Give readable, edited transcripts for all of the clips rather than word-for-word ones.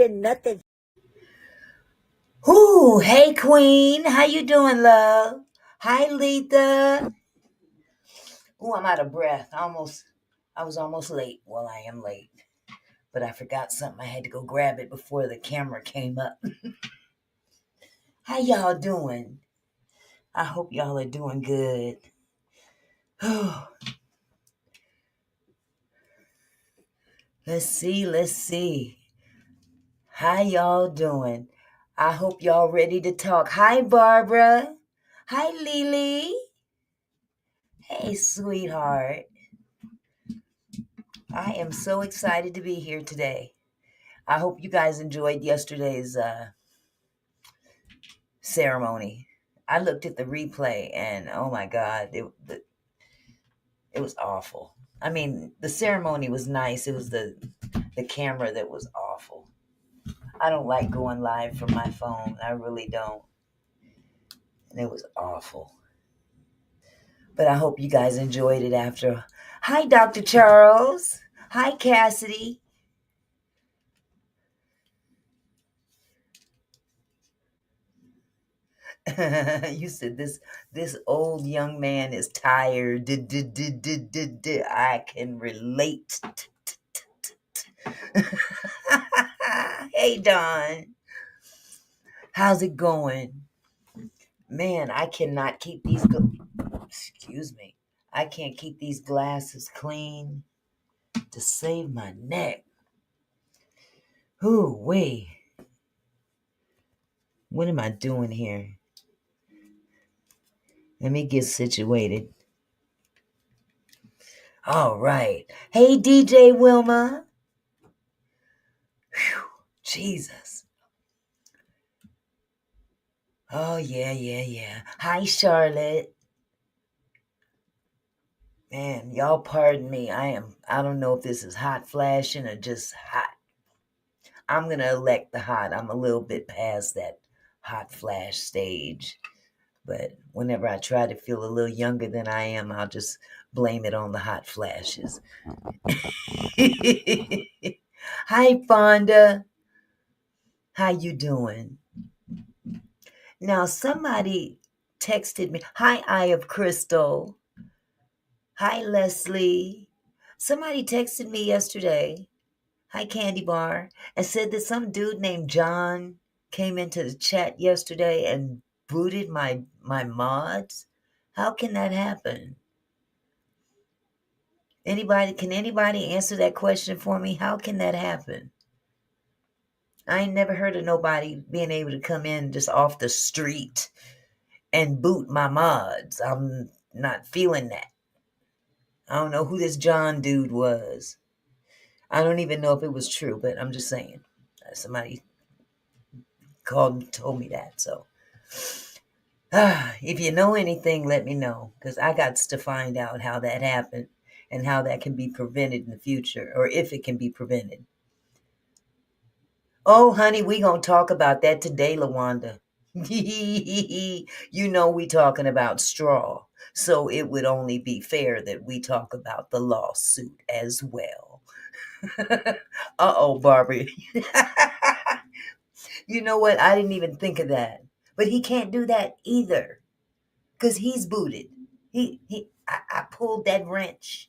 nothing. Ooh, hey Queen, how you doing, love? Hi, Letha. Ooh, I'm out of breath. I was almost late. Well, I am late, but I forgot something. I had to go grab it before the camera came up. How y'all doing? I hope y'all are doing good. Let's see. How y'all doing? I hope y'all ready to talk. Hi, Barbara. Hi, Lily. Hey, sweetheart. I am so excited to be here today. I hope you guys enjoyed yesterday's ceremony. I looked at the replay and oh my God, it was awful. I mean, the ceremony was nice. It was the camera that was awful. I don't like going live from my phone. I really don't. And it was awful. But I hope you guys enjoyed it after. Hi, Dr. Charles. Hi, Cassidy. You said this old young man is tired. I can relate. Hey, Don. How's it going? Man, I cannot keep these excuse me. I can't keep these glasses clean to save my neck. Ooh, wait. What am I doing here? Let me get situated. All right. Hey, DJ Wilma. Whew, Jesus. Oh, yeah. Hi, Charlotte. Man, y'all pardon me. I don't know if this is hot flashing or just hot. I'm going to elect the hot. I'm a little bit past that hot flash stage. But whenever I try to feel a little younger than I am, I'll just blame it on the hot flashes. Hi, Fonda. How you doing? Now, somebody texted me. Hi, Eye of Crystal. Hi, Leslie. Somebody texted me yesterday. Hi, Candy Bar. And said that some dude named John came into the chat yesterday and booted my mods. How can that happen? Can anybody answer that question for me? How can that happen? I ain't never heard of nobody being able to come in just off the street and boot my mods. I'm not feeling that. I don't know who this John dude was. I don't even know if it was true, but I'm just saying. Somebody called and told me that. So, if you know anything, let me know. Because I got to find out how that happened and how that can be prevented in the future, or if it can be prevented. Oh, honey, we going to talk about that today, LaWanda. You know we talking about straw. So it would only be fair that we talk about the lawsuit as well. Uh-oh, Barbie. You know what? I didn't even think of that. But he can't do that either. Because he's booted. I pulled that wrench.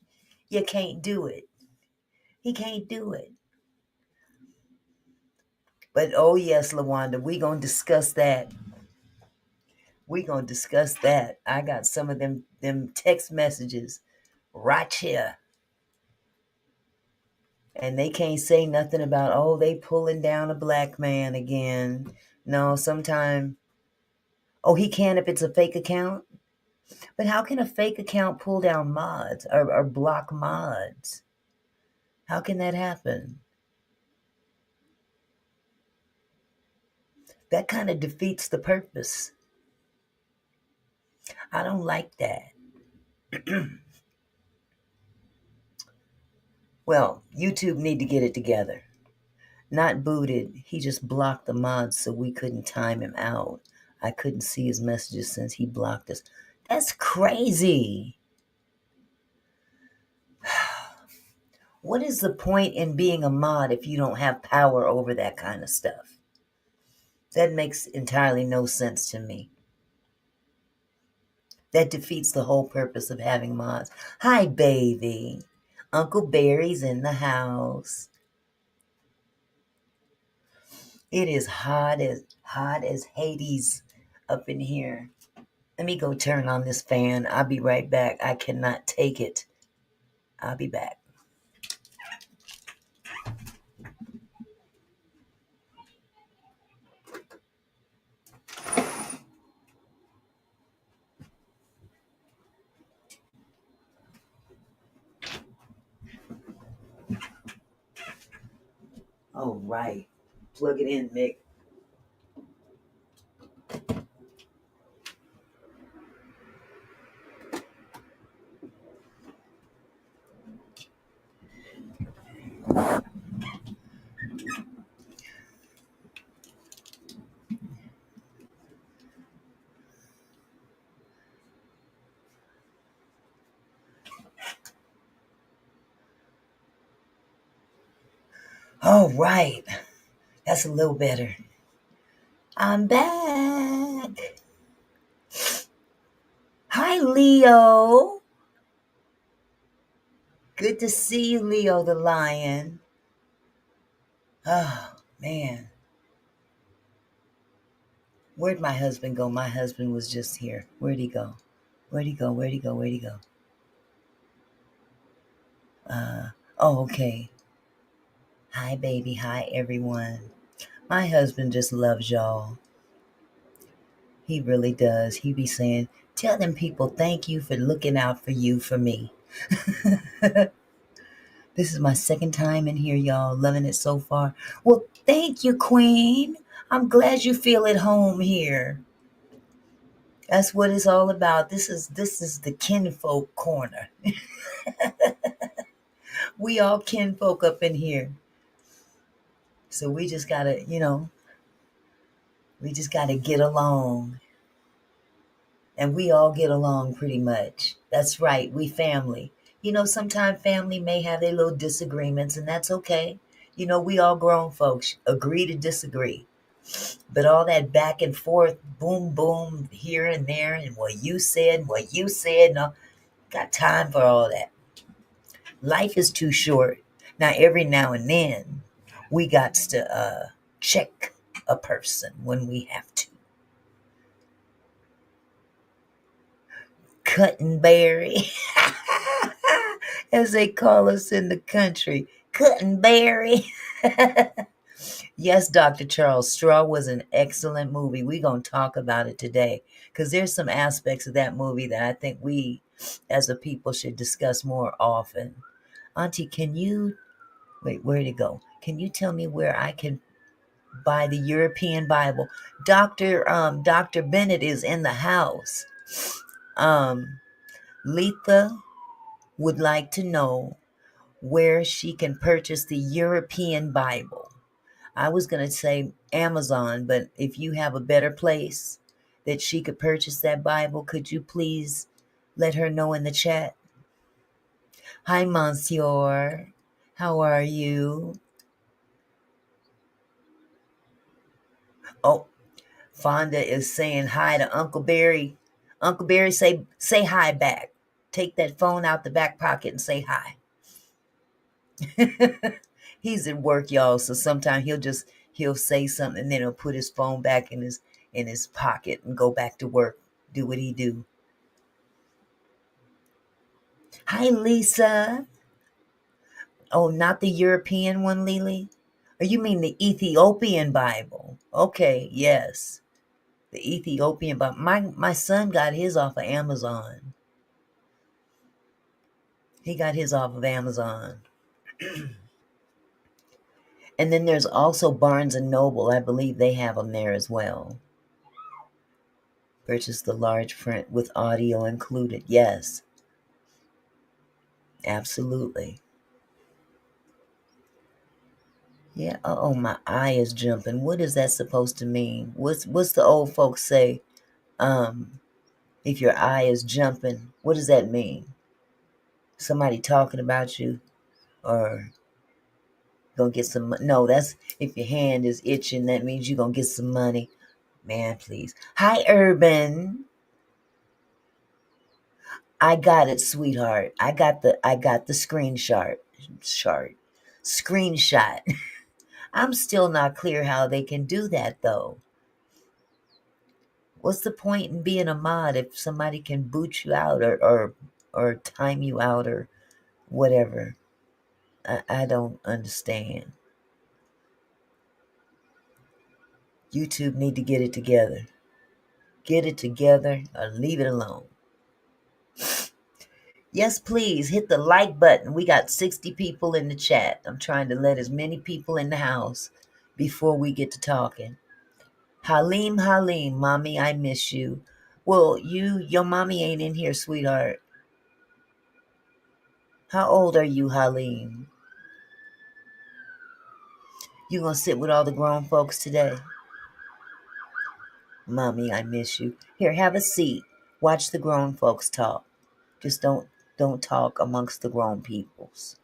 You can't do it. He can't do it. But oh yes, LaWanda, we gonna discuss that. I got some of them text messages right here. And they can't say nothing about, oh, they pulling down a black man again. No, sometime. Oh, he can if it's a fake account? But how can a fake account pull down mods or block mods? How can that happen? That kind of defeats the purpose. I don't like that. Well, YouTube need to get it together. Not booted. He just blocked the mods so we couldn't time him out. I couldn't see his messages since he blocked us. That's crazy. What is the point in being a mod if you don't have power over that kind of stuff? That makes entirely no sense to me. That defeats the whole purpose of having mods. Hi, baby. Uncle Barry's in the house. It is hot as Hades up in here. Let me go turn on this fan. I'll be right back. I cannot take it. I'll be back. All right. Plug it in, Mick. All right. That's a little better. I'm back. Hi, Leo. Good to see you, Leo the lion. Oh, man. Where'd my husband go? My husband was just here. Where'd he go? Where'd he go? Where'd he go? Where'd he go? Oh, okay. Hi, baby. Hi, everyone. My husband just loves y'all. He really does. He be saying, tell them people thank you for looking out for you for me. This is my second time in here, y'all. Loving it so far. Well, thank you, Queen. I'm glad you feel at home here. That's what it's all about. This is the kinfolk corner. We all kinfolk up in here. So we just gotta, we just gotta get along. And we all get along pretty much. That's right, we family. Sometimes family may have their little disagreements, and that's okay. We all grown folks agree to disagree. But all that back and forth, boom, boom, here and there, and what you said, no, got time for all that. Life is too short. Now, every now and then, we got to check a person when we have to. Cuttenberry, as they call us in the country. Cuttenberry. Yes, Dr. Charles, Straw was an excellent movie. We're going to talk about it today because there's some aspects of that movie that I think we as a people should discuss more often. Auntie, can you, wait, where'd it go? Can you tell me where I can buy the European Bible? Dr. Bennett is in the house. Letha would like to know where she can purchase the European Bible. I was going to say Amazon, but if you have a better place that she could purchase that Bible, could you please let her know in the chat? Hi, Monsieur. How are you? Oh, Fonda is saying hi to Uncle Barry. Uncle Barry, say hi back. Take that phone out the back pocket and say hi. He's at work, y'all, so sometimes he'll say something and then he'll put his phone back in his pocket and go back to work, do what he do. Hi, Lisa. Oh, not the European one, Lily? Or you mean the Ethiopian Bible? Okay, yes. The Ethiopian Bible. My son got his off of Amazon. He got his off of Amazon. And then there's also Barnes and Noble. I believe they have them there as well. Purchase the large print with audio included. Yes, absolutely. Yeah. Oh, my eye is jumping. What is that supposed to mean? What's the old folks say? If your eye is jumping, what does that mean? Somebody talking about you? Or gonna get some no, that's if your hand is itching, that means you're gonna get some money. Man, please. Hi, Urban. I got it, sweetheart. I got the screenshot. Shot. Screenshot. I'm still not clear how they can do that though. What's the point in being a mod if somebody can boot you out or time you out or whatever? I don't understand. YouTube need to get it together. Get it together or leave it alone. Yes, please hit the like button. We got 60 people in the chat. I'm trying to let as many people in the house before we get to talking. Halim, mommy, I miss you. Well, your mommy ain't in here, sweetheart. How old are you, Halim? You gonna sit with all the grown folks today? Mommy, I miss you. Here, have a seat. Watch the grown folks talk. Just don't talk amongst the grown peoples.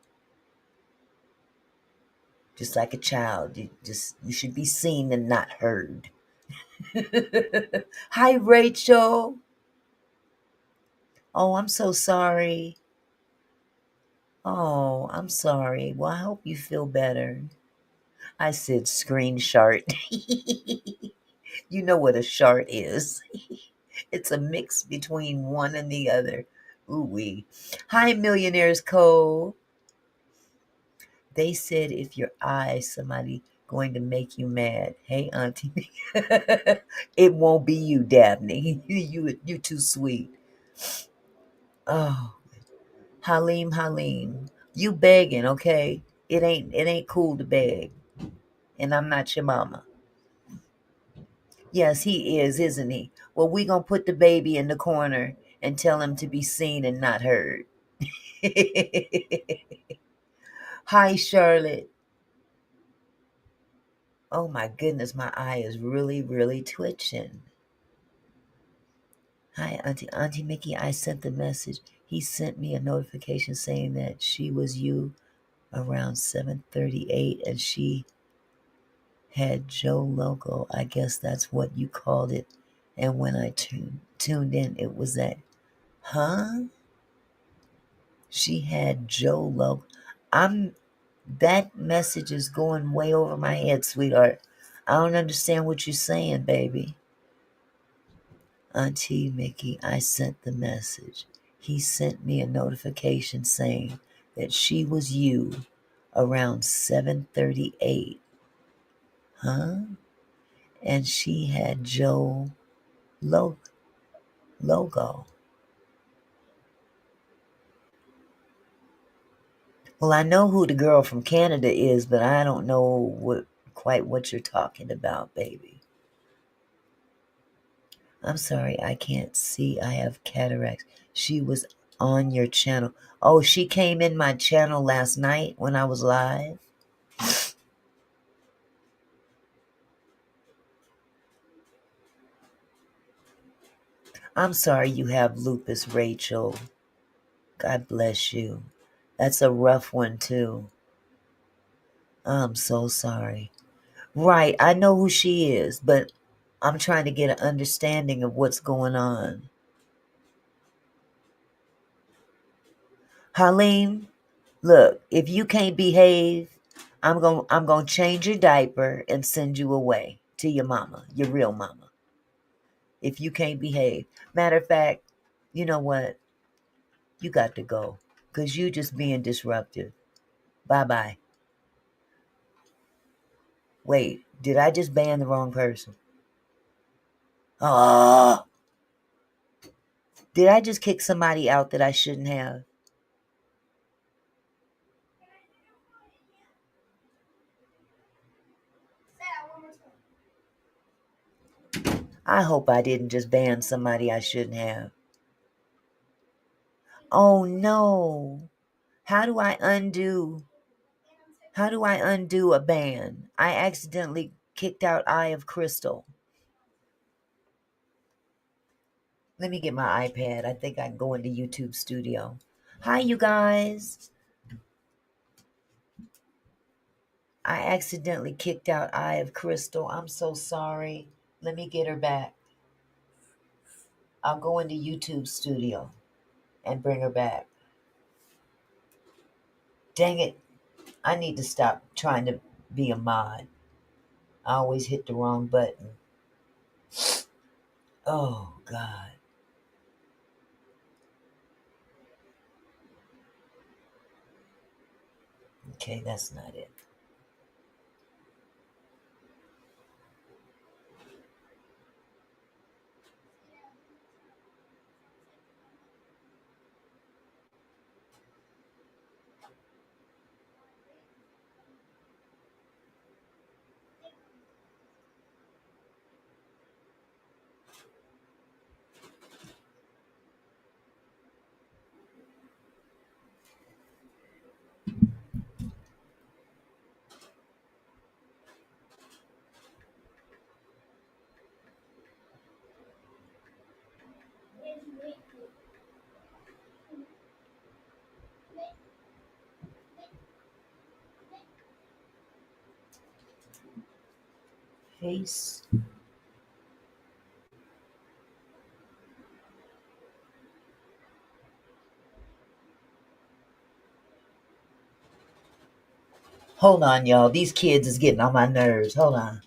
Just like a child, you should be seen and not heard. Hi, Rachel. Oh, I'm so sorry. Oh, I'm sorry. Well, I hope you feel better. I said screenshot. You know what a shart is. It's a mix between one and the other. Ooh wee. Hi, Millionaires Code. They said if your eye somebody going to make you mad. Hey, Auntie. It won't be you, Dabney. You too sweet. Oh, Halim. You begging, okay? It ain't cool to beg. And I'm not your mama. Yes, he is, isn't he? Well, we gonna put the baby in the corner and tell him to be seen and not heard. Hi, Charlotte. Oh my goodness, my eye is really, really twitching. Hi, Auntie Mickey. I sent the message. He sent me a notification saying that she was you around 7:38, and she had Joe logo. I guess that's what you called it. And when I tuned in, it was that. Huh? She had Joe logo. I'm That message is going way over my head, sweetheart. I don't understand what you're saying, baby. Auntie Mickey, I sent the message. He sent me a notification saying that she was you around 7:38. Huh? And she had Joe logo. Well, I know who the girl from Canada is, but I don't know quite what you're talking about, baby. I'm sorry, I can't see. I have cataracts. She was on your channel. Oh, she came in my channel last night when I was live. I'm sorry you have lupus, Rachel. God bless you. That's a rough one, too. I'm so sorry. Right, I know who she is, but I'm trying to get an understanding of what's going on. Halim, look, if you can't behave, I'm going to change your diaper and send you away to your mama, your real mama. If you can't behave. Matter of fact, you know what? You got to go cuz you just being disruptive. Bye-bye. Wait, did I just ban the wrong person? Oh, did I just kick somebody out that I shouldn't have? I hope I didn't just ban somebody I shouldn't have. Oh no. How do I undo? How do I undo a ban? I accidentally kicked out Eye of Crystal. Let me get my iPad. I think I can go into YouTube Studio. Hi, you guys. I accidentally kicked out Eye of Crystal. I'm so sorry. Let me get her back. I'll go into YouTube Studio and bring her back. Dang it. I need to stop trying to be a mod. I always hit the wrong button. Oh, God. Okay, that's not it. Face. Hold on, y'all. These kids is getting on my nerves. Hold on.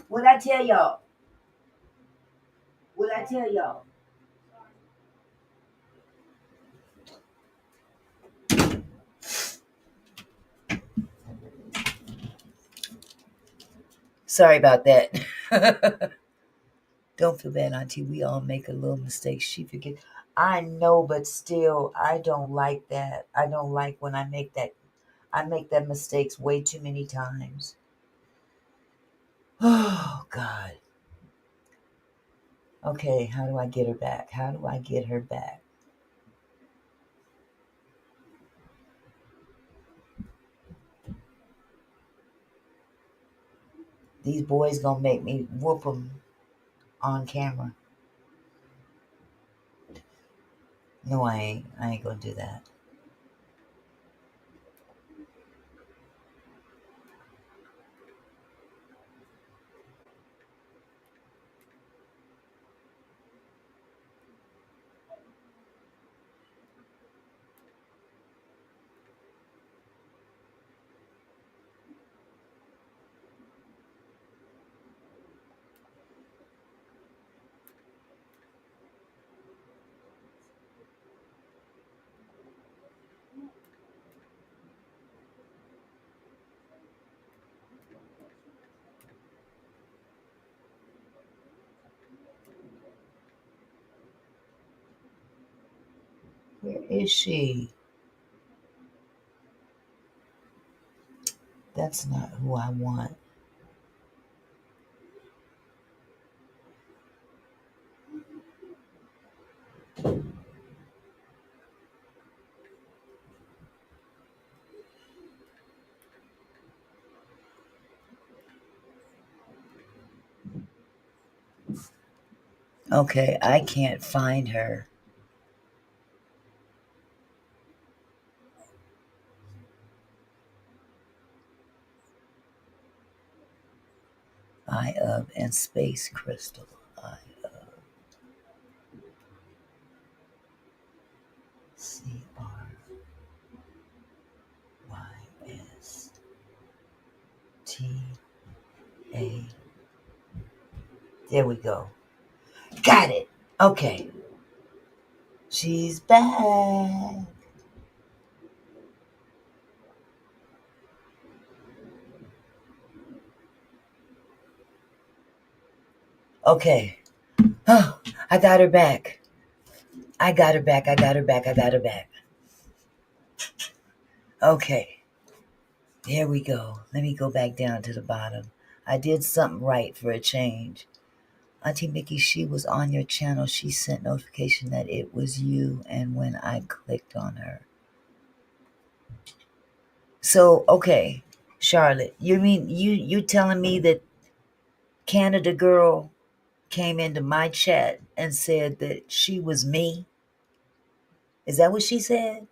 What'd I tell y'all? What'd I tell y'all? Sorry about that. Don't feel bad, Auntie. We all make a little mistake. She forget. I know, but still, I don't like that. I don't like when I make that. I make that mistakes way too many times. Oh God. Okay, how do I get her back? How do I get her back? These boys gonna make me whoop them on camera. No, I ain't. I ain't gonna do that. Where is she? That's not who I want. Okay, I can't find her. Eye of and Space Crystal. Eye of CRYSTA. There we go. Got it. Okay. She's back. Okay. Oh, I got her back. I got her back. I got her back. I got her back. Okay. There we go. Let me go back down to the bottom. I did something right for a change. Auntie Mickey, she was on your channel. She sent notification that it was you, and when I clicked on her. So, okay, Charlotte, you mean you telling me that Canada Girl came into my chat and said that she was me? Is that what she said?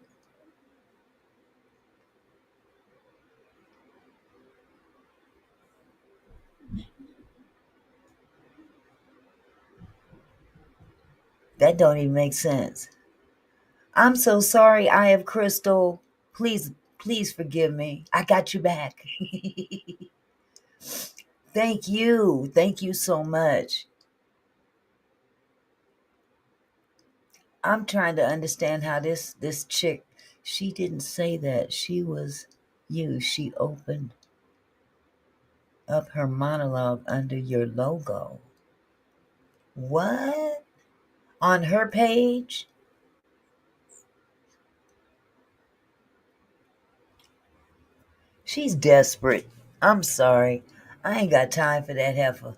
That don't even make sense. I'm so sorry, Eye of Crystal. Please, please forgive me. I got you back. Thank you. Thank you so much. I'm trying to understand how this chick, she didn't say that she was you. She opened up her monologue under your logo. What? On her page? She's desperate. I'm sorry. I ain't got time for that heifer.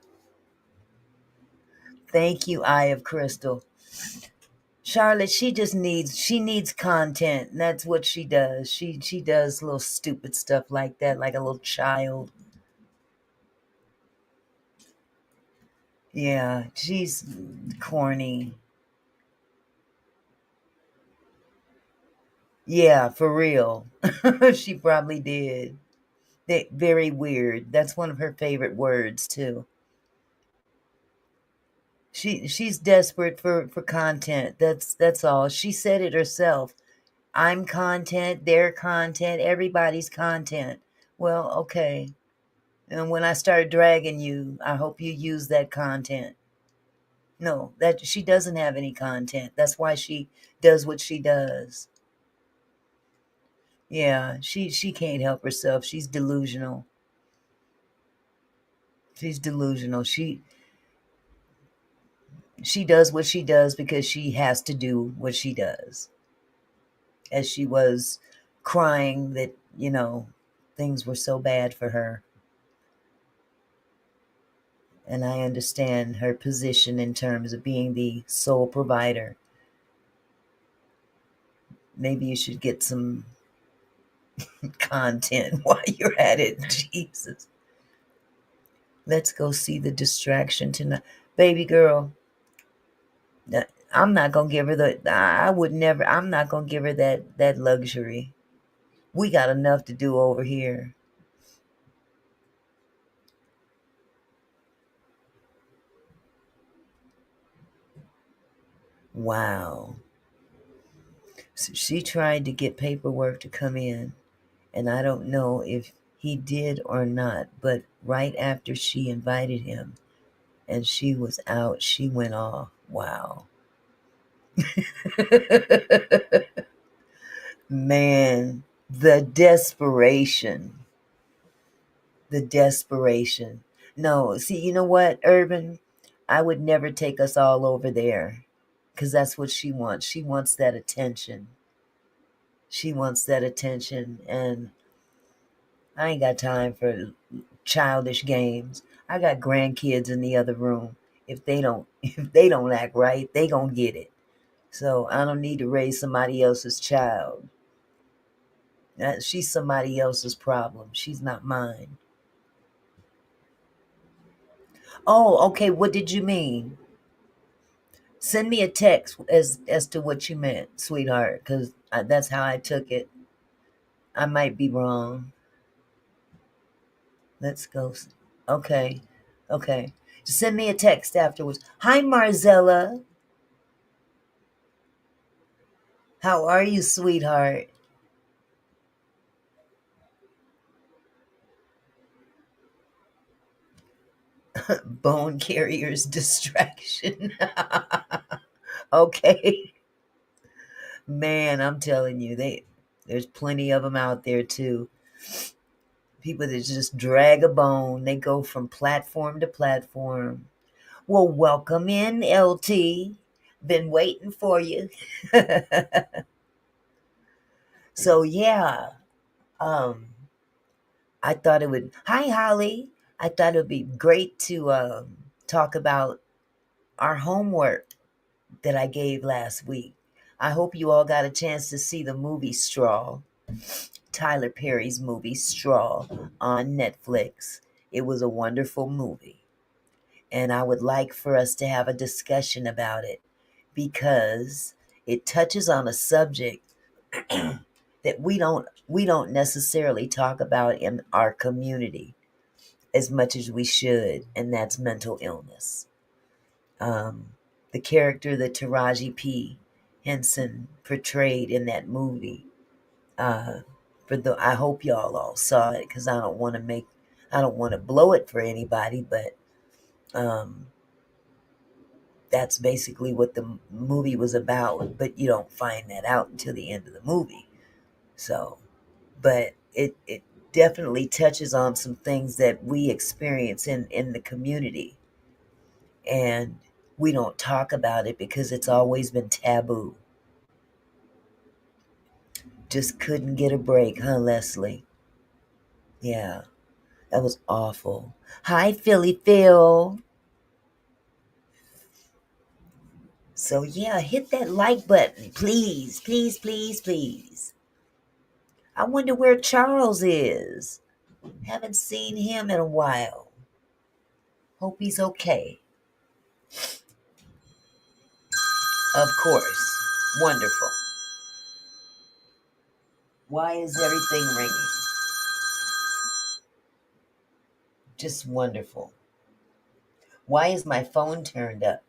Thank you, Eye of Crystal. Charlotte, she needs content. And that's what she does. She does little stupid stuff like that, like a little child. Yeah, she's corny. Yeah, for real. She probably did. Very weird. That's one of her favorite words too. She's desperate for content. That's all. She said it herself. I'm content, their content, everybody's content. Well, okay. And when I start dragging you, I hope you use that content. No, that she doesn't have any content. That's why she does what she does. Yeah, she can't help herself. She's delusional. She's delusional. She does what she does because she has to do what she does. As she was crying that, things were so bad for her. And I understand her position in terms of being the sole provider. Maybe you should get some content while you're at it. Jesus. Let's go see the distraction tonight. Baby girl, I'm not going to give her I would never, I'm not going to give her that luxury. We got enough to do over here. Wow. So she tried to get paperwork to come in, and I don't know if he did or not, but right after she invited him and she was out, she went off. Wow. Man, the desperation. The desperation. No, see, you know what, Urban? I would never take us all over there because that's what she wants. She wants that attention. She wants that attention, and I ain't got time for childish games. I got grandkids in the other room. If they don't act right, they gonna get it. So I don't need to raise somebody else's child. She's somebody else's problem. She's not mine. Oh, okay. What did you mean? Send me a text as to what you meant, sweetheart, because that's how I took it. I might be wrong. Let's go. Okay, okay. Send me a text afterwards. Hi, Marzella. How are you, sweetheart? Bone carrier's distraction. Okay, man, I'm telling you, there's plenty of them out there too. People that just drag a bone. They go from platform to platform. Well, welcome in, LT. Been waiting for you. So yeah, um, I thought it would. Hi, Holly. I thought it would be great to talk about our homework that I gave last week. I hope you all got a chance to see the movie Straw, Tyler Perry's movie Straw on Netflix. It was a wonderful movie, and I would like for us to have a discussion about it because it touches on a subject that we don't necessarily talk about in our community as much as we should, and that's mental illness. Um, the character that Taraji P. Henson portrayed in that movie. Uh, I hope y'all all saw it because I don't want to blow it for anybody, but um, that's basically what the movie was about. But you don't find that out until the end of the movie. So, but it definitely touches on some things that we experience in the community, and we don't talk about it because it's always been taboo. Just couldn't get a break, huh, Leslie? Yeah, that was awful. Hi, Philly Phil. So, yeah, hit that like button, please, please, please, please. I wonder where Charles is. Haven't seen him in a while. Hope he's okay. Of course. Wonderful. Why is everything ringing? Just wonderful. Why is my phone turned up?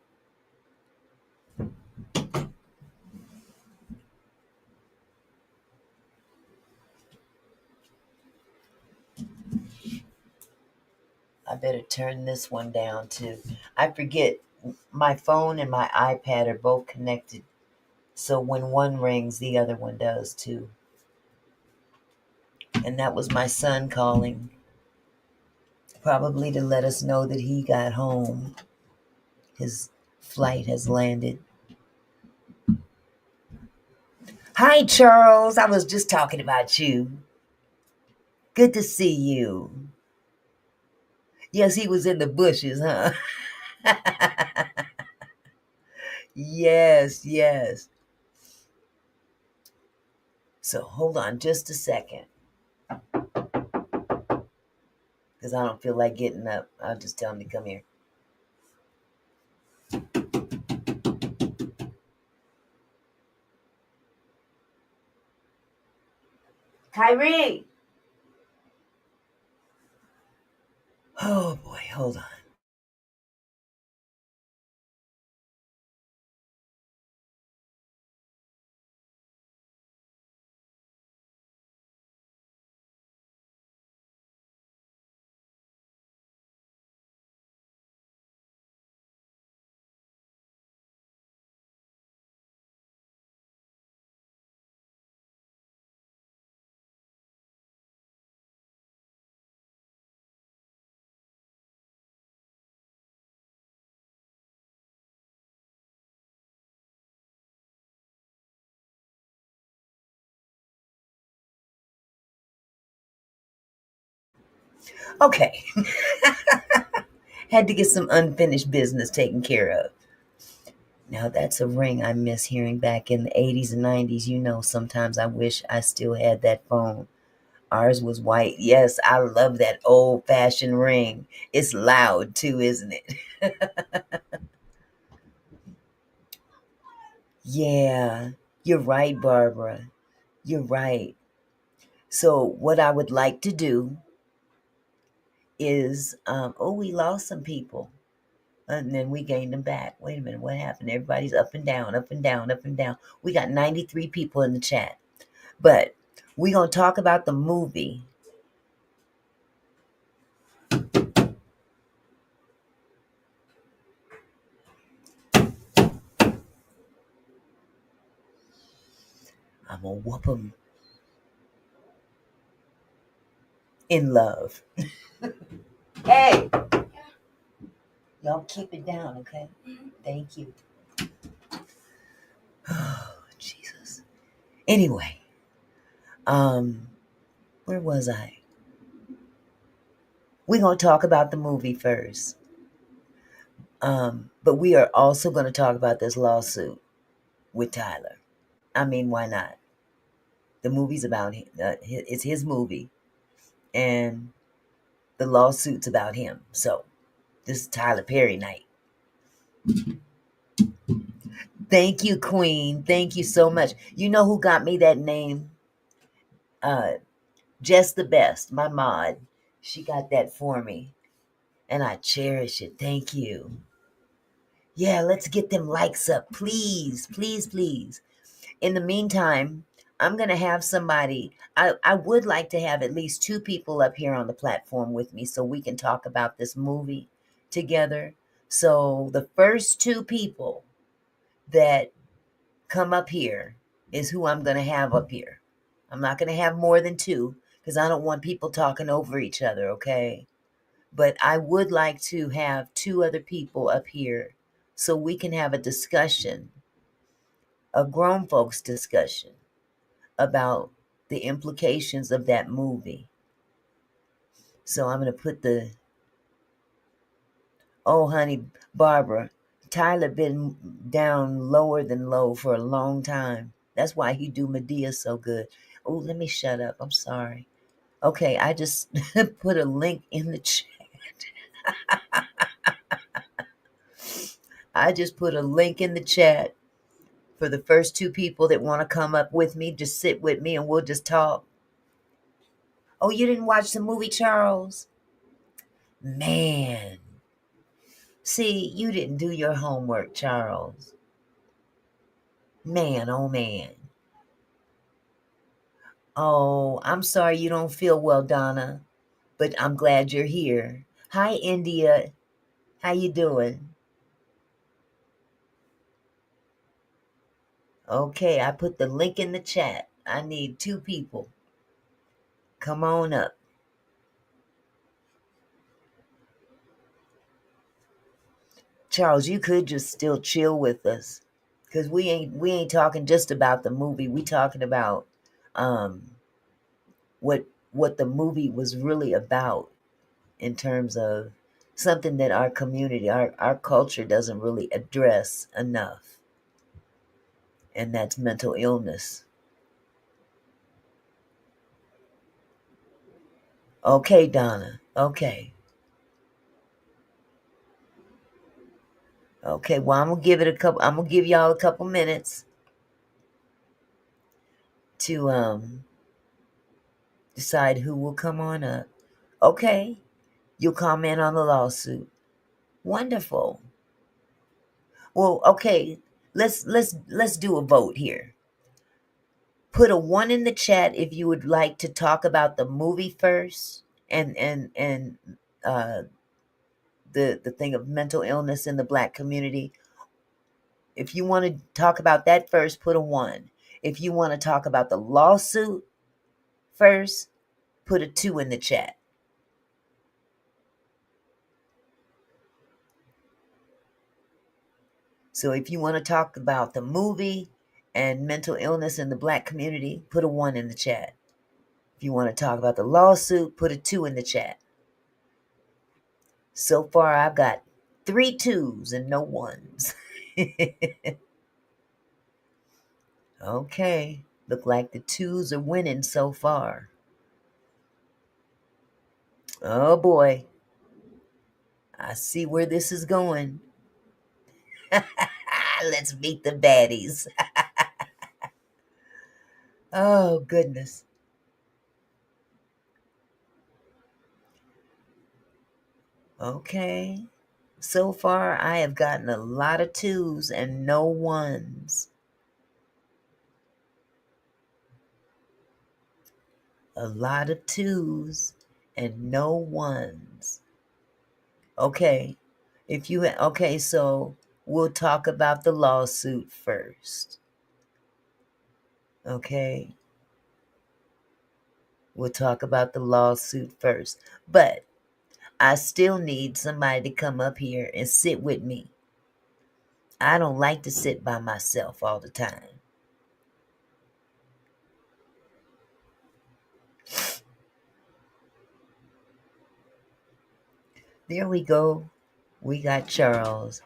I better turn this one down too. I forget my phone and my iPad are both connected. So when one rings, the other one does too. And that was my son calling, probably to let us know that he got home. His flight has landed. Hi, Charles. I was just talking about you. Good to see you. Yes, he was in the bushes, huh? Yes, yes. So hold on just a second, because I don't feel like getting up. I'll just tell him to come here. Kyrie! Oh boy, hold on. Okay. Had to get some unfinished business taken care of. Now that's a ring I miss hearing back in the 80s and 90s. You know, sometimes I wish I still had that phone. Ours was white. Yes, I love that old fashioned ring. It's loud too, isn't it? Yeah, you're right, Barbara. You're right. So, what I would like to do is, oh, we lost some people and then we gained them back. Wait a minute, what happened? Everybody's up and down, up and down, up and down. We got 93 people in the chat, but we're going to talk about the movie. I'm going to whoop them in love. Hey, y'all keep it down, okay? Thank you. Oh, Jesus. Anyway, um, where was I? We're going to talk about the movie first. But we are also going to talk about this lawsuit with Tyler. I mean, why not? The movie's about him. It's his movie, and the lawsuit's about him. So this is Tyler Perry night. Thank you, Queen. Thank you so much. You know who got me that name? Uh, Just the Best, my mod. She got that for me, and I cherish it. Thank you. Yeah, let's get them likes up. Please, please, please. In the meantime, I'm going to have somebody. I would like to have at least two people up here on the platform with me so we can talk about this movie together. So the first two people that come up here is who I'm going to have up here. I'm not going to have more than two because I don't want people talking over each other, okay? But I would like to have two other people up here so we can have a discussion, a grown folks discussion about the implications of that movie. So I'm going to put the, oh, honey, Barbara, Tyler been down lower than low for a long time. That's why he do Medea so good. Oh, let me shut up. I'm sorry. Okay, I just put a link in the chat. I just put a link in the chat for the first two people that want to come up with me. Just sit with me and we'll just talk. Oh, you didn't watch the movie, Charles? Man. See, you didn't do your homework, Charles. Man, oh man. Oh, I'm sorry you don't feel well, Donna, but I'm glad you're here. Hi, India. How you doing? Okay, I put the link in the chat. I need two people. Come on up. Charles, you could just still chill with us. Cause we ain't talking just about the movie. We talking about um what the movie was really about in terms of something that our community, our culture doesn't really address enough. And that's mental illness. Okay, Donna. Okay. Okay. Well, I'm gonna give y'all a couple minutes to decide who will come on up. Okay. You'll comment on the lawsuit. Wonderful. Well, okay. Let's do a vote here. Put a 1 in the chat if you would like to talk about the movie first and uh the thing of mental illness in the Black community. If you want to talk about that first, put a 1. If you want to talk about the lawsuit first, put a 2 in the chat. So if you want to talk about the movie and mental illness in the Black community, put a 1 in the chat. If you want to talk about the lawsuit, put a 2 in the chat. So far, I've got 3 2s and no 1s. Okay. Look like the 2s are winning so far. Oh boy. I see where this is going. Let's meet the baddies. Oh, goodness. Okay. So far, I have gotten a lot of 2s and no 1s. A lot of 2s and no 1s. Okay. Okay, so we'll talk about the lawsuit first. Okay. We'll talk about the lawsuit first. But I still need somebody to come up here and sit with me. I don't like to sit by myself all the time. There we go. We got Charles.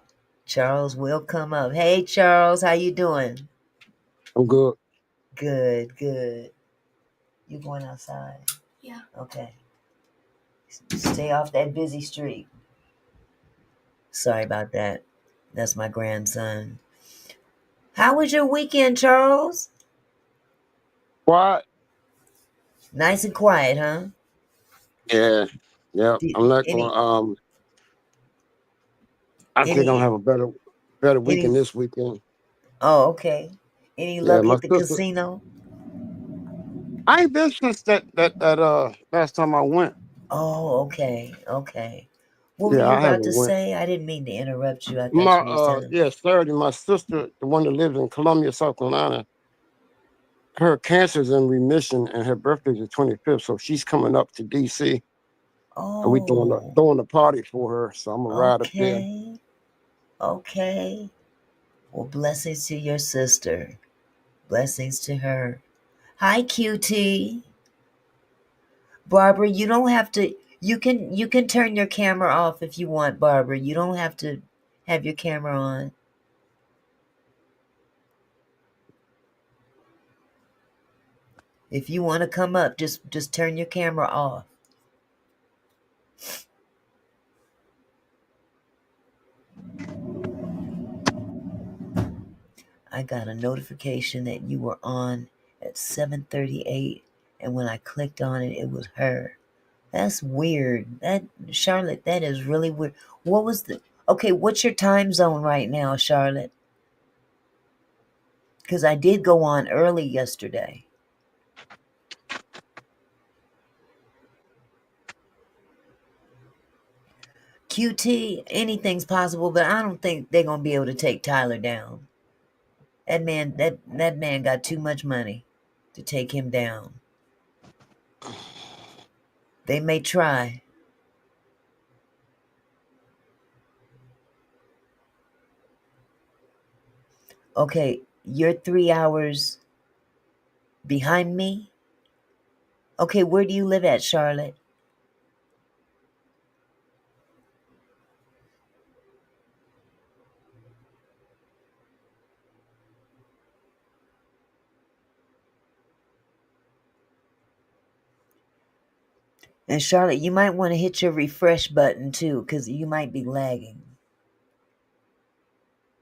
Charles will come up. Hey, Charles, how you doing? I'm good. Good, good. You going outside? Yeah. Okay. Stay off that busy street. Sorry about that. That's my grandson. How was your weekend, Charles? What? Nice and quiet, huh? Yeah. Yeah. Did I'm not any gonna I think I'm any have a better better Any? weekend this weekend. Oh, okay. Any Yeah, luck my at the sister. casino? I ain't been since that last time I went. Oh, okay, okay. What were Yeah, you I about haven't to went. say? I didn't mean to interrupt you. I thought My you were telling. yeah, Saturday, my sister, the one that lives in Columbia, South Carolina, her cancer's in remission and her birthday's the 25th. So she's coming up to DC and we throwing a Oh, throwing a party for her. So I'm gonna ride up there. okay, okay. Well, blessings to your sister. Blessings to her. Hi, QT. Barbara, you don't have to. You can turn your camera off if you want, Barbara. You don't have to have your camera on. If you want to come up, just turn your camera off. I got a notification that you were on at 7:38, and when I clicked on it, it was her. That's weird. That Charlotte, that is really weird. What was the Okay, what's your time zone right now, Charlotte? Because I did go on early yesterday. QT, anything's possible, but I don't think they're gonna be able to take Tyler down. That man got too much money to take him down. They may try. Okay, you're 3 hours behind me. Okay, where do you live at, Charlotte? And Charlotte, you might want to hit your refresh button too, because you might be lagging.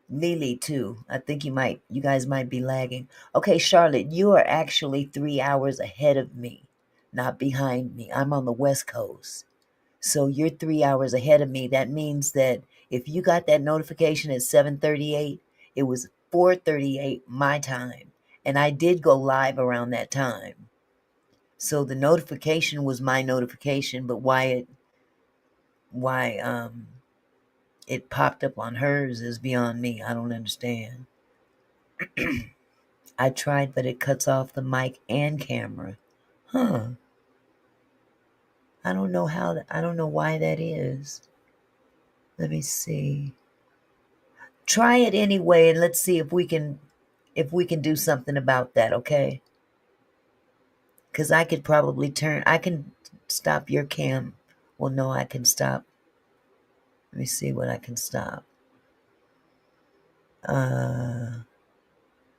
Lily too. I think you guys might be lagging. Okay, Charlotte, you are actually 3 hours ahead of me, not behind me. I'm on the West Coast. So you're 3 hours ahead of me. That means that if you got that notification at 7:38, it was 4:38 my time. And I did go live around that time. So the notification was my notification, but why it popped up on hers is beyond me. I don't understand. I tried, but it cuts off the mic and camera. Huh. I don't know why that is. Let me see. Try it anyway and let's see if we can do something about that, okay? Cuz I can stop your cam. Well, no, I can stop. Let me see what I can stop. Uh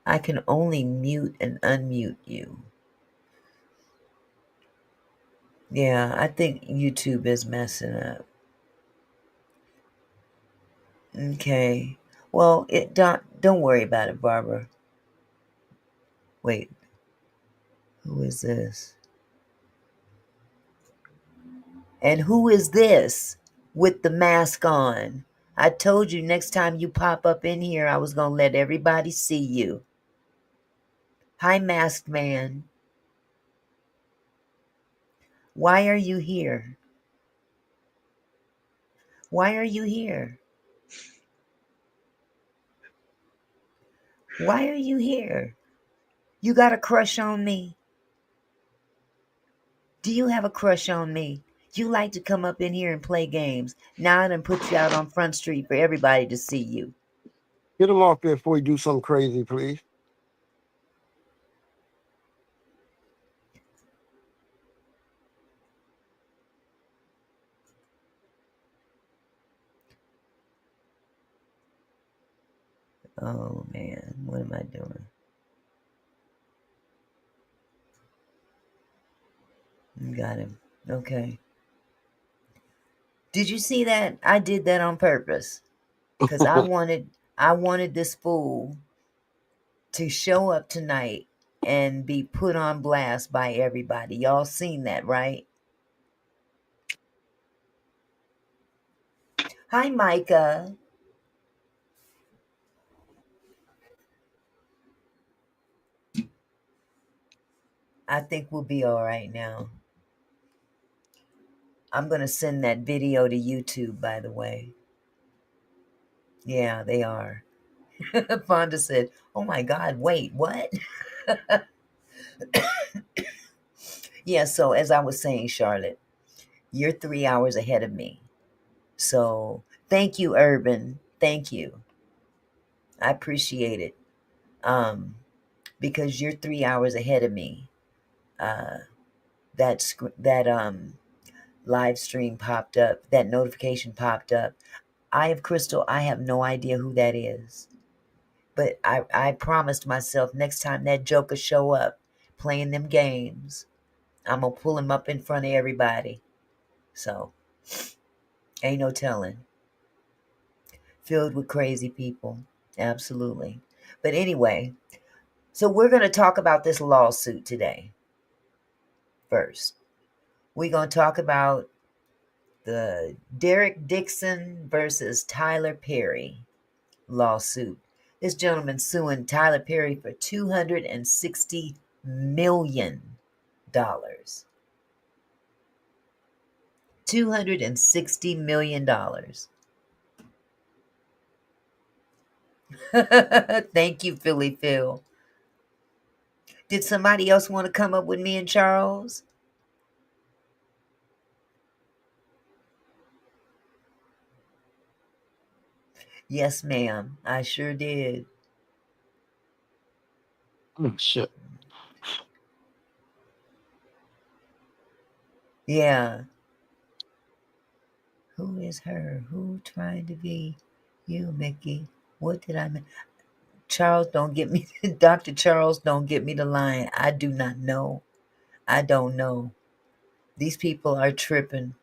I can only mute and unmute you. Yeah, I think YouTube is messing up. Okay. Well, it don't worry about it, Barbara. Wait, who is this? And who is this with the mask on? I told you next time you pop up in here, I was going to let everybody see you. Hi, masked man. Why are you here? Why are you here? Why are you here? You got a crush on me? Do you have a crush on me? You like to come up in here and play games. Now I done put you out on Front Street for everybody to see you. Get him off there before he do something crazy, please. Oh man, what am I doing? Got him. Okay. Did you see that? I did that on purpose because I wanted this fool to show up tonight and be put on blast by everybody. Y'all seen that, right? Hi, Micah. I think we'll be all right now. I'm going to send that video to YouTube, by the way. Yeah, they are. Fonda said, "Oh my God, wait, what?" Yeah, so as I was saying, Charlotte, you're 3 hours ahead of me. So thank you, Urban. Thank you. I appreciate it. Um, because you're 3 hours ahead of me. Uh, that live stream popped up. That notification popped up. Eye of Crystal. I have no idea who that is, but I promised myself next time that Joker show up playing them games, I'm gonna pull him up in front of everybody. So ain't no telling. Filled with crazy people. Absolutely. But anyway, so we're going to talk about this lawsuit today. First, we're going to talk about the Derek Dixon versus Tyler Perry lawsuit. This gentleman suing Tyler Perry for $260 million. $260 million. Thank you, Philly Phil. Did somebody else want to come up with me and Charles? Yes, ma'am. I sure did. Oh, shit. Yeah. Who is her? Who trying to be you, Mickey? What did I mean? Charles, don't get me. Dr. Charles, don't get me the line. I do not know. I don't know. These people are tripping.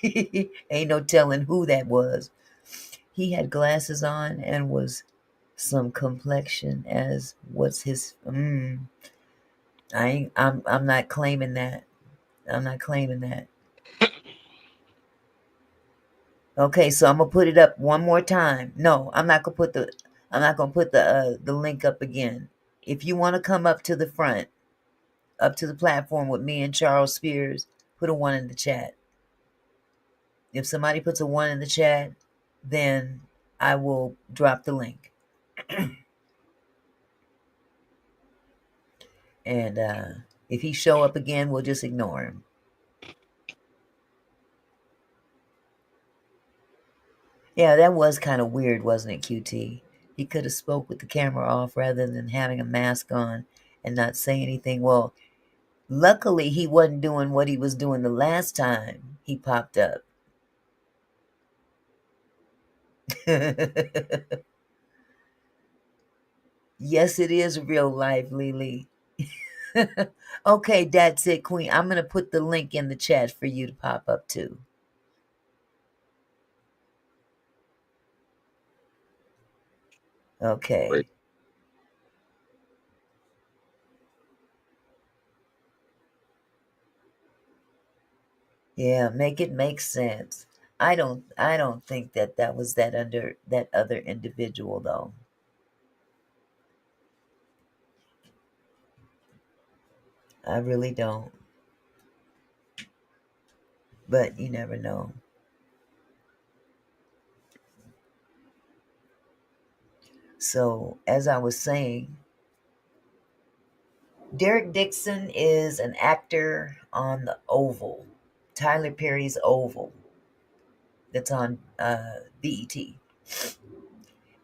Ain't no telling who that was. He had glasses on and was some complexion as what's his I'm not claiming that. I'm not claiming that. Okay, so I'm gonna put it up one more time. No, I'm not gonna put the link up again. If you want to come up to the front, up to the platform with me and Charles Spears, put a one in the chat. If somebody puts a one in the chat, then I will drop the link. And if he show up again, we'll just ignore him. Yeah, that was kind of weird, wasn't it, QT? He could have spoke with the camera off rather than having a mask on and not say anything. Well, luckily he wasn't doing what he was doing the last time he popped up. Yes, it is real life, Lily. Okay, that's it, Queen. I'm gonna put the link in the chat for you to pop up too. Wait. Okay. Yeah, make it make sense. I don't think that was that under that other individual though. I really don't. But you never know. So, as I was saying, Derek Dixon is an actor on the Oval, Tyler Perry's Oval, that's on BET.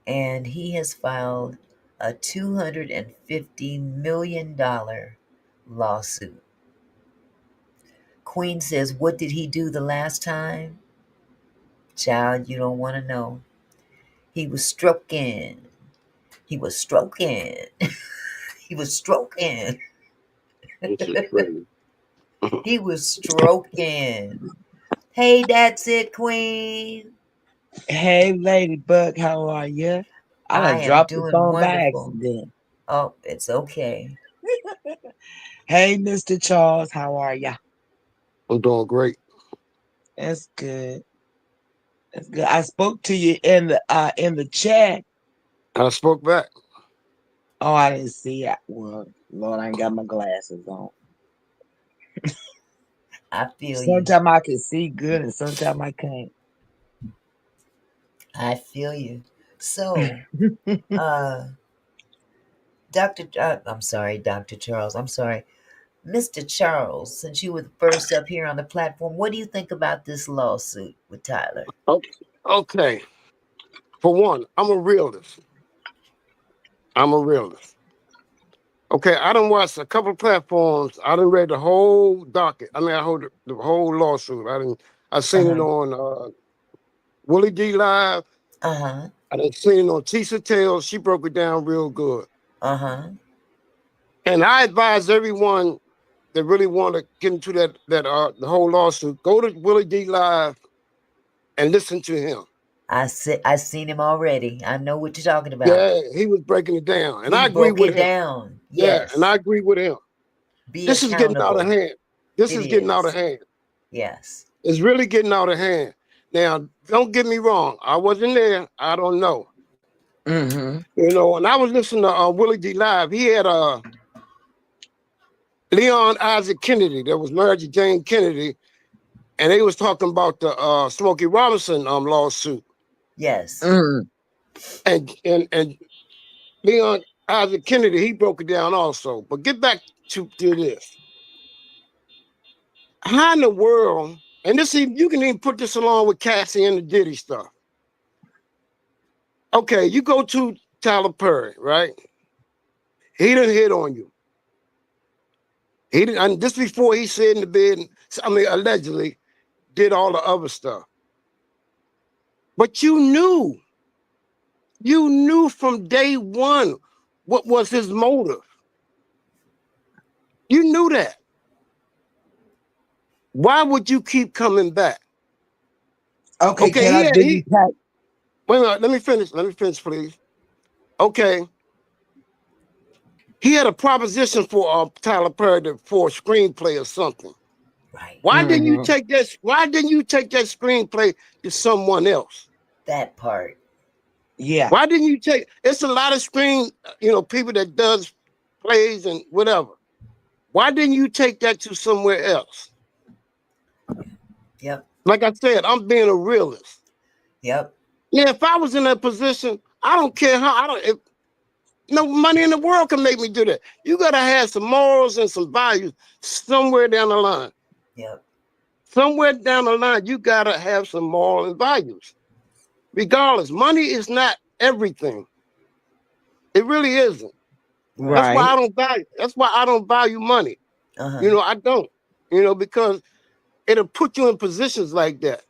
And he has filed a $250 million lawsuit. Queen says, "What did he do the last time?" Child, you don't want to know. He was stroking. He was stroking. He was stroking. This is crazy. He was stroking. Hey, that's it, Queen. Hey, Ladybug, how are you? I I done am dropped the doing phone by wonderful. accident. Oh, it's okay. Hey, Mr. Charles, how are ya? I'm doing great. That's good. That's good. I spoke to you in the chat. I spoke back. Oh, I didn't see it. Well, Lord, I ain't got my glasses on. I feel you. Sometimes I can see good and sometimes I can't. I feel you. So, uh, I'm sorry, Dr. Charles. I'm sorry. Mr. Charles, since you were the first up here on the platform, what do you think about this lawsuit with Tyler? Okay. Okay. For one, I'm a realist. I'm a realist. Okay, I done watched a couple of platforms. I done read the whole docket. I mean, I heard the whole lawsuit. I Uh seen it huh. on Willie D Live. Uh huh. I done seen it on Tisa Tales. She broke it down real good. Uh huh. And I advise everyone that really want to get into that the whole lawsuit, go to Willie D Live and listen to him. I seen him already. I know what you're talking about. Yeah, he was breaking it down, and He I agree broke with it him. down. Yeah, and Yes. I agree with him. Be This is getting out of accountable. hand. This It is getting out of is. hand. Yes. It's really getting out of hand. Now, don't get me wrong. I wasn't there. I don't know. Mm-hmm. You know, and I was listening to Willie D Live. He had Leon Isaac Kennedy that was married to Jane Kennedy, and they was talking about the Smokey Robinson lawsuit. Yes. Mm. And Leon Isaac Kennedy, he broke it down also. But get back to this. How in the world, and this you can even put this along with Cassie and the Diddy stuff. Okay, you go to Tyler Perry, right? He didn't hit on you. He didn't, and this before he said in the bed, I mean, allegedly did all the other stuff. But you knew from day one what was his motive. You knew that. Why would you keep coming back? Okay, Okay, can I do you type? wait a minute, let me finish. Let me finish, please. Okay. He had a proposition for Tyler Perry for a screenplay or something. Right. Why didn't you Mm-hmm. take that? Why didn't you take that screenplay to someone else? That part. Yeah. Why didn't you take? It's a lot of people that does plays and whatever. Why didn't you take that to somewhere else? Yep. Like I said, I'm being a realist. Yep. Yeah, if I was in that position, I don't care how. I don't. If, no money in the world can make me do that. You gotta have some morals and some values somewhere down the line. Yep. Somewhere down the line, you gotta have some moral and values. Regardless, money is not everything. It really isn't. Right. That's why Right. I don't value. That's why I don't value money. Uh huh. I don't. Because it'll put you in positions like that.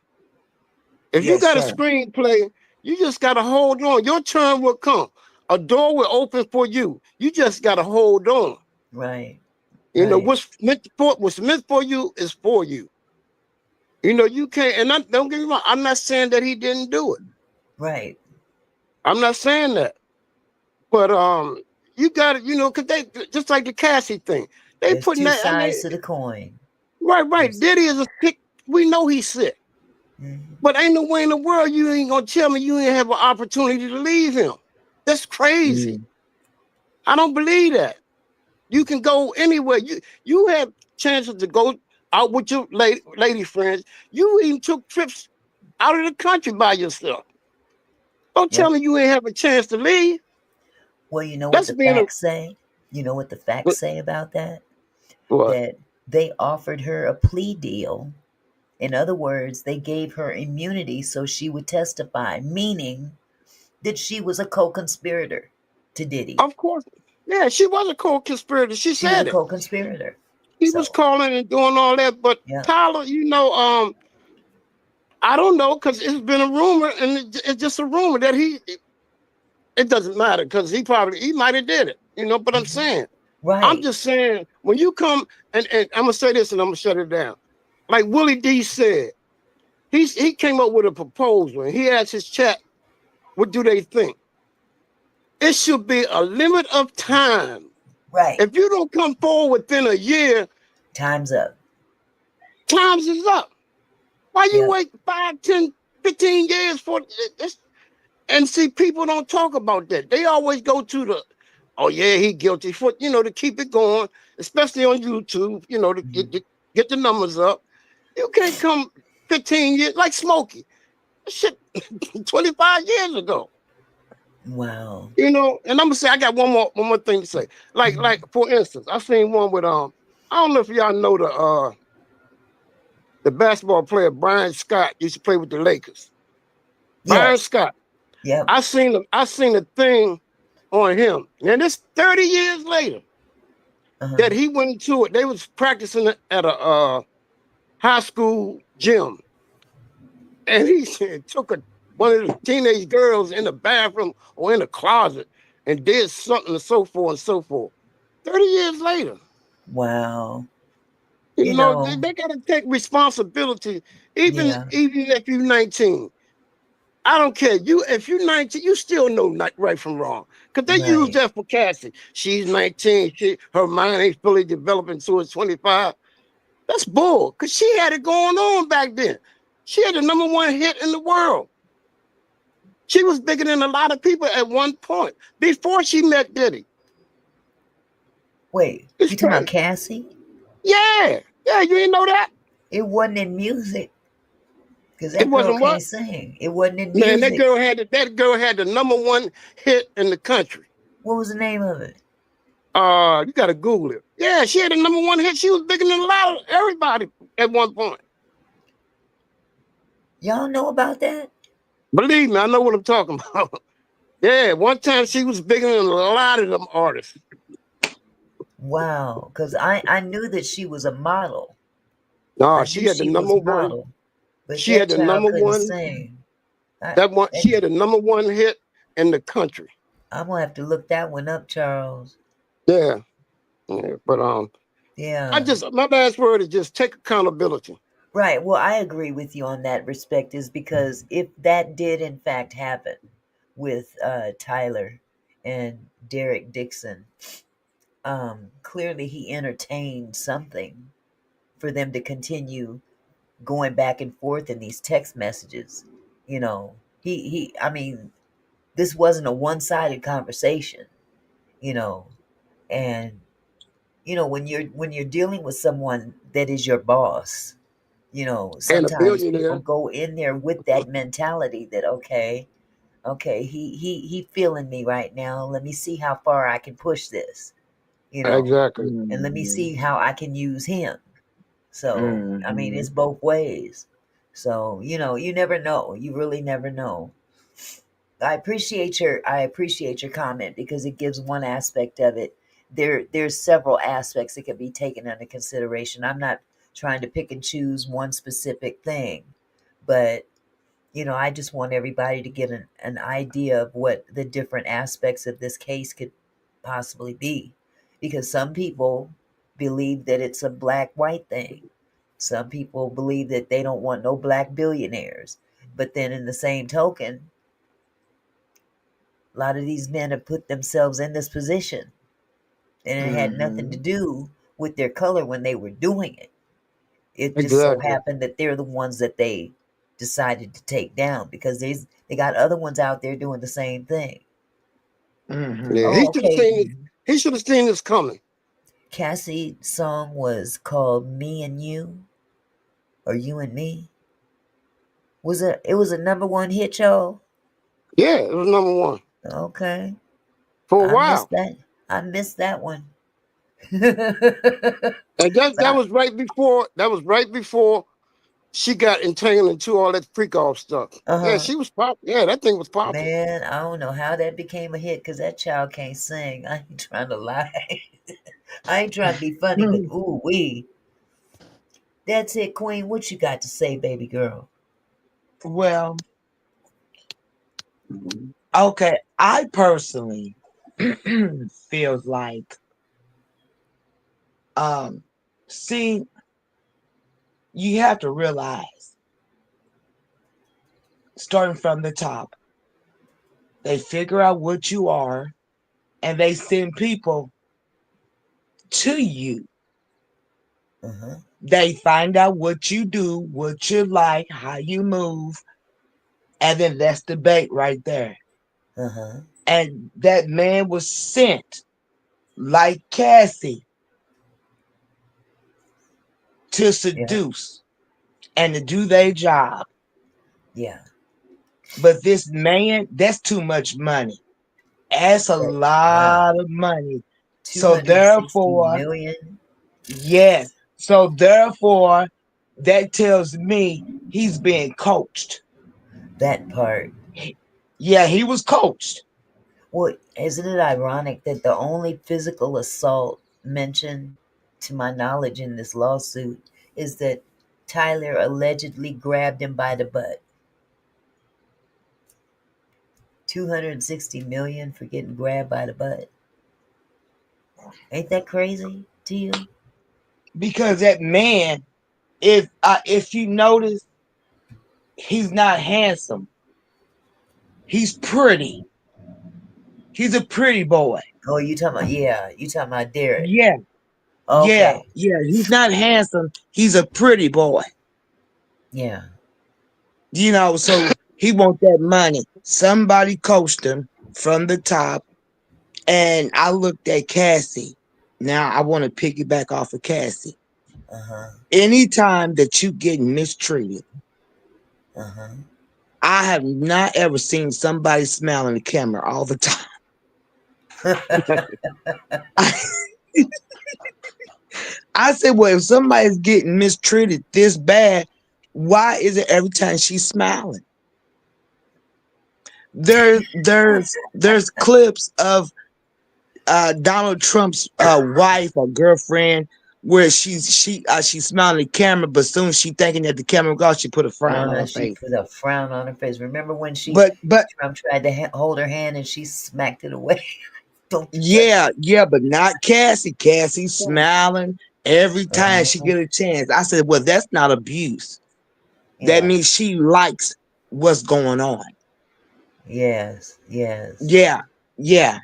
If you Yes, got a sir. screenplay, you just gotta hold on. Your turn will come. A door will open for you. You just gotta hold on. Right. Right. What's meant for you is for you. You can't. And don't get me wrong. I'm not saying that he didn't do it. Right. I'm not saying that. But you got it. Because they just like the Cassie thing. They There's putting two that. I sides mean, to the coin. right. There's. Diddy is a sick. We know he's sick. Mhm. But ain't no way in the world you ain't gonna tell me you ain't have an opportunity to leave him. That's crazy. Mm. I don't believe that. You can go anywhere. You have chances to go out with your lady friends. You even took trips out of the country by yourself. Don't tell Yep. me you ain't have a chance to leave. Well, you know what That's the being a facts say? You know what the facts what? say about that? What? That they offered her a plea deal. In other words, they gave her immunity so she would testify, meaning that she was a co conspirator to Diddy. Of course. Yeah, she was a co-conspirator. She She was a said it. co conspirator. He was So, calling and doing all that. But yeah. Tyler, I don't know because it's been a rumor, and it's just a rumor that it doesn't matter because he might have did it, but I'm Hmm. saying, I'm Right. just saying, when you come, and I'm gonna say this and I'm gonna shut it down. Like Willie D said, he came up with a proposal and he asked his chat, what do they think? It should be a limit of time. Right. If you don't come forward within a year, Time's up. times is up. Why you Yep. wait 5, 10, 15 years for this? And see, people don't talk about that. They always go to oh yeah, he guilty for to keep it going, especially on YouTube. get the numbers up. You can't come 15 years like Smokey. Shit, 25 years ago. Wow. And I'm gonna say I got one more thing to say. Like Mhm. for instance, I seen one with I don't know if y'all know the basketball player Brian Scott used to play with the Lakers. Brian Yes. Scott. Yep. I seen a thing on him. And it's 30 years later Uh-huh. that he went into it. They was practicing at a high school gym. And he said, took one of the teenage girls in the bathroom or in the closet and did something and so forth and so forth. 30 years later, Wow. you You know, they, know, they got to take responsibility, even yeah, even if you're 19. I don't care. If you're 19, you still know not right from wrong. Because they use right. that for Cassie. She's 19. Her mind ain't fully developing until it's 25. That's bull. Because she had it going on back then. She had the number one hit in the world. She was bigger than a lot of people at one point before she met Diddy. Wait, It's you talking about crazy. Cassie? Yeah. Yeah, you didn't know that? It wasn't in music because It that girl wasn't can't what? sing. It wasn't in Man, that music. girl had the number one hit in the country. What was the name of it? You gotta Google it. Yeah, she had the number one hit. She was bigger than a lot of everybody at one point. Y'all know about that? Believe me, I know what I'm talking about. Yeah, one time she was bigger than a lot of them artists. Wow, because I knew that she was a model. No, I knew she had the she was number one. model, but She that had the child number couldn't one. sing. I, That one. She and had the number one hit in the country. I'm gonna have to look that one up, Charles. Yeah. Yeah, but I Yeah. just my last word is just take accountability. Right. Well, I agree with you on that respect, is because if that did in fact happen with Tyler and Derek Dixon, clearly he entertained something for them to continue going back and forth in these text messages. You know, I mean, this wasn't a one-sided conversation, you know, and when you're dealing with someone that is your boss, And a sometimes people billionaire. go in there with that mentality that okay, he feeling me right now. Let me see how far I can push this, you know, Exactly. and let me Mhm. see how I can use him. So, I mean, Mhm. it's both ways. So, you never know. You really never know. I appreciate your comment because it gives one aspect of it. There's several aspects that can be taken into consideration. I'm not trying to pick and choose one specific thing, but I just want everybody to get an idea of what the different aspects of this case could possibly be. Because some people believe that it's a black white thing. Some people believe that they don't want no black billionaires. But then in the same token, a lot of these men have put themselves in this position, and it had nothing to Mhm. do with their color when they were doing it. It just so Exactly. happened that they're the ones that they decided to take down because they got other ones out there doing the same thing. Yeah, Oh, okay. he should have seen this coming. Cassie's song was called "Me and You" or "You and Me." It was a number one hit, y'all. Yeah, it was number one Okay, for a I while. missed that. I missed that one. And that was right before she got entangled into all that freak off stuff. Uh Yeah, huh. she was pop. Yeah, that thing was popping. Man, I don't know how that became a hit because that child can't sing. I ain't trying to lie. I ain't trying to be funny, but Mhm. ooh wee. That's it, Queen. What you got to say, baby girl? Well, okay. I personally feels like, um, see, you have to realize, starting from the top, they figure out what you are, and they send people to you. Uh huh. They find out what you do, what you like, how you move, and then that's the bait right there. Uh huh. And that man was sent like Cassie to Yeah. seduce and to do their job. Yeah. But this man, that's too much money. That's a Wow. lot of money. So 260 therefore, million. yes. So therefore, that tells me he's being coached. That part. Yeah, he was coached. Well, isn't it ironic that the only physical assault mentioned, to my knowledge, in this lawsuit is that Tyler allegedly grabbed him by the butt? 260 million for getting grabbed by the butt. Ain't that crazy to you? Because that man, if you notice, he's not handsome. He's pretty. He's a pretty boy. Oh, you talking about, yeah, you talking about Derek. Yeah, yeah, Okay. yeah. He's not handsome. He's a pretty boy. Yeah. So he want that money. Somebody coached him from the top. And I looked at Cassie. Now I want to piggyback off of Cassie. Uh-huh. Anytime that you get mistreated, Uh-huh. I have not ever seen somebody smile in the camera all the time. I said, well, if somebody's getting mistreated this bad, why is it every time she's smiling? There's clips of Donald Trump's wife or girlfriend where she's smiling at the camera, but soon she thinking that the camera goes, she put a frown on her She face. put a frown on her face. Remember when But Trump tried to hold her hand and she smacked it away? Don't you touch yeah, yeah, but not Cassie. Cassie So, smiling every me. time she get a chance. I said, well, that's not abuse. That Yeah. means she likes what's going on. Yes. Yes. Yeah, yeah.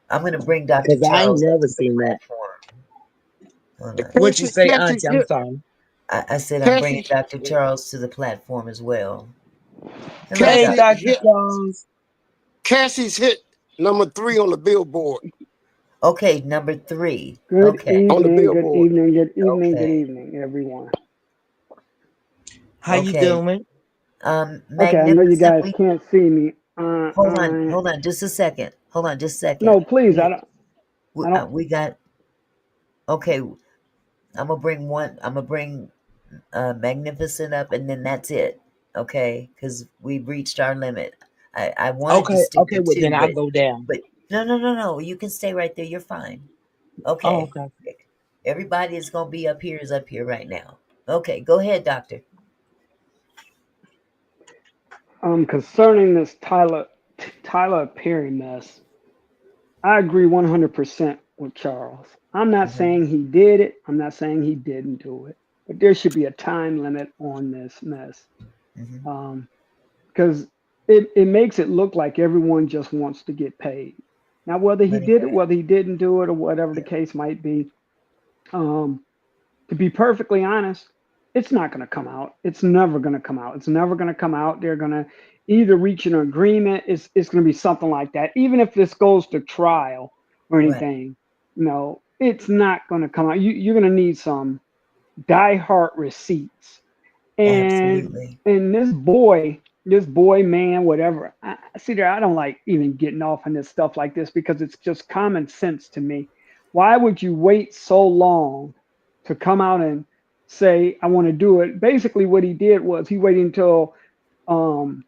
I'm going to bring Dr. Because I ain't Charles up never to the seen that. platform. Hold on. What you Cassie, say, Cassie Auntie? I'm hit, sorry. I said I'm bringing Cassie, Dr. Charles to the platform as well. Hello, Hey, Cassie Dr. Dr. hit, Charles. Jones. Cassie's hit #3 on the Billboard. Okay, number three. good Okay. On the evening, good Billboard. evening, good evening, good Okay. evening, everyone. How you Okay. doing? Okay, I know you Magnificent. guys can't see me. Hold on, just a second. Hold on, just a second. No, please, We I don't. we got okay. I'm gonna bring Magnificent up, and then that's it. Okay, because we've reached our limit. I wanted to Okay, stick okay, to well two, then I'll go down. but no. You can stay right there. You're fine. Oh, Okay. okay. Everybody is gonna be up here is up here right now. Okay, go ahead, doctor. Concerning this Tyler Perry mess, I agree 100% with Charles. I'm not Hmm. saying he did it. I'm not saying he didn't do it, but there should be a time limit on this mess. Hmm. Um, because it makes it look like everyone just wants to get paid. Now, whether he Money did it, back. whether he didn't do it, or whatever the Yep. case might be, um, to be perfectly honest, it's not going to come out. It's never going to come out. It's never going to come out. They're going to either reach an agreement. It's going to be something like that. Even if this goes to trial or Right. anything, it's not going to come out. You're going to need some die-hard receipts and Absolutely. this boy, man, whatever. See there, I don't like even getting off on this stuff like this because it's just common sense to me. Why would you wait so long to come out and say I want to do it? Basically, what he did was he waited until um,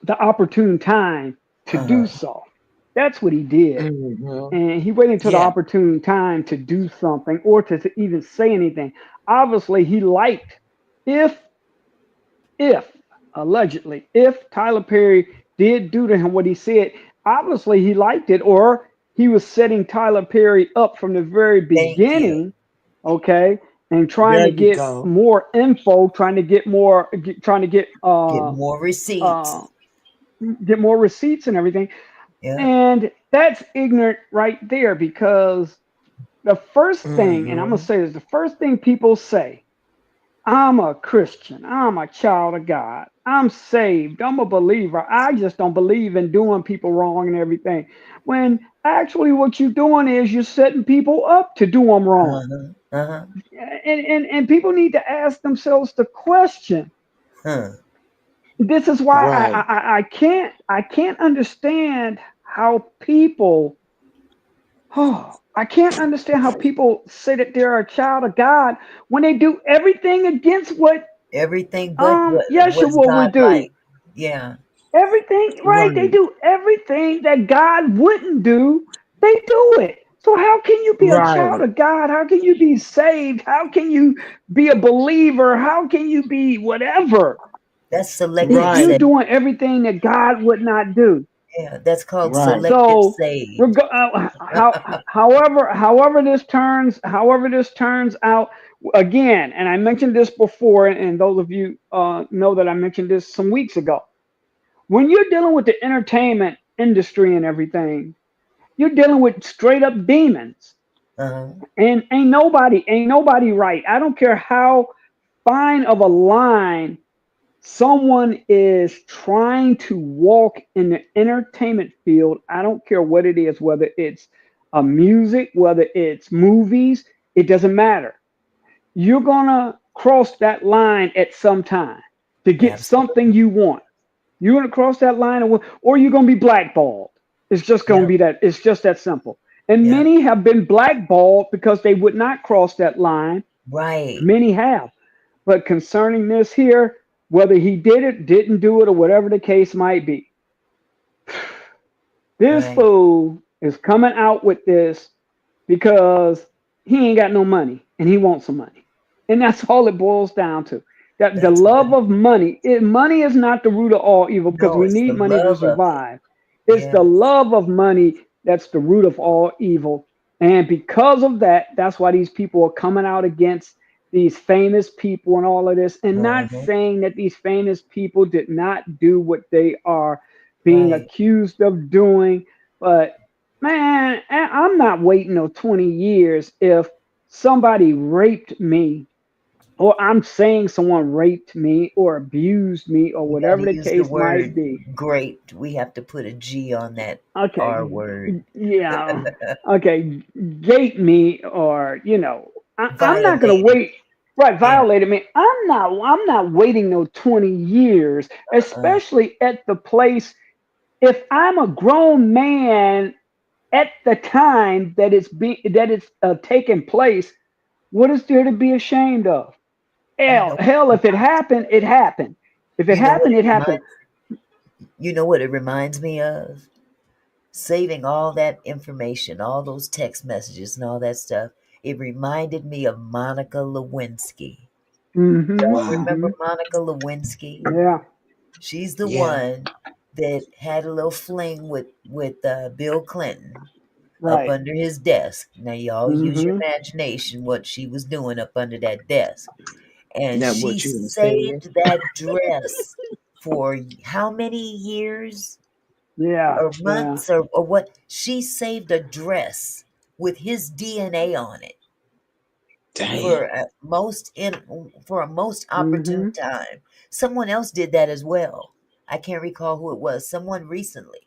the opportune time to Uh do huh. so. That's what he did, Mm-hmm. and he waited until the Yeah. opportune time to do something or to even say anything. Obviously, he liked if if allegedly, if Tyler Perry did do to him what he said, obviously he liked it, or he was setting Tyler Perry up from the very Thank you. beginning, okay, and trying There to you get go. more info, trying to get more, trying to Get more uh, receipts. get more receipts and everything. Yep. And that's ignorant right there because the first thing, and I'm gonna Mm-hmm. say this, the first thing people say, I'm a Christian. I'm a child of God. I'm saved. I'm a believer. I just don't believe in doing people wrong and everything. When actually what you're doing is you're setting people up to do them wrong. Uh-huh. Uh-huh. And people need to ask themselves the question. Huh. This is why Right. I can't understand how people I can't understand how people say that they're a child of God when they do everything against what Everything but what was Yeshua God would do. like. Yeah. Everything, right? They Right. do everything that God wouldn't do. They do it. So how can you be a child Right. of God? How can you be saved? How can you be a believer? How can you be whatever That's selective if you're Right. saved. doing everything that God would not do? Yeah, that's called Right. selective So, saved. however this turns out, again, and I mentioned this before, and those of you know that I mentioned this some weeks ago. When you're dealing with the entertainment industry and everything, you're dealing with straight up demons, Uh-huh. and ain't nobody right. I don't care how fine of a line someone is trying to walk in the entertainment field. I don't care what it is, whether it's music, whether it's movies, it doesn't matter. You're gonna cross that line at some time to get something Absolutely. you want. You're gonna cross that line, or you're gonna be blackballed. It's just gonna Yep. be that. It's just that simple. And Yep. many have been blackballed because they would not cross that line. Right. Many have. But concerning this here, whether he did it, didn't do it, or whatever the case might be, this Right. fool is coming out with this because he ain't got no money and he wants some money. And that's all it boils down to. That the That's love what of money, money is not the root of all evil because no, we it's the need money to love of it. survive. It's the Yes. love of money that's the root of all evil. And because of that, that's why these people are coming out against these famous people and all of this, and not Uh-huh. saying that these famous people did not do what they are being Right. accused of doing. But man, I'm not waiting no 20 years if somebody raped me, or I'm saying someone raped me or abused me or We got whatever to the use the case might word be. great. We have to put a G on that R Okay, word. yeah, okay, gate me, or I'm not gonna Violated. wait. Right, Yeah. violated me. I'm not waiting no 20 years, Uh, especially at the place. If I'm a grown man at the time that it's taking place, what is there to be ashamed of? you Hell, know, hell, if it happened, it happened. If it you know what happened, it it happened. reminds you know what it reminds me of? Saving all that information, all those text messages and all that stuff. It reminded me of Monica Lewinsky. Mm-hmm. Y'all Wow. remember Mm-hmm. Monica Lewinsky? Yeah. She's the Yeah. one that had a little fling with Bill Clinton up Right. under his desk. Now y'all use your Mm-hmm. imagination what she was doing up under that desk. And That she what you done said. saved that dress for how many years Yeah. or Yeah. months or what? She saved a dress with his DNA on it Damn. for for a most opportune Mm-hmm. time. Someone else did that as well. I can't recall who it was. Someone recently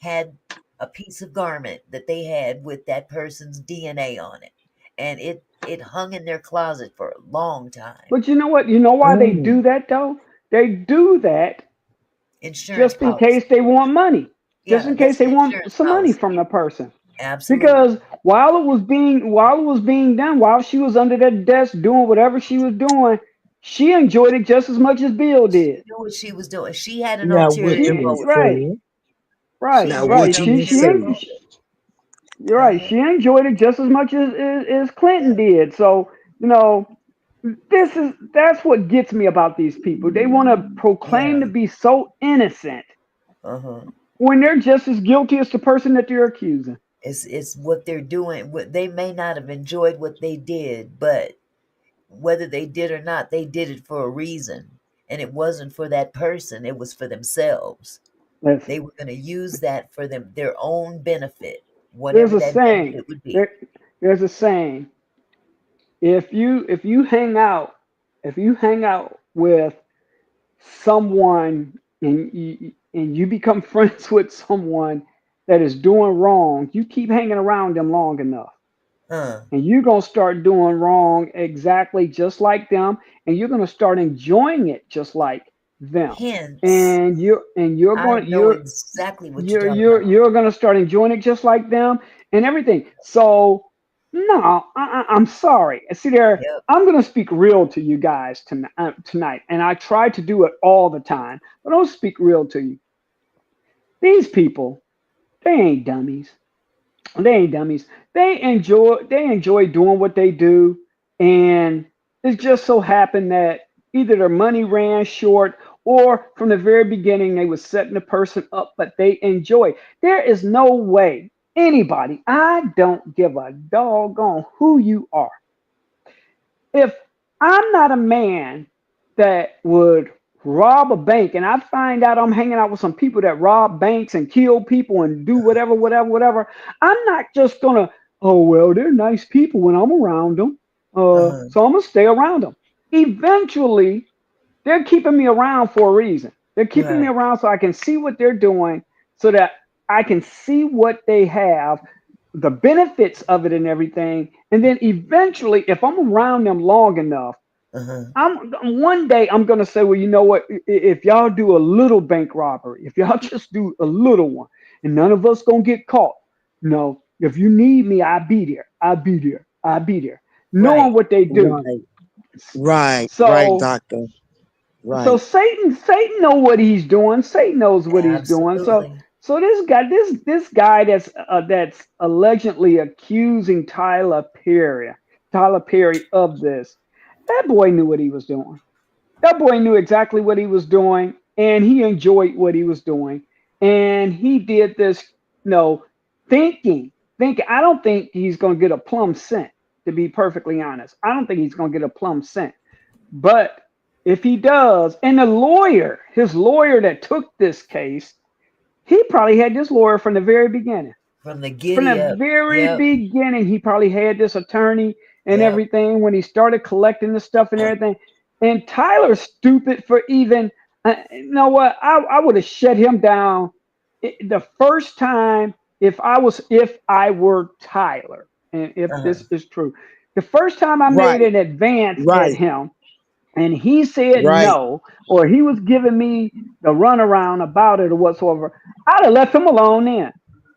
had a piece of garment that they had with that person's DNA on it, and it hung in their closet for a long time. But you know what? You know why they Mm. do that though? They do that Insurance just in policy. case they want money. Just Yeah, in case that's they the want insurance some money policy. from the person. Absolutely. Because while it was being done, while she was under that desk doing whatever she was doing, she enjoyed it just as much as Bill She did. knew what she was doing. She had an Now what ulterior you She done motive. right, said. She Now had right. an what you She done she ulterior said. motive. you're right. Uh-huh. She enjoyed it just as much as Clinton Yeah. did. So you know, that's what gets me about these people. They want to proclaim Yeah. to be so innocent Uh-huh. when they're just as guilty as the person that they're accusing. It's what they're doing. They may not have enjoyed what they did, but whether they did or not, they did it for a reason. And it wasn't for that person, it was for themselves. They Listen, were going to use that for their own benefit, there's whatever a that saying. benefit would be. There's a saying. If you hang out if you hang out with someone and you become friends with someone that is doing wrong, you keep hanging around them long enough, Uh, and you're going to start doing wrong exactly just like them, and you're going to start enjoying it just like them. hence, And you're I going know exactly what you're you're talking you're about. you're going to start enjoying it just like them and everything. So no, I'm sorry. See there, Yep. I'm going to speak real to you guys tonight, and I try to do it all the time, but I'll speak real to you. These people, they ain't dummies. They ain't dummies. They enjoy doing what they do, and it just so happened that either their money ran short or from the very beginning they was setting the person up, but they enjoy. There is no way anybody, I don't give a doggone who you are, if I'm not a man that would rob a bank and I find out I'm hanging out with some people that rob banks and kill people and do whatever, whatever, whatever, I'm not just gonna, oh, well, they're nice people when I'm around them. Uh-huh. So I'm gonna stay around them. Eventually, they're keeping me around for a reason. They're keeping me Right. around so I can see what they're doing, so that I can see what they have, the benefits of it and everything. And then eventually, if I'm around them long enough, Uh-huh. I'm one day I'm gonna say, well, you know what? If y'all do a little bank robbery, if y'all just do a little one, and none of us gonna get caught. No, if you need me, I'll be there. I'll be there. I'll be there. Knowing Right. what they do. Right, right, So doctor. so Right. Satan know what he's doing. Satan knows what he's doing. So Absolutely. so this guy that's allegedly accusing Tyler Perry of this. That boy knew what he was doing. That boy knew exactly what he was doing, and he enjoyed what he was doing. And he did this, thinking. I don't think he's going to get a plum cent, to be perfectly honest. I don't think he's going to get a plum cent. But if he does, and his lawyer that took this case, he probably had this lawyer from the very beginning. From the From giddy the up. very Yep. beginning, he probably had this attorney and Yep. everything when he started collecting the stuff and everything. And Tyler's stupid for even, you know what? I would have shut him down the first time if I were Tyler, and if Uh-huh. this is true. The first time I made Right, an advance at right, him, and he said right, no, or he was giving me the runaround about it or whatsoever, I'd have left him alone then.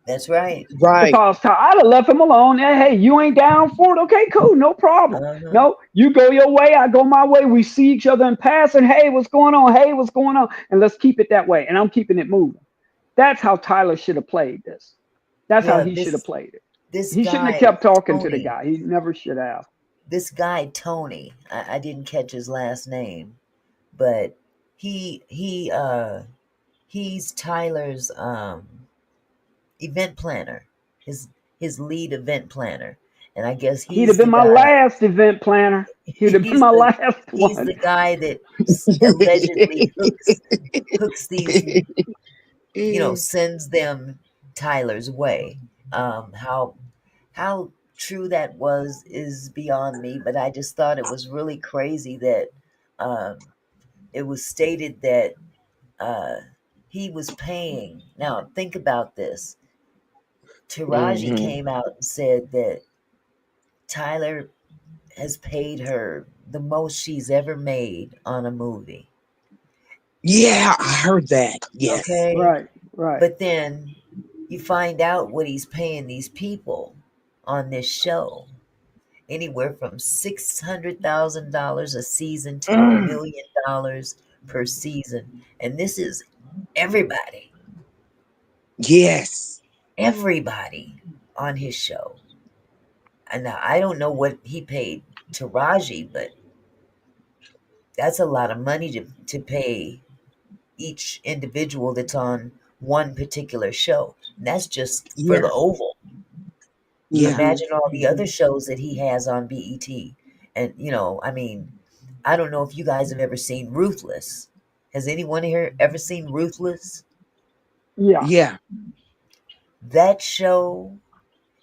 That's right. right. Because I'd have left him alone. Hey, you ain't down for it? Okay, cool, no problem. Uh-huh. No, you go your way, I go my way. We see each other in passing. Hey, what's going on? Hey, what's going on? And let's keep it that way. And I'm keeping it moving. That's how Tyler should have played this. That's how Yeah, he should have played it. this He shouldn't have guy, kept talking to the Tony, guy. He never should have. Tony, I didn't catch his last name, but he he's Tyler's event planner, his his lead event planner. And I guess He'd have he's been the my guy last event planner. He'd have been he's my the last he's one. the guy that allegedly hooks these, sends them Tyler's way. How true that was is beyond me, but I just thought it was really crazy that um, it was stated that uh, he was paying. Now, think about this. Taraji Hmm. came out and said that Tyler has paid her the most she's ever made on a movie. Yeah, I heard that. Yes. Okay? Right, right. But then you find out what he's paying these people on this show, anywhere from $600,000 a season to a Mm, $1 million per season. And this is everybody, yes. everybody on his show. And now I don't know what he paid Taraji, but that's a lot of money to pay each individual that's on one particular show. And that's just for the Yeah. Oval. Yeah. Hmm. Imagine all the Hmm. other shows that he has on BET. And, I mean, I don't know if you guys have ever seen Ruthless. Has anyone here ever seen Ruthless? Yeah. Yeah. That show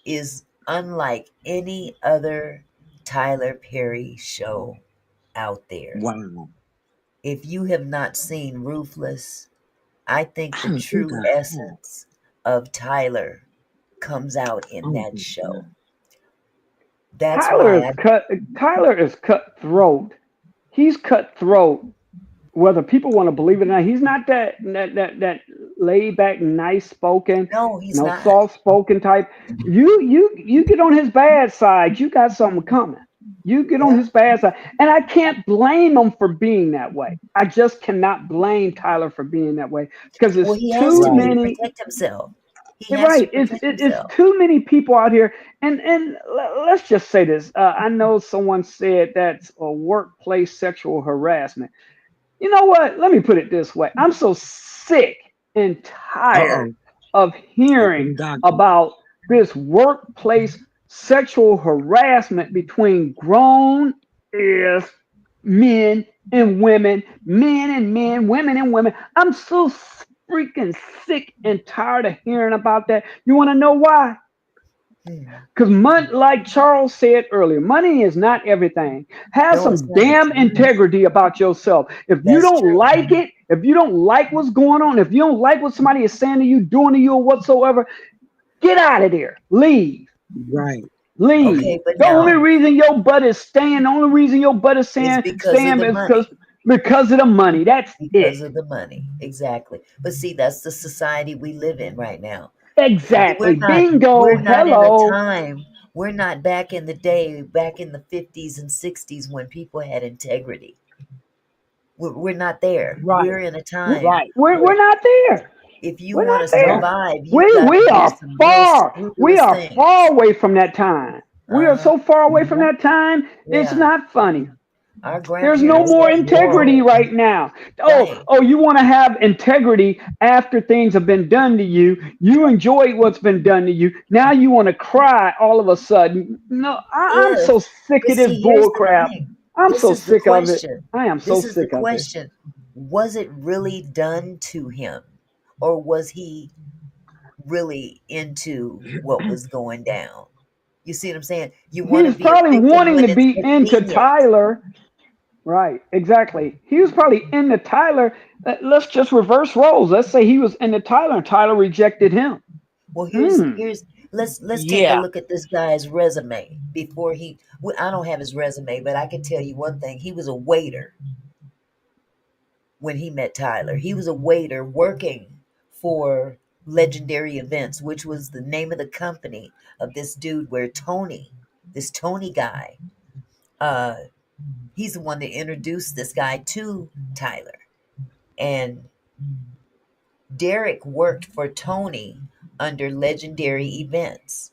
is unlike any other Tyler Perry show. out there. Wow. If you have not seen Ruthless, I think I the don't think true I have. essence of Tyler comes out I in don't that think show. I That's Tyler why is cut. Tyler is cutthroat. He's cutthroat. Whether people want to believe it or not, he's not that laid back, nice spoken, no, he's not. soft spoken type. You get on his bad side, you got something coming. You get on Yeah. his bad side, and I can't blame him for being that way. I just cannot blame Tyler for being that way because Well, it's he has too to be to right. many. protect himself. He has to Right, protect it's himself. too many people out here, and let's just say this. I know someone said that's a workplace sexual harassment. You know what? Let me put it this way. I'm so sick and tired Uh-oh. of Here hearing come doctor. about this workplace sexual harassment between grown ass men and women, men and men, women and women. I'm so freaking sick and tired of hearing about that. You want to know why? Hmm. Because money, like Charles said earlier, money is not everything. Have No, it's some not. damn integrity about yourself. If you That's don't true. like it, if you don't like what's going on, if you don't like what somebody is saying to you, doing to you, or whatsoever, get out of there. Leave. Right. Leave. Okay, but The only now reason your butt is staying, the only reason your butt is is staying, because of staying the is money. because of the money. That's it. Because of the money. Exactly. But see, that's the society we live in right now. Exactly. We're not Bingo. we're not in a Hello. time, we're not back in the day, back in the 50s and 60s when people had integrity. We're not there. Right. We're in a We're, time Right. we're where not there. if you We're want not to there. survive, you've got We to do are some real far. We scrupulous are far things. away from that time. We are Uh-huh. so far away from Yeah. that time. It's Yeah. not funny. Our There's no grandparents more had integrity morals. right now. Right. You want to have integrity after things have been done to you. You enjoyed what's been done to you. Now you want to cry all of a sudden. No, I'm If so sick But of this see, here's bull the crap. thing. I'm This so is the sick of it. question. I am so This is the sick of it. question. Was it really done to him? Or was he really into what was going down? You see what I'm saying? You He want to was be a probably victim wanting when to it's be into convenient. Tyler. Right, exactly. He was probably into Tyler. Let's just reverse roles. Let's say he was into Tyler and Tyler rejected him. Well, Hmm. let's take a Yeah. look at this guy's resume before he. Well, I don't have his resume, but I can tell you one thing: he was a waiter when he met Tyler. He was a waiter working for Legendary Events, which was the name of the company of this dude where this Tony guy, uh, he's the one that introduced this guy to Tyler. And Derek worked for Tony under Legendary Events.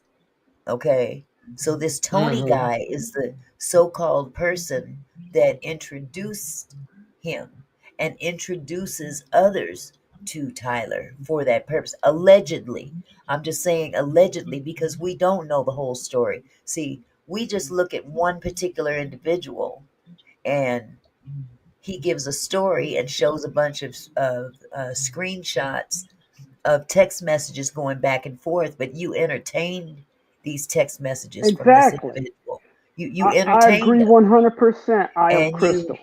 Okay. So this Tony Mm-hmm. guy is the so-called person that introduced him and introduces others to Tyler for that purpose. Allegedly. I'm just saying allegedly because we don't know the whole story. See, we just look at one particular individual and he gives a story and shows a bunch of screenshots of text messages going back and forth, but you entertained these text messages from this Exactly. individual. You I entertained agree them, 100%. I of and Crystal.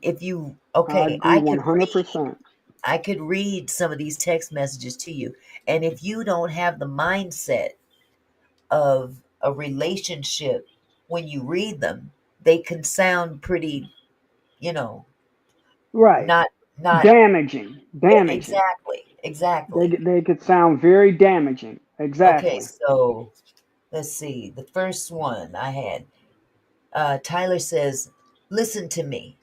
if you I okay, agree 100%. I could read some of these text messages to you, and if you don't have the mindset of a relationship when you read them, they can sound pretty, you know, Right. not not Damaging. Damaging. exactly, exactly. They could sound very damaging. Okay, Exactly. so let's see. The first one I had, Tyler says, "Listen to me.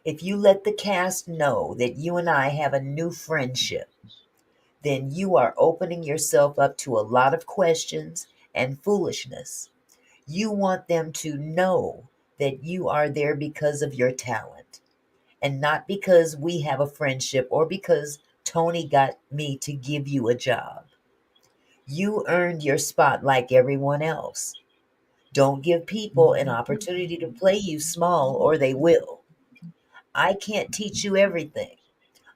If you let the cast know that you and I have a new friendship, then you are opening yourself up to a lot of questions and foolishness. You want them to know that you are there because of your talent and not because we have a friendship or because Tony got me to give you a job. You earned your spot like everyone else. Don't give people an opportunity to play you small or they will. I can't teach you everything.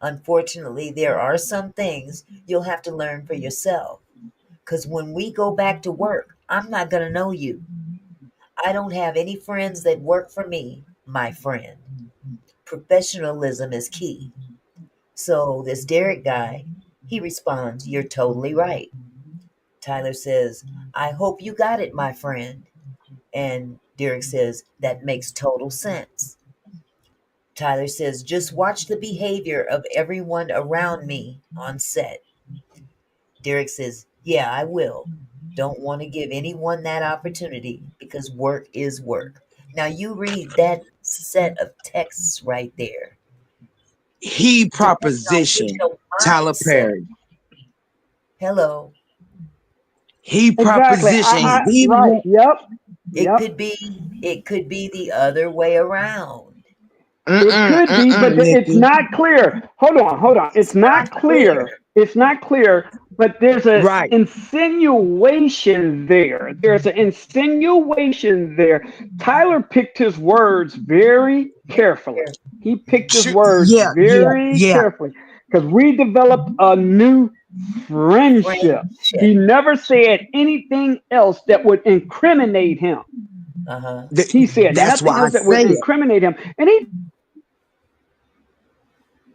Unfortunately, there are some things you'll have to learn for yourself. Because when we go back to work, I'm not going to know you. I don't have any friends that work for me. my friend. Professionalism is key. So this Derek guy, he responds, "You're totally right." Tyler says, "I hope you got it, my friend." And Derek says, "That makes total sense." Tyler says, "Just watch the behavior of everyone around me on set." Derek says, "Yeah, I will. Don't want to give anyone that opportunity because work is work." Now you read that set of texts right there. He Depending on which propositioned your Tyler mindset. Perry. Hello. He Exactly. propositioned. Right. Yep. It Yep. could be it could be the other way around. It could be, but it's Nikki. not clear. Hold on, hold on. It's It's not not clear. clear. It's not clear, but there's a Right. insinuation there. There's an insinuation there. Tyler picked his words very Very carefully. clear. He picked his Sure. words Yeah, yeah, very yeah. carefully because we developed a new friendship. He Friendship. never said anything else that would incriminate him. Uh-huh. He said That's nothing why I else that would say it. incriminate him. And he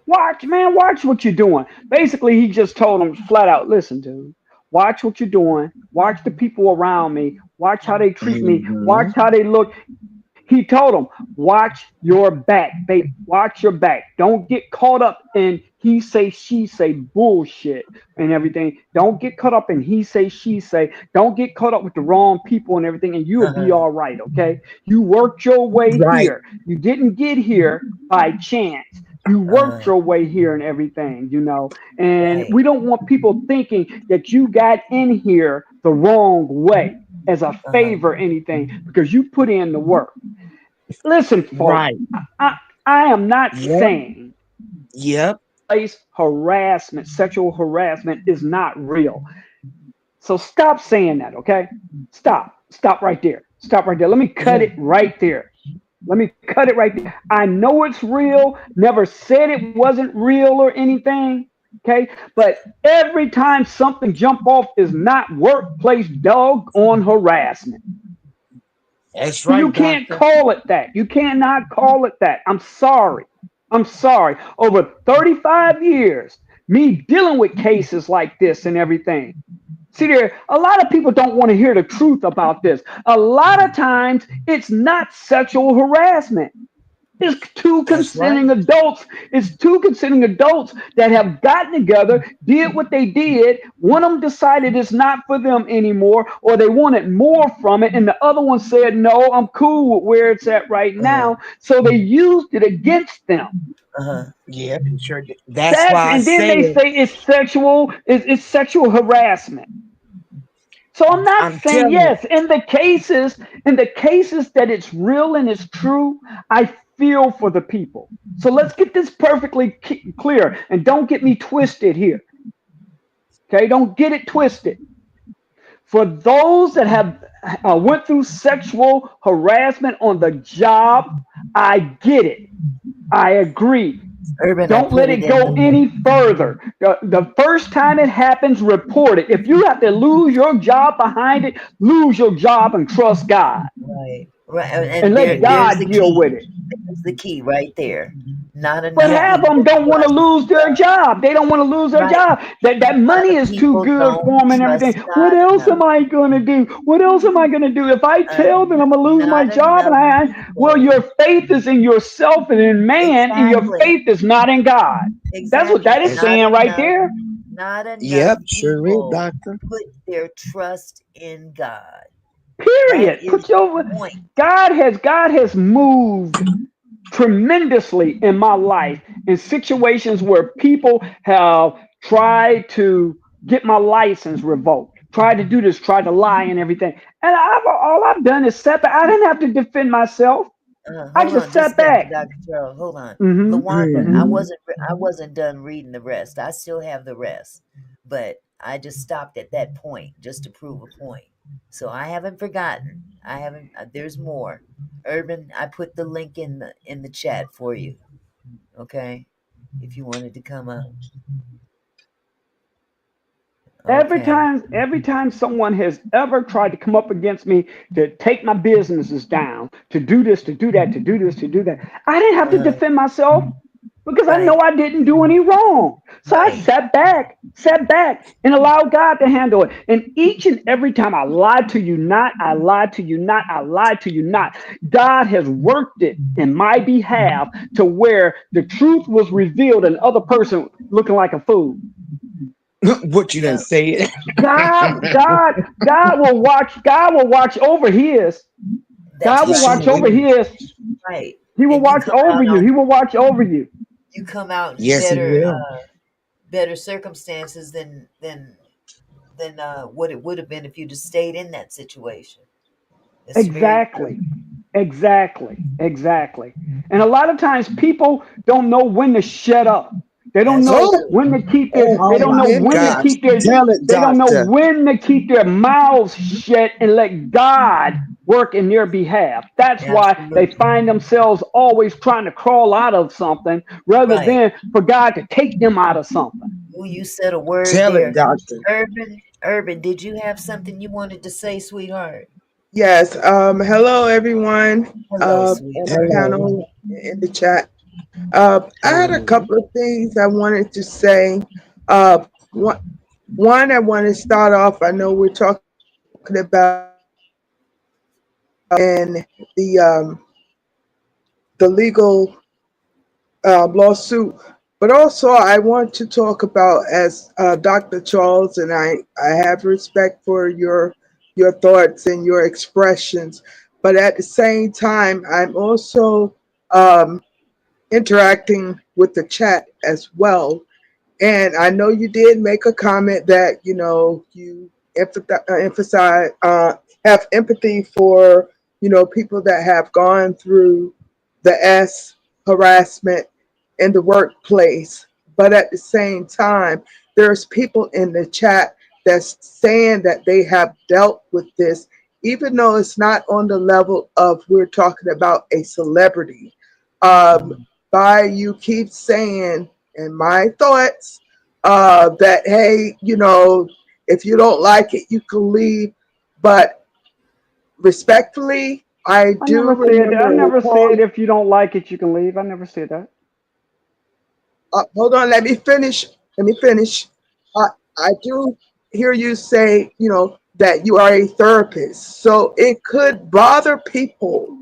watch, man, watch what you're doing. Basically, he just told him flat out, listen, dude, watch what you're doing. Watch the people around me. Watch how they treat me. Hmm. Watch how they look. He told him, watch your back, baby. Watch your back. Don't get caught up in he say, she say bullshit and everything. Don't get caught up in he say, she say. Don't get caught up with the wrong people and everything, and you'll be Uh-huh. all right, okay? You worked your way Right, here. You didn't get here by chance. You worked Uh-huh. your way here and everything, and Right. we don't want people thinking that you got in here the wrong way as a Uh-huh. favor, anything, because you put in the work. Listen, folks, right. I am not Yep, saying yep. place harassment, sexual harassment is not real. So stop saying that, okay? Stop. Stop right there. Stop right there. Let me cut Yeah. it right there. Let me cut it right there. I know it's real. Never said it wasn't real or anything. Okay. But every time something jump off is not workplace dog on harassment. That's You right, can't doctor. call it that. You cannot call it that. I'm sorry. I'm sorry. Over 35 years, me dealing with cases like this and everything. See there, a lot of people don't want to hear the truth about this. A lot of times it's not sexual harassment. It's two That's right. consenting adults. It's two consenting adults that have gotten together, did what they did. One of them decided it's not for them anymore, or they wanted more from it, and the other one said, "No, I'm cool with where it's at right Uh-huh. now." So they used it against them. Uh-huh. Yep, you sure did. That's why I And then said they say it's sexual harassment. So I'm not I'm saying telling yes. In the cases that it's real and it's true, I feel for the people. So let's get this perfectly clear and don't get me twisted here. Okay, don't get it twisted. For those that have went through sexual harassment on the job, I get it. I agree. Urban, I Don't put let it it in go the any further. The first time it happens, report it. If you have to lose your job behind it, lose your job and trust God right. Right. and And let there's the God deal with key. it. There's the key right there. Not But enough half of them people don't want to trust lose their God. job. They don't want to lose their Right. job. That A money lot of is too people good don't for them and everything. trust What God else enough. am I going to do? What else am I going to do? If I tell them I'm going to lose my Not job, enough well, people. your faith is in yourself and in man, and your Exactly. faith is not in God. That's what that Exactly. is you. Not saying right enough. there. Not enough Yep, sure is, people doctor. put their trust in God. That Period. is Put the your point. God has moved tremendously in my life in situations where people have tried to get my license revoked, tried to do this, tried to lie and everything. And all I've done is sat back. I didn't have to defend myself. I Hold just on just sat a second, back. Dr. Terrell. Hold on. Hmm. Lawanda, Hmm. Hmm. I wasn't done reading the rest. I still have the rest. But I just stopped at that point just to prove a point. So I haven't forgotten. I haven't there's more. Urban, I put the link in the chat for you. Okay? If you wanted to come up. Okay. Every time someone has ever tried to come up against me to take my businesses down, to do this, to do that, to do this, to do that, I didn't have to Uh-huh. defend myself because I know Right. I didn't do any wrong. So I Right. sat back, and allowed God to handle it. And each and every time I lied to you not, I lied to you not, I lied to you not, God has worked it in my behalf to where the truth was revealed and the other person looking like a fool. What you done Yeah. said? God will watch over his. That's God will Yes, right. you watch over will. his. Right. He will And you watch come over out you. He on will watch over you. you come out in Yes, he will. better circumstances than what it would have been if you just stayed in that situation. It's very true. Exactly. Exactly. And a lot of times people don't know when to shut up. They don't That's know Oh, true. when to keep their oh they Oh my don't know my when to gosh. keep their Tell it, they don't know doctor. when to keep their mouths shut and let God work in their behalf. That's why they Absolutely. find themselves always trying to crawl out of something rather Right. than for God to take them out of something. Oh, you said a word Tell it, there. doctor. Urban, did you have something you wanted to say, sweetheart? Yes. Hello, everyone Hello, on the sweetheart. Hello. panel in the chat. I had a Hello. couple of things I wanted to say. Uh, one, one, I want to start off. I know we're talking about and the legal lawsuit, but also I want to talk about as Dr. Charles, and I have respect for your thoughts and your expressions, but at the same time, I'm also um, interacting with the chat as well. And I know you did make a comment that you emphasize have empathy for people that have gone through the harassment in the workplace, but at the same time, there's people in the chat that's saying that they have dealt with this, even though it's not on the level of we're talking about a celebrity. Um, Mhm. by you keep saying, in my thoughts, that hey, if you don't like it, you can leave. But respectfully, I I do never said that. remember I and never recall. said if you don't like it, you can leave. I never said that. Hold on, let me finish. Let me finish. Uh, I do hear you say, that you are a therapist, so it could bother people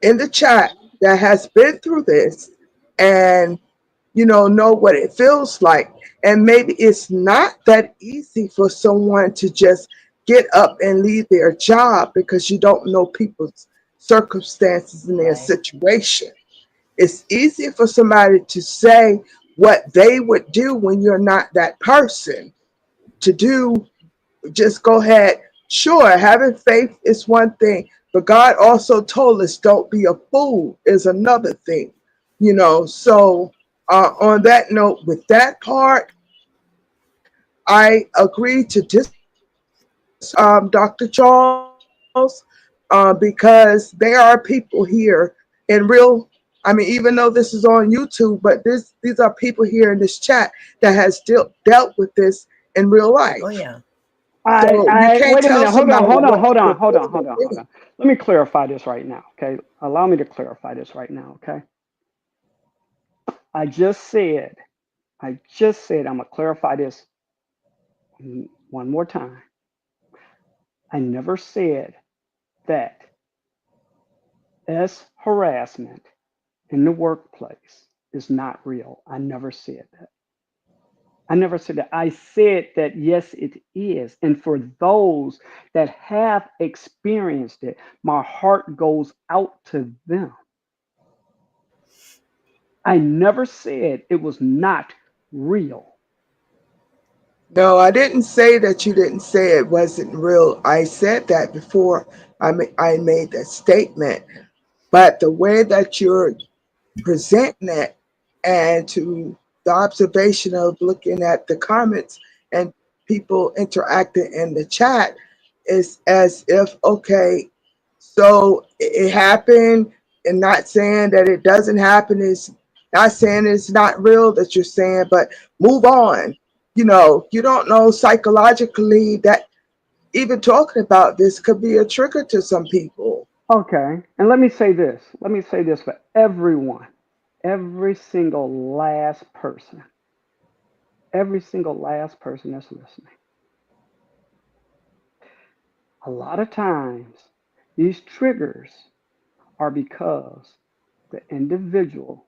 in the chat that has been through this and know what it feels like. And maybe it's not that easy for someone to just get up and leave their job because you don't know people's circumstances and their Right. situation. It's easier for somebody to say what they would do when you're not that person. To do, just go ahead. Sure, having faith is one thing, but God also told us don't be a fool is another thing. So on that note, with that part, I agree to disagree with Dr. Charles because there are people here in real. I mean, even though this is on YouTube, but these are people here in this chat that has dealt with this in real Oh life. yeah. So you I can't wait a tell minute. somebody what to do or Hold think. on. Let me clarify this right now, okay? Allow me to clarify this right now, okay? I just said, I'm gonna clarify this one more time. I never said that S harassment in the workplace is not real. I never said that. I never said that. I said that yes, it is. And for those that have experienced it, my heart goes out to them. I never said it was not real. No, I didn't say that you didn't say it wasn't real. I said that before I made that statement. But the way that you're presenting it and to the observation of looking at the comments and people interacting in the chat is as if, okay, so it happened, and not saying that it doesn't happen is not saying it's not real that you're saying, but move on. You don't know psychologically that even talking about this could be a trigger to some people. Okay. And let me say this. Let me say this for everyone, every single last person, every single last person that's listening. A lot of times, these triggers are because the individual,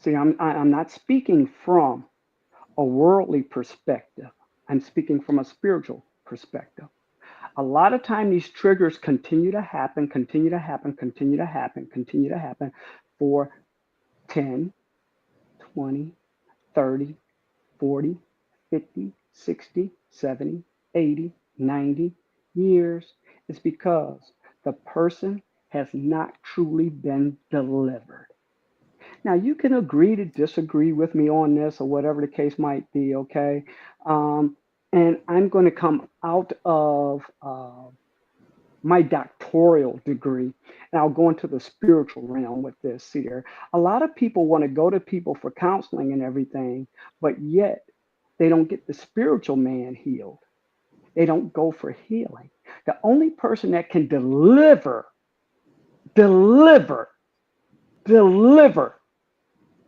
see, I'm not speaking from a worldly perspective, I'm speaking from a spiritual perspective. A lot of time, these triggers continue to happen, continue to happen, continue to happen, continue to happen for 10, 20, 30, 40, 50, 60, 70, 80, 90 years. It's because the person has not truly been delivered. Now, you can agree to disagree with me on this or whatever the case might be, okay? Um, and I'm going to come out of my doctoral degree, and I'll go into the spiritual realm with this. See there, a lot of people want to go to people for counseling and everything, but yet they don't get the spiritual man healed. They don't go for healing. The only person that can deliver, deliver.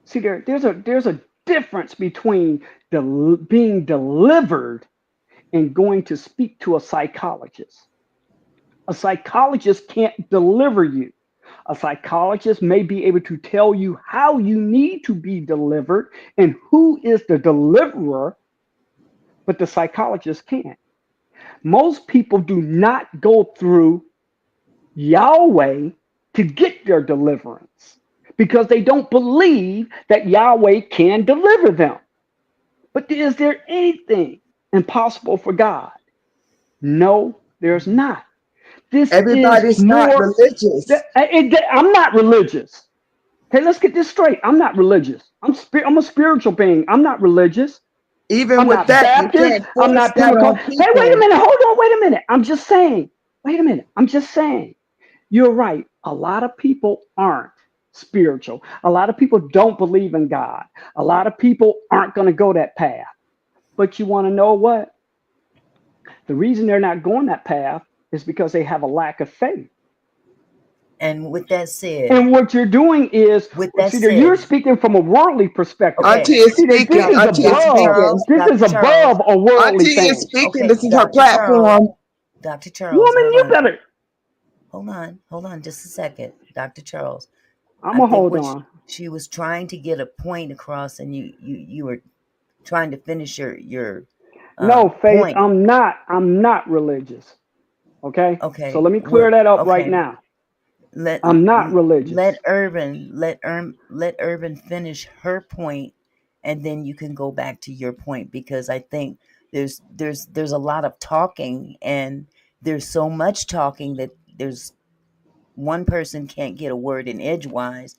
See there's a difference between being delivered and going to speak to a psychologist. A psychologist can't deliver you. A psychologist may be able to tell you how you need to be delivered and who is the deliverer, but the psychologist can't. Most people do not go through Yahweh to get their deliverance because they don't believe that Yahweh can deliver them. But is there anything impossible for God? No, there's not. This is Everybody's not more. religious. I'm not religious. Okay, let's get this straight. I'm not religious. I'm a spiritual being. I'm not religious. Even I'm with not that, you Baptist. can't I'm force not that on Pentecostal. Hey, wait a people. minute. Hold on. Wait a minute. I'm just saying. Wait a minute. I'm just saying. You're right. A lot of people aren't spiritual. A lot of people don't believe in God. A lot of people aren't going to go that path. But you want to know what? The reason they're not going that path is because they have a lack of faith. And with that said, And what you're doing is, with that see, there you're said, speaking from a worldly perspective. Auntie okay, is See, there this speaking. is Auntie is Dr. above. speaking. Charles, This is Dr. above Charles, a worldly Auntie is thing. speaking. okay, This is her Dr. Charles, platform. Dr. Charles, Woman, hold you on, better. hold on, just a second, Dr. Charles. I'm I gonna think hold what on. she was trying to get a point across, and you were trying to finish your No, Faith, point. I'm not religious. Okay, so Okay, let me clear well, that up right okay. now. Let I'm not religious. let Urban finish her point, and then you can go back to your point because I think there's a lot of talking, and there's so much talking that there's one person can't get a word in edgewise,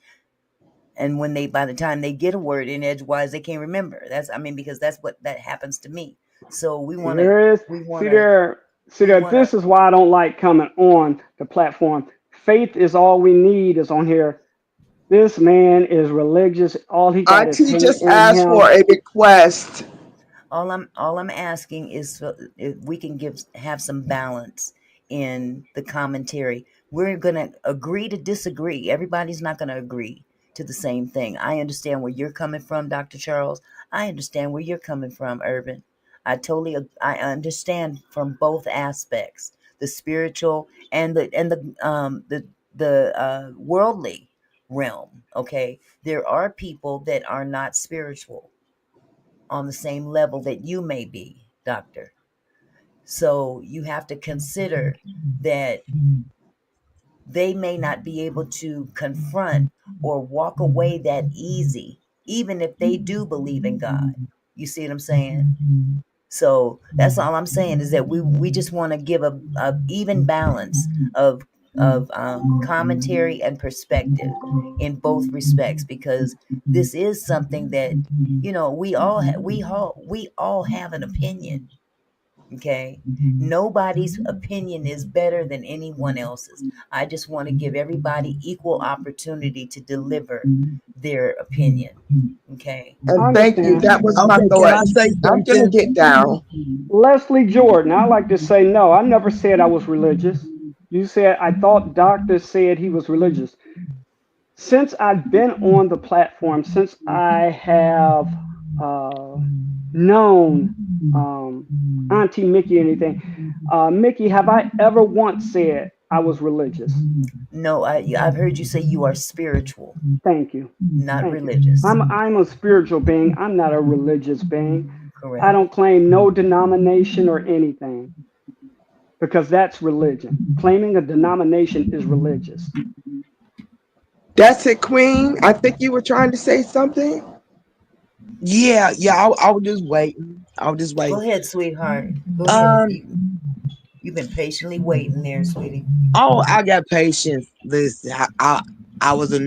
and when they by the time they get a word in edgewise they can't remember. That's, I mean, because that's what that happens to me. So See, there is. we want See to there. See we there. want to This is why I don't like coming on the platform. Faith is all we need is on here. This man is religious. All he got is Auntie hate just in asked him. for a request. all I'm asking is if we can have some balance in the commentary. We're going to agree to disagree. Everybody's not going to agree to the same thing. I understand where you're coming from, Dr. Charles. I understand where you're coming from, Urban. I understand from both aspects, the spiritual and the worldly realm. Okay, there are people that are not spiritual on the same level that you may be, doctor. So you have to consider that they may not be able to confront or walk away that easy, even if they do believe in God. You see what I'm saying? So that's all I'm saying is that we just want to give a even balance of commentary and perspective in both respects, because this is something that we all have an opinion. Okay. Nobody's opinion is better than anyone else's. I just want to give everybody equal opportunity to deliver their opinion. Okay. I And thank you. understand. That was my Okay, can I thoughts. say I'm gonna something? get down. Leslie Jordan, I like to say no. I never said I was religious. You said I thought doctor said he was religious. Since I've been on the platform, since I have uh, known Auntie Mickey, anything, Mickey, have I ever once said I was religious? No, I've heard you say you are spiritual, Thank you. not Thank you. religious. I'm a spiritual being. I'm not a religious being. I Correct. don't claim no denomination or anything because that's religion. Claiming a denomination is religious. That's it, Queen. I think you were trying to say something. Yeah, yeah. I was just waiting. I was just Go waiting. ahead, sweetheart. Go ahead. Um. You've been patiently waiting there, sweetie. Oh, I got patience. Listen, I was a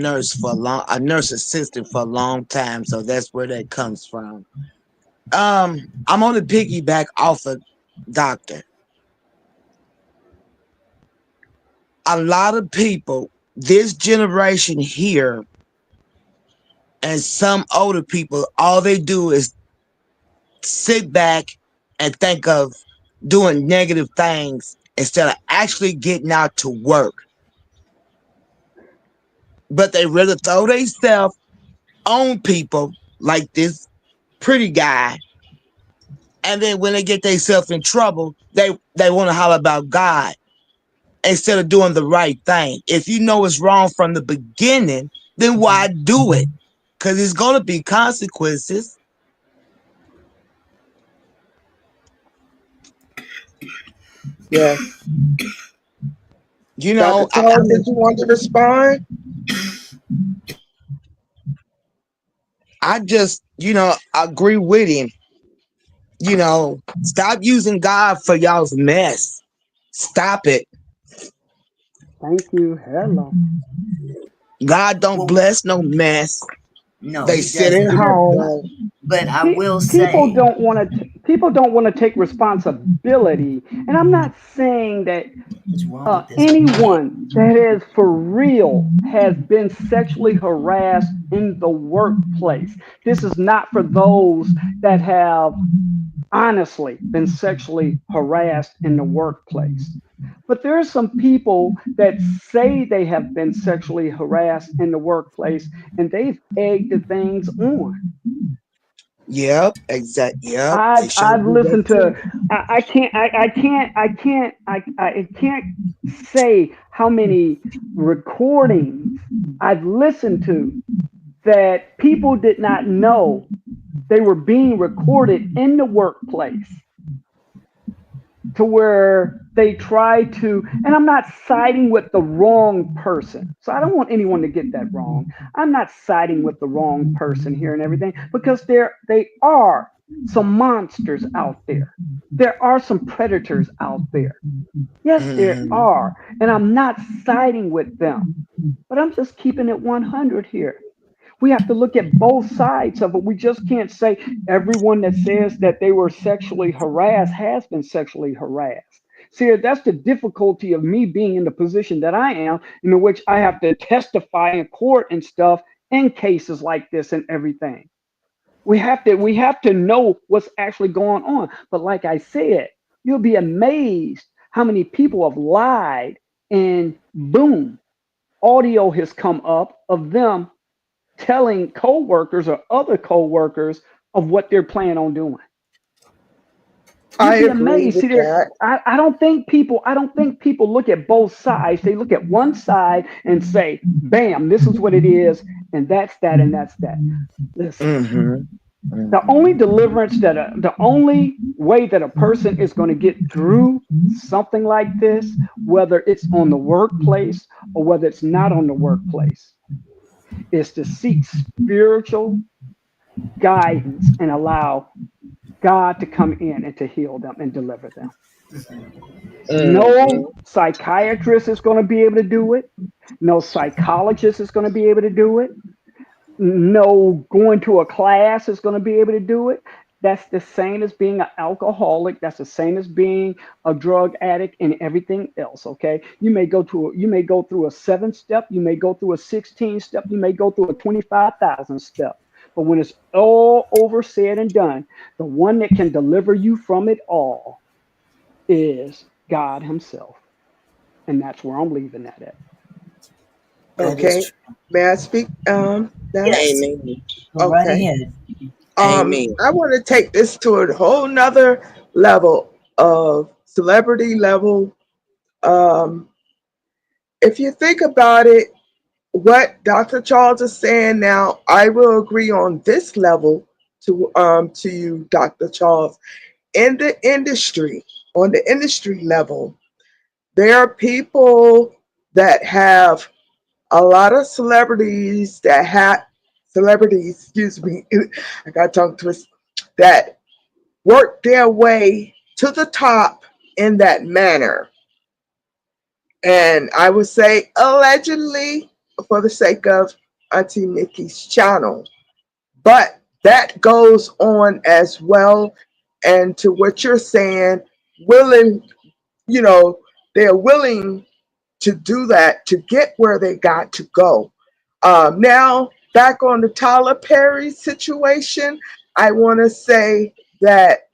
nurse assistant for a long time, so that's where that comes from. I'm on the piggyback off of doctor. A lot of people, this generation here, and some older people, all they do is sit back and think of doing negative things instead of actually getting out to work. But they rather throw themselves on people like this pretty guy, and then when they get themselves in trouble, they want to holler about God instead of doing the right thing. If you know it's wrong from the beginning, then why do it? Because it's going to be consequences. Yes. You Dr. know, I Charles, did mean, you want to respond? I just, agree with him. Stop using God for y'all's mess. Stop it. Thank you. Hello. God don't Well, bless no mess. no, They he sit at doesn't. See, there's home. Right. But I will people say, don't want to. People don't want to take responsibility, and I'm not saying that what's wrong with this one? anyone that is for real has been sexually harassed in the workplace. This is not for those that have honestly been sexually harassed in the workplace. But there are some people that say they have been sexually harassed in the workplace and they've egged the things on. Yep, exact. Yep, they sure I've do that listened to too. I can't say how many recordings I've listened to that people did not know they were being recorded in the workplace to where they try to, and I'm not siding with the wrong person. So I don't want anyone to get that wrong. I'm not siding with the wrong person here and everything because they are some monsters out there. There are some predators out there. Yes, there Hmm. are. And I'm not siding with them, but I'm just keeping it 100 here. We have to look at both sides of it. We just can't say everyone that says that they were sexually harassed has been sexually harassed. See, that's the difficulty of me being in the position that I am, in which I have to testify in court and stuff in cases like this and everything. We have to know what's actually going on. But like I said, you'll be amazed how many people have lied and boom, audio has come up of them telling coworkers or other coworkers of what they're planning on doing. I You'd be agree amazed. with See, there, that. I don't think people look at both sides. They look at one side and say, "Bam, this is what it is, and that's that, and that's that." Listen, Hmm. the only way that a person is going to get through something like this, whether it's on the workplace or whether it's not on the workplace, is to seek spiritual guidance and allow God to come in and to heal them and deliver them. No Hmm. psychiatrist is going to be able to do it. No psychologist is going to be able to do it. No going to a class is going to be able to do it. That's the same as being an alcoholic. That's the same as being a drug addict and everything else. Okay, you may go through a 7 step, you may go through a 16 step, you may go through a 25,000 step. But when it's all over, said and done, the one that can deliver you from it all is God Himself, and that's where I'm leaving that at. That is Okay. true. May I speak now? Yes. Amen. Go right Okay. ahead. Amen. I want to take this to a whole nother level of celebrity level. Um, if you think about it, what Dr. Charles is saying now, I will agree on this level to you, Dr. Charles. In the industry, on the industry level, there are people that have a lot of celebrities, excuse me, I got tongue twist, that work their way to the top in that manner. And I would say allegedly for the sake of Auntie Nikki's channel. But that goes on as well. And to what you're saying, willing, you know, they're willing to do that to get where they got to go. Now, back on the Tyler Perry situation, I want to say that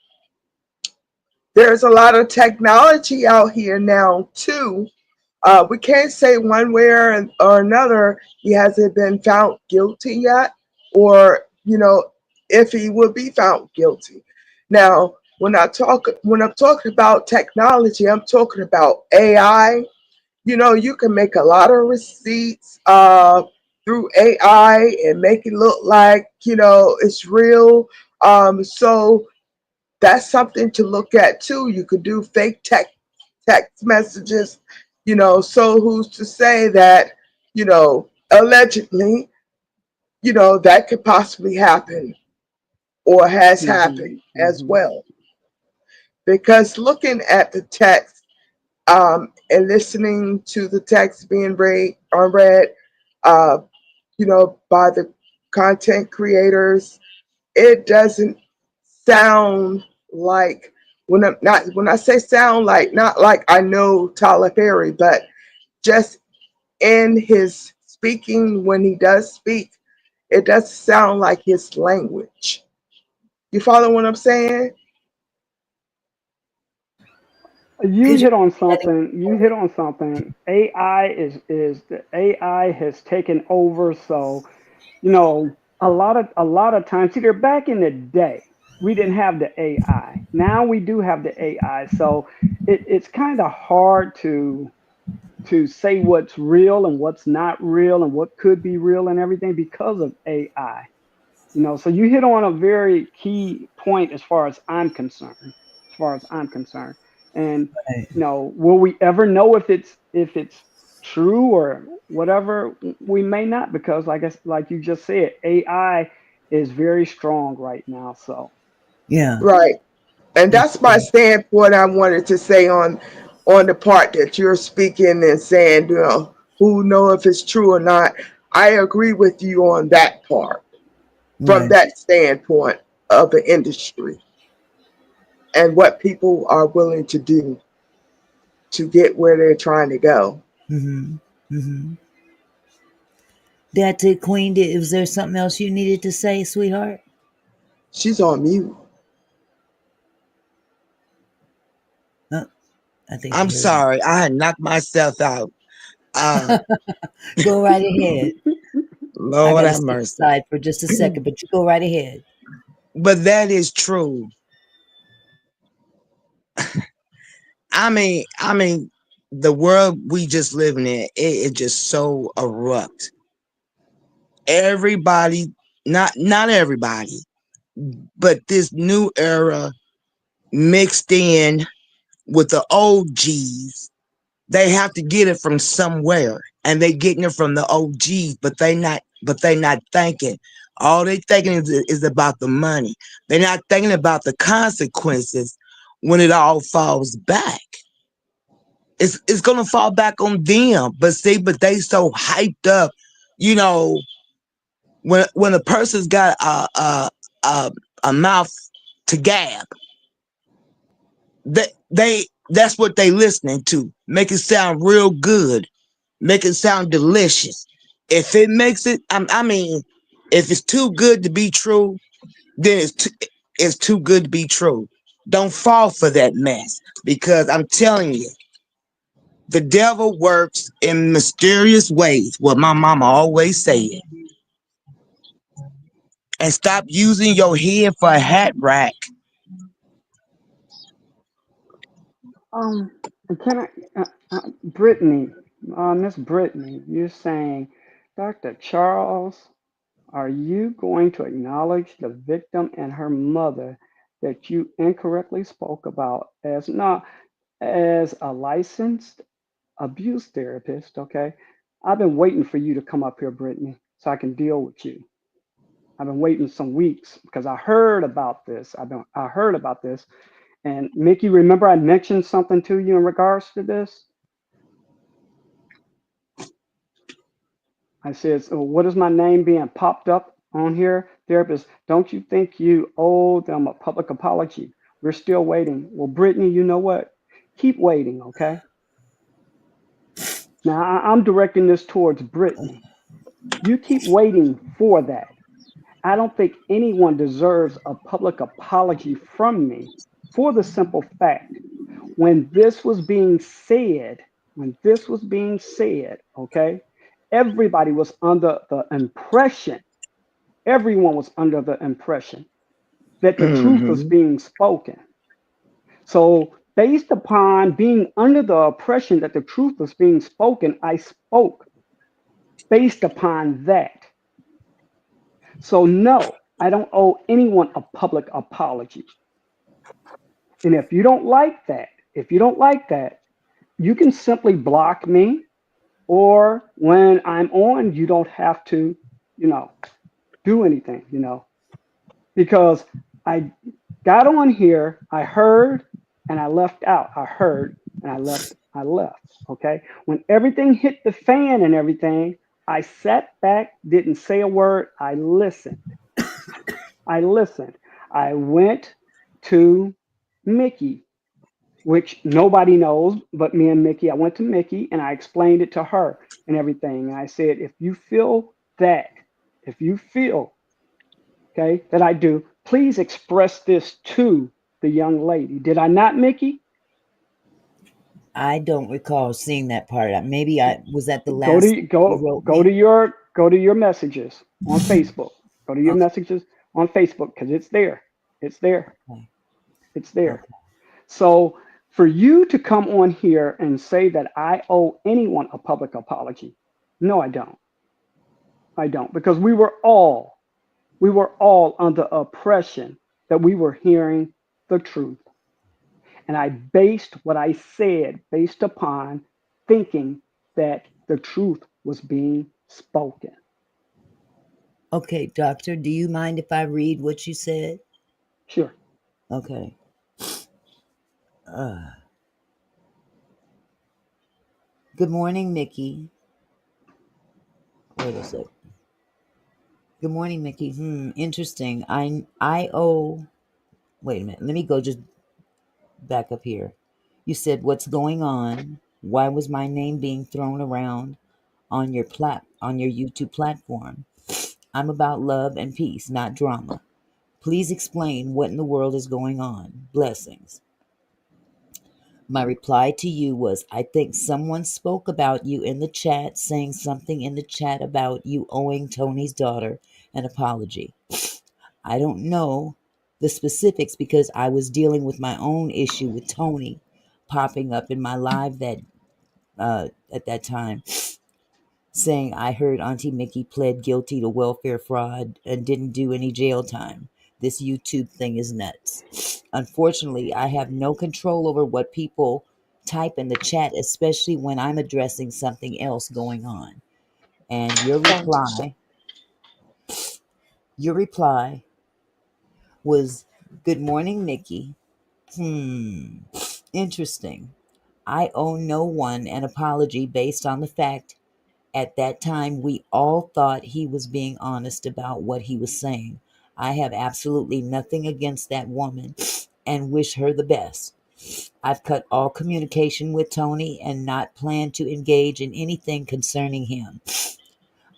there's a lot of technology out here now, too. We can't say one way or another he hasn't been found guilty yet, or, if he will be found guilty. Now, when I'm talking about technology, I'm talking about AI. You can make a lot of receipts through AI and make it look like it's real. So that's something to look at too. You could do fake text messages. So who's to say that allegedly that could possibly happen or has Hmm. happened as Hmm. well. Because looking at the text and listening to the text being read, uh, by the content creators, it doesn't sound like when I say sound like, not like I know Tyler Perry, but just in his speaking when he does speak, it does sound like his language. You follow what I'm saying? You Could you hit on repeat that something. You hit on something. The AI has taken over. So a lot of times, either back in the day, we didn't have the AI. Now we do have the AI. So it's kind of hard to say what's real and what's not real and what could be real and everything because of AI. So you hit on a very key point as far as I'm concerned. As far as I'm concerned, and right? will we ever know if it's true or whatever? We may not, because like you just said, AI is very strong right now. So Yeah, Right. And that's that's my true. standpoint I wanted to say on the part that you're speaking and saying, who know if it's true or not. I agree with you on that part from Right. that standpoint of the industry and what people are willing to do to get where they're trying to go. Mm-hmm. Mm-hmm. That's it, Queen. Was there something else you needed to say, sweetheart? She's on mute. Uh, I think I'm she heard me. sorry. I had knocked myself out. Uh, Go right ahead. I Lord got to have step mercy. aside for just a second, but you go right ahead. But that is true. I mean, the world we just living in, it is just so erupt. Everybody, not everybody, but this new era mixed in with the old G's. They have to get it from somewhere, and they getting it from the OGs, but they not thinking. All they thinking is about the money. They're not thinking about the consequences when it all falls back. It's gonna fall back on them. But see, but they so hyped up, you know, when a person's got a mouth, to gab. That's what they listening to. Make it sound real good. Make it sound delicious. If it makes it, I mean, if it's too good to be true, then it's too good to be true. Don't fall for that mess because I'm telling you, the devil works in mysterious ways. What my mama always said. And stop using your head for a hat rack. Um, can Brittany, Miss Brittany, you're saying, Dr. Charles, are you going to acknowledge the victim and her mother that you incorrectly spoke about as not as a licensed abuse therapist? Okay, I've been waiting for you to come up here, Brittany, so I can deal with you. I've been waiting some weeks because I heard about this. I heard about this, and Mickey, remember I mentioned something to you in regards to this? I said, so what is my name being popped up on here? Therapist, don't you think you owe them a public apology? We're still waiting. Well, Brittany, you know what? Keep waiting, okay? Now, I'm directing this towards Brittany. You keep waiting for that. I don't think anyone deserves a public apology from me for the simple fact when this was being said, okay, everybody was under the impression, everyone was under the impression that the truth was Mm-hmm. being spoken. So, based upon being under the oppression that the truth was being spoken, I spoke based upon that. So, no, I don't owe anyone a public apology. And if you don't like that, you can simply block me, or when I'm on, you don't have to, you know, do anything, because I got on here, I heard, and I left out. I heard and I left. Okay. When everything hit the fan and everything, I sat back, didn't say a word. I listened. I listened. I went to Mickey, which nobody knows but me and Mickey. I went to Mickey and I explained it to her and everything. And I said, if you feel that, if you feel, okay, that I do, please express this to the young lady. Did I not, Mickey? I don't recall seeing that part. Maybe I was that the Go last to you go wrote go to me. your go to your messages on Facebook. Go to your Okay, messages on Facebook because it's there. It's there. okay, It's there. okay. So for you to come on here and say that I owe anyone a public apology, no, I don't. I don't, because we were all under oppression that we were hearing the truth. And I based what I said based upon thinking that the truth was being spoken. Okay, doctor, do you mind if I read what you said? Sure. Okay. Uh, Good morning, Mickey. Wait a sec. Good morning, Mickey. Interesting. I owe. Wait a minute. Let me go just back up here. You said what's going on? Why was my name being thrown around on your YouTube platform? I'm about love and peace, not drama. Please explain what in the world is going on. Blessings. My reply to you was, I think someone spoke about you in the chat, saying something in the chat about you owing Tony's daughter an apology. I don't know the specifics because I was dealing with my own issue with Tony popping up in my live that at that time, saying I heard Auntie Mickey pled guilty to welfare fraud and didn't do any jail time. This YouTube thing is nuts. Unfortunately, I have no control over what people type in the chat, especially when I'm addressing something else going on. And your reply was, "Good morning, Mickey. Hmm, interesting. I owe no one an apology based on the fact at that time we all thought he was being honest about what he was saying. I have absolutely nothing against that woman and wish her the best. I've cut all communication with Tony and not plan to engage in anything concerning him.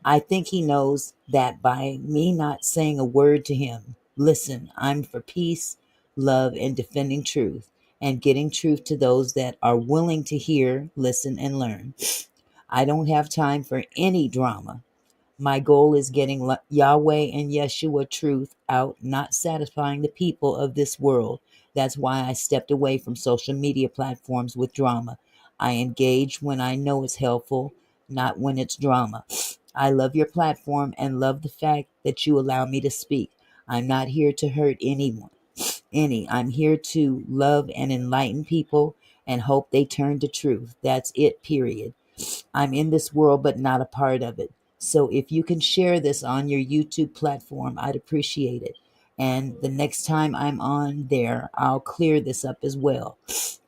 I think he knows that by me not saying a word to him. Listen, I'm for peace, love, and defending truth, and getting truth to those that are willing to hear, listen, and learn. I don't have time for any drama. My goal is getting Yahweh and Yeshua truth out, not satisfying the people of this world. That's why I stepped away from social media platforms with drama. I engage when I know it's helpful, not when it's drama. I love your platform and love the fact that you allow me to speak. I'm not here to hurt anyone. I'm here to love and enlighten people and hope they turn to truth. That's it, period. I'm in this world, but not a part of it. So if you can share this on your YouTube platform, I'd appreciate it. And the next time I'm on there, I'll clear this up as well.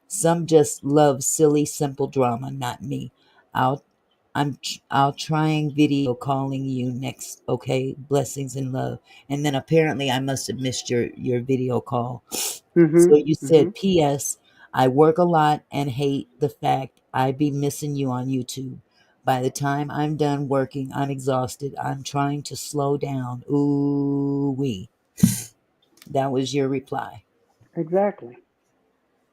Some just love silly, simple drama, not me. I'll I'll trying video calling you next. Okay, blessings and love. And then apparently I must have missed your video call. So Mm-hmm. you Mm-hmm. said, P.S. I work a lot and hate the fact I be missing you on YouTube. By the time I'm done working, I'm exhausted. I'm trying to slow down. Ooh wee. That was your reply. Exactly.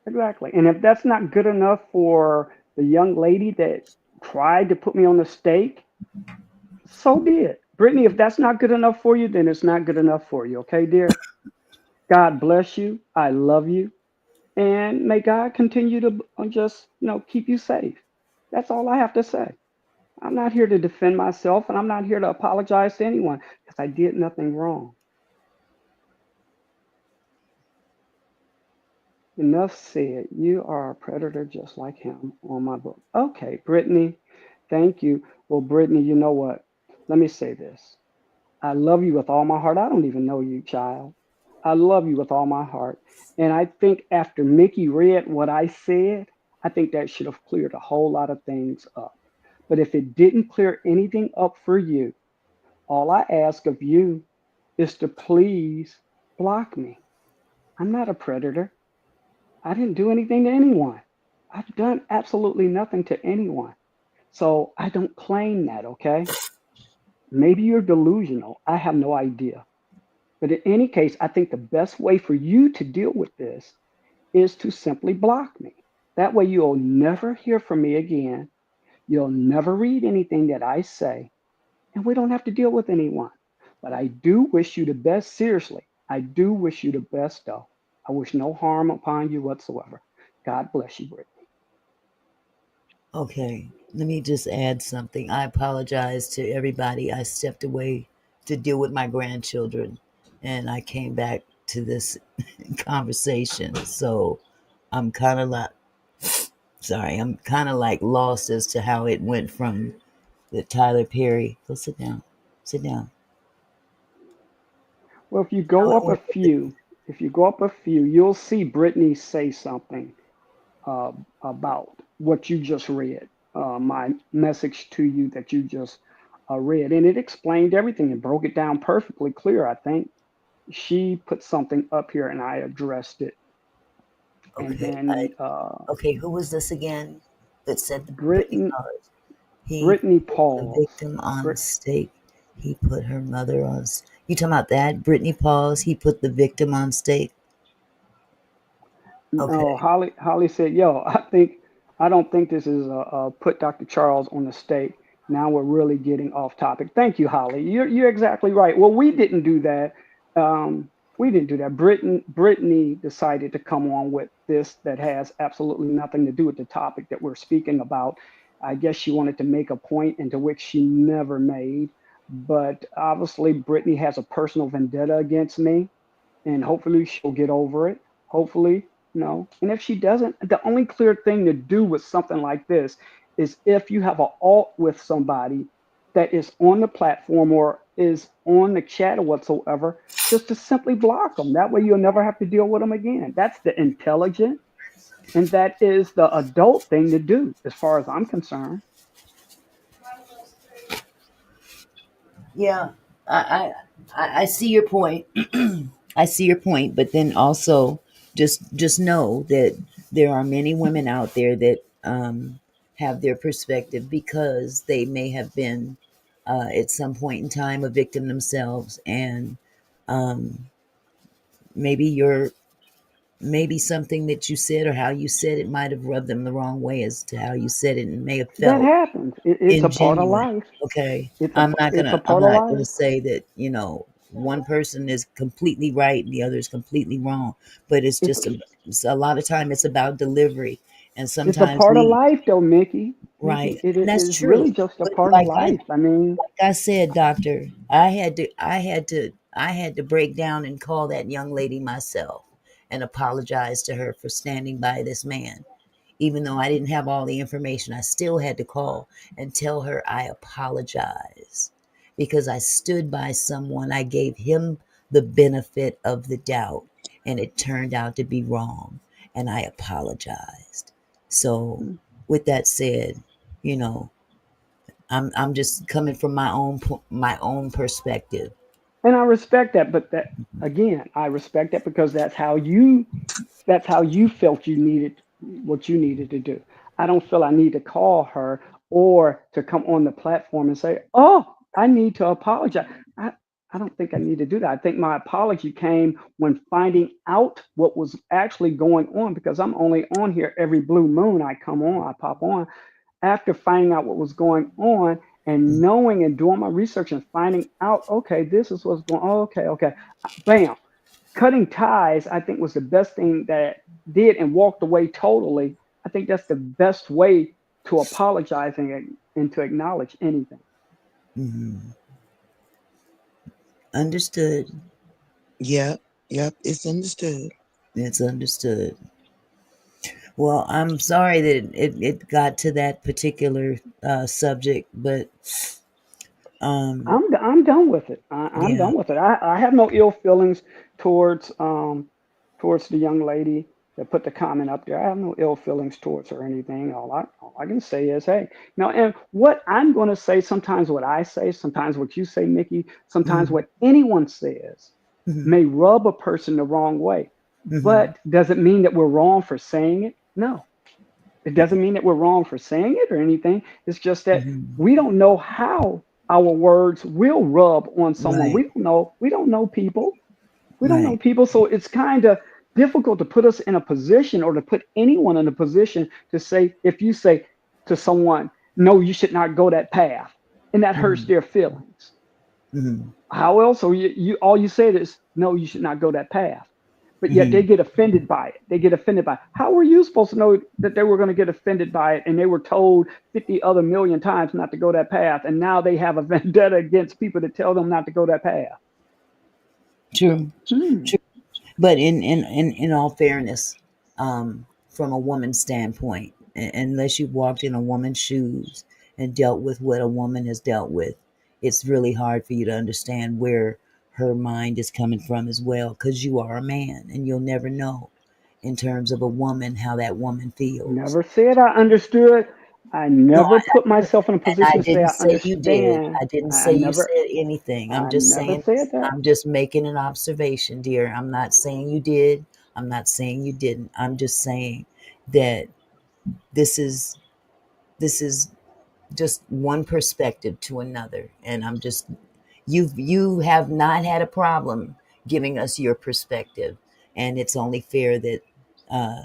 Exactly. And if that's not good enough for the young lady that tried to put me on the stake, so be it. Brittany, if that's not good enough for you, then it's not good enough for you. Okay, dear? God bless you. I love you. And may God continue to just, keep you safe. That's all I have to say. I'm not here to defend myself and I'm not here to apologize to anyone because I did nothing wrong. Enough said. You are a predator just like him on my book. Okay, Brittany, thank you. Well, Brittany, you know what? Let me say this. I love you with all my heart. I don't even know you, child. I love you with all my heart. And I think after Mickey read what I said, I think that should have cleared a whole lot of things up. But if it didn't clear anything up for you, all I ask of you is to please block me. I'm not a predator. I didn't do anything to anyone. I've done absolutely nothing to anyone. So I don't claim that, okay? Maybe you're delusional. I have no idea. But in any case, I think the best way for you to deal with this is to simply block me. That way, you'll never hear from me again. You'll never read anything that I say, and we don't have to deal with anyone. But I do wish you the best, seriously. I do wish you the best, though. I wish no harm upon you whatsoever. God bless you, Brittany. Okay, let me just add something. I apologize to everybody. I stepped away to deal with my grandchildren and I came back to this conversation. So I'm kind of like, sorry, I'm kind of like lost as to how it went from the Tyler Perry. Go sit down. Sit down. Well, if you How go it up a went with the, few, if you go up a few, you'll see Brittany say something uh, about what you just read, my message to you that you just read. And it explained everything and broke it down perfectly clear, I think. She put something up here and I addressed it. And okay, then okay, who was this again that said the Brittany Brittany, College? He Brittany put the Pauls. victim on Brit, stake. He put her mother on. You talking about that? Brittany Pauls. He put the victim on stake. no, Okay. Holly said, "Yo, I don't think this is put Dr. Charles on the stake. Now we're really getting off topic." Thank you, Holly. You're exactly right. Well, we didn't do that. We didn't do that. Brittany decided to come on with this that has absolutely nothing to do with the topic that we're speaking about. I guess she wanted to make a point into which she never made. But obviously, Brittany has a personal vendetta against me and hopefully she'll get over it. Hopefully, And if she doesn't, the only clear thing to do with something like this is if you have an alt with somebody that is on the platform or is on the chat or whatsoever, just to simply block them. That way you'll never have to deal with them again. That's the intelligent and that is the adult thing to do, as far as I'm concerned. Yeah. I, I see your point. I see your point, but then also just know that there are many women out there that have their perspective because they may have been at some point in time a victim themselves, and um, maybe your maybe something that you said or how you said it might have rubbed them the wrong way as to how you said it and may have That felt happens. It's a part of ingenuine. life. Okay. It's a I'm not it's a gonna I'm part of not gonna life. say that, one person is completely right and the other is completely wrong. But It's it's a lot of time it's about delivery. And it's a sometimes part of we life, though, Mickey. right. Mickey, it And that's is true. really just a But part of life. I mean, like I said, doctor, I had to break down and call that young lady myself and apologize to her for standing by this man. Even though I didn't have all the information, I still had to call and tell her I apologize because I stood by someone. I gave him the benefit of the doubt and it turned out to be wrong and I apologized. So, with that said, you know, I'm just coming from my own perspective. and I respect that, but that again, I respect that because that's how you felt you needed what you needed to do. I don't feel I need to call her or to come on the platform and say, "Oh, I need to apologize." I, I don't think I need to do that. I think my apology came when finding out what was actually going on because I'm only on here every blue moon. I come on, I pop on. After finding out what was going on and knowing and doing my research and finding out, okay, this is what's going on. Okay, okay. Bam, cutting ties, I think was the best thing that did and walked away totally. I think that's the best way to apologize and to acknowledge anything. Hmm. Understood. Yep, yep, it's understood. It's understood. Well, I'm sorry that it got to that particular subject, but um, I'm done with it. I'm yeah. done with it. I have no ill feelings towards towards the young lady that put the comment up there. I have no ill feelings towards her or anything. All I can say is, hey, now, and what I'm going to say, sometimes what I say, sometimes what you say, Mickey, sometimes Hmm. what anyone says Hmm. may rub a person the wrong way. Hmm. But does it mean that we're wrong for saying it? No, it doesn't mean that we're wrong for saying it or anything. It's just that Hmm. we don't know how our words will rub on someone. We Right. don't know. We don't know people. We don't know Right. people. So it's kind of difficult to put us in a position or to put anyone in a position to say, if you say to someone, no, you should not go that path, and that hurts Hmm. their feelings. Hmm. How else? Or you all you said is, no, you should not go that path. But yet they Hmm. get offended by it. They get offended by it. How were you supposed to know that they were going to get offended by it? And they were told 50 other million times not to go that path. And now they have a vendetta against people that tell them not to go that path. True. Hmm. True. But in all fairness, from a woman's standpoint, unless you've walked in a woman's shoes and dealt with what a woman has dealt with, it's really hard for you to understand where her mind is coming from as well, because you are a man and you'll never know in terms of a woman how that woman feels. Never said I understood. I No, never put I didn't, myself in a and I position to say didn't I say you did. understand. I didn't I say you never, said anything. I never said that. I'm just making an observation, dear. I'm not saying you did. I'm not saying you didn't. I'm just saying that this is this is just one perspective to another, and you have not had a problem giving us your perspective, and it's only fair that uh,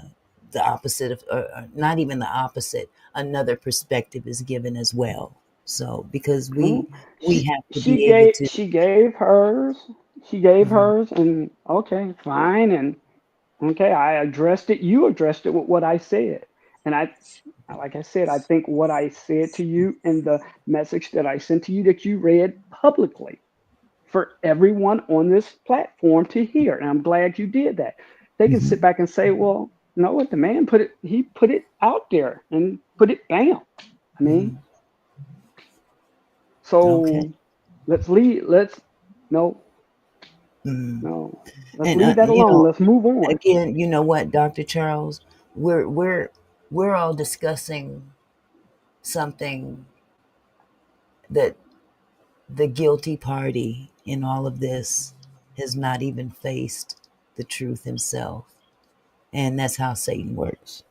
the opposite of, or not even the opposite, another perspective is given as well. So because we Well, we she have to she be able gave to. she gave hers. She gave Mhm. hers, and okay, fine, and okay, I addressed it. You addressed it with what I said, and like I said, I think what I said to you in the message that I sent to you that you read publicly for everyone on this platform to hear, and I'm glad you did that. They can sit Mhm. back and say, well, you know what, the man put it out there and put it bam. I mean, Mhm. Okay. so let's no, Mhm. no, let's And leave that alone. Let's move on. again, you know what, Dr. Charles, we're we're we're all discussing something that the guilty party in all of this has not even faced the truth himself. And that's how Satan works.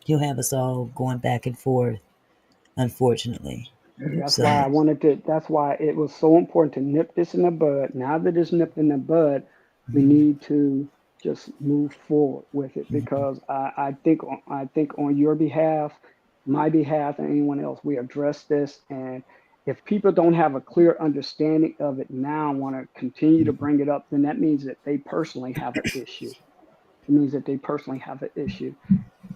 He'll have us all going back and forth, unfortunately. See, that's why So, I wanted to. That's why it was so important to nip this in the bud. Now that it's nipped in the bud, we mhm, need to just move forward with it mhm, because I think on your behalf, my behalf, and anyone else, we address this. And if people don't have a clear understanding of it now, want to continue to mhm. bring it up, then that means that they personally have an issue. It means that they personally have an issue.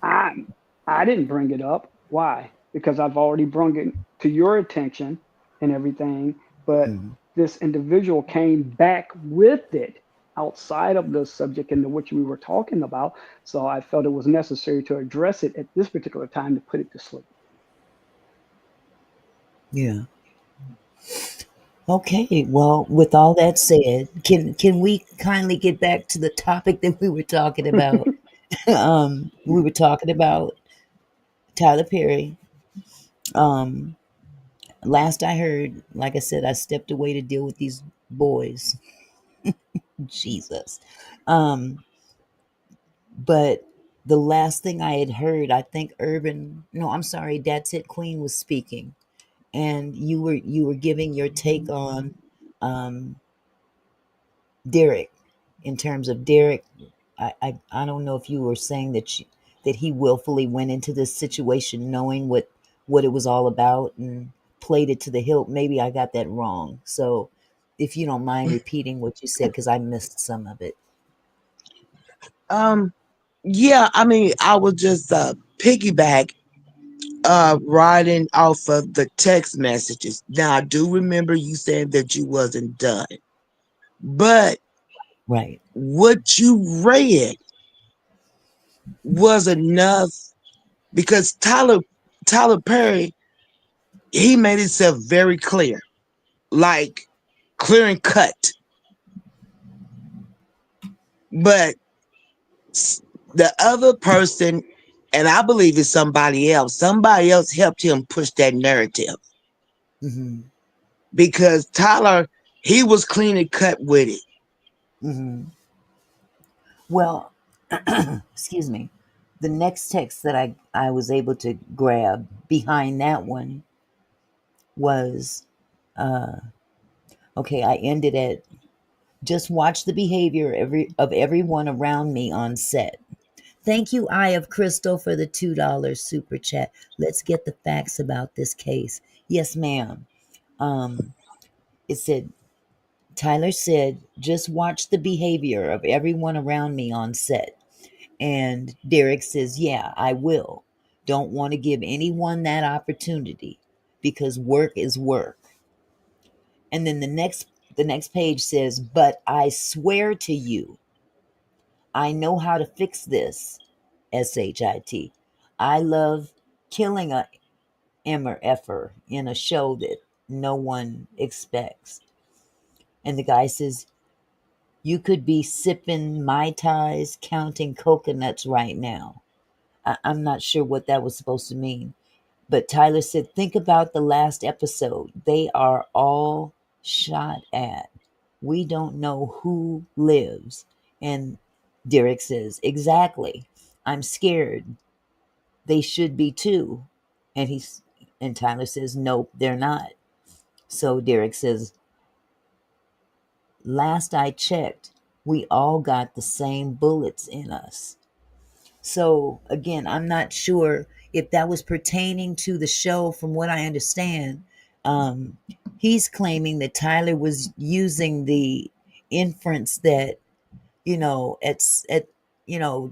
I I didn't bring it up. Why? Because I've already brought it to your attention and everything. But Mhm. this individual came back with it outside of the subject into which we were talking about. So I felt it was necessary to address it at this particular time to put it to sleep. Yeah. Okay. Well, with all that said, can we kindly get back to the topic that we were talking about? We were talking about Tyler Perry. Um, Last I heard, like I said, I stepped away to deal with these boys. Jesus. Um, but the last thing I had heard, I think no, I'm sorry, That's It Queen was speaking, and you were giving your take on um, Derek, in terms of Derek. I don't know if you were saying that he willfully went into this situation knowing what it was all about and played it to the hilt. Maybe I got that wrong. So if you don't mind repeating what you said, because I missed some of it. Um, yeah, I mean, I was just piggyback riding off of the text messages. Now I do remember you saying that you wasn't done, but Right. what you read was enough because Tyler Perry, he made himself very clear, like clear and cut. But the other person, and I believe it's somebody else helped him push that narrative Hmm. because Tyler, he was clean and cut with it. Hmm. Well, excuse me. The next text that I was able to grab behind that one was okay. I ended at just watch the behavior of everyone around me on set. Thank you, Eye of Crystal, for the $2 super chat. Let's get the facts about this case. Yes, ma'am. Um, it said, Tyler said, just watch the behavior of everyone around me on set. And Derek says, yeah, I will. Don't want to give anyone that opportunity because work is work. And then the next page says, but I swear to you, I know how to fix this. SHIT. I love killing a Emmer effer in a show that no one expects. And the guy says, you could be sipping Mai Tais, counting coconuts right now. I'm not sure what that was supposed to mean. But Tyler said, think about the last episode. They are all shot at. We don't know who lives. And Derek says, exactly. I'm scared. They should be too. And he's and Tyler says, nope, they're not. So Derek says, last I checked, we all got the same bullets in us. So again, I'm not sure if that was pertaining to the show. From what I understand, um, he's claiming that Tyler was using the inference that at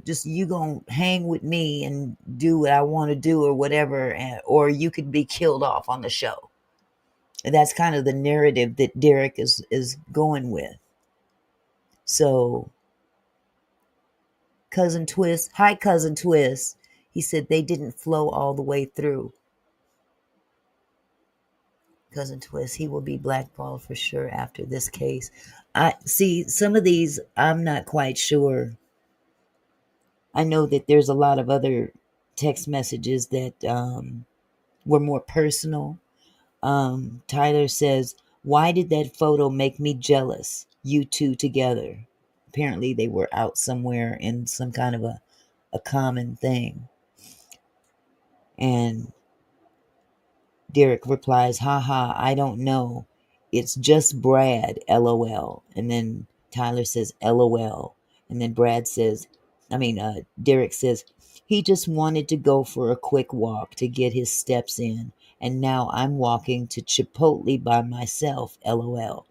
just you gonna hang with me and do what I want to do or whatever, or you could be killed off on the show. And that's kind of the narrative that Derek is going with. So cousin Twist, hi cousin Twist, he said they didn't flow all the way through. Cousin Twist, he will be blackballed for sure after this case. I see some of these I'm not quite sure. I know that there's a lot of other text messages that were more personal. Tyler says, Why did that photo make me jealous? You two together. Apparently, they were out somewhere in some kind of a common thing. And Derek replies, haha, I don't know. It's just Brad, lol. And then Tyler says, lol. And then Derek says, he just wanted to go for a quick walk to get his steps in. And now I'm walking to Chipotle by myself, lol.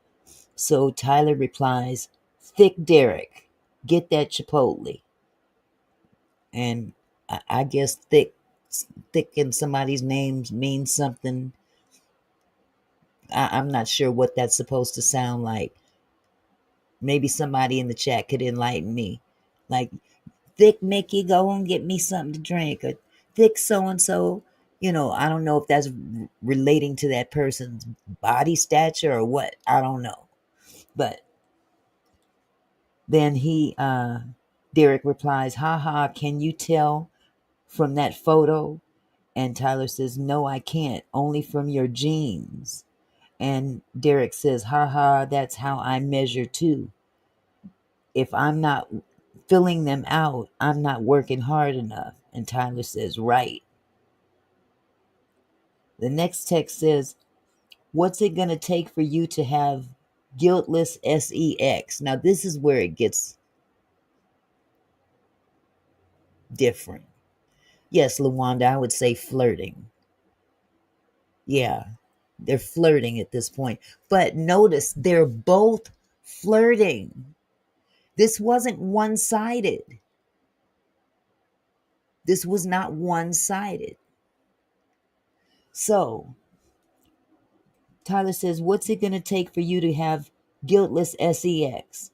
So Tyler replies, thick Derek, get that Chipotle. And I guess thick in somebody's name means something. I'm not sure what that's supposed to sound like. Maybe somebody in the chat could enlighten me. Like, thick Mickey, go and get me something to drink. Or thick so and so. I don't know if that's relating to that person's body stature or what. I don't know. But then Derek replies, haha, can you tell from that photo? And Tyler says, no, I can't. Only from your jeans. And Derek says, haha, that's how I measure too. If I'm not filling them out, I'm not working hard enough. And Tyler says, right. The next text says, what's it going to take for you to have guiltless sex? Now, this is where it gets different. Yes, Lawanda, I would say flirting. Yeah, they're flirting at this point. But notice they're both flirting. This wasn't one sided. This was not one sided. So Tyler says, what's it going to take for you to have guiltless sex?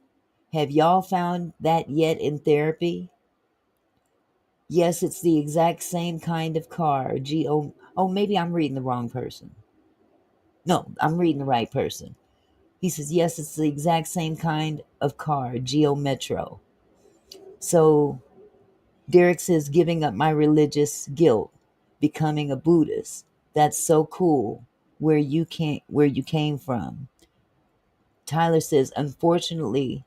Have y'all found that yet in therapy? Yes, it's the exact same kind of car. Oh, maybe I'm reading the wrong person. No, I'm reading the right person. He says, yes, it's the exact same kind of car, Geo Metro. So Derek says, giving up my religious guilt, becoming a Buddhist. That's so cool. Where you came from. Tyler says, unfortunately,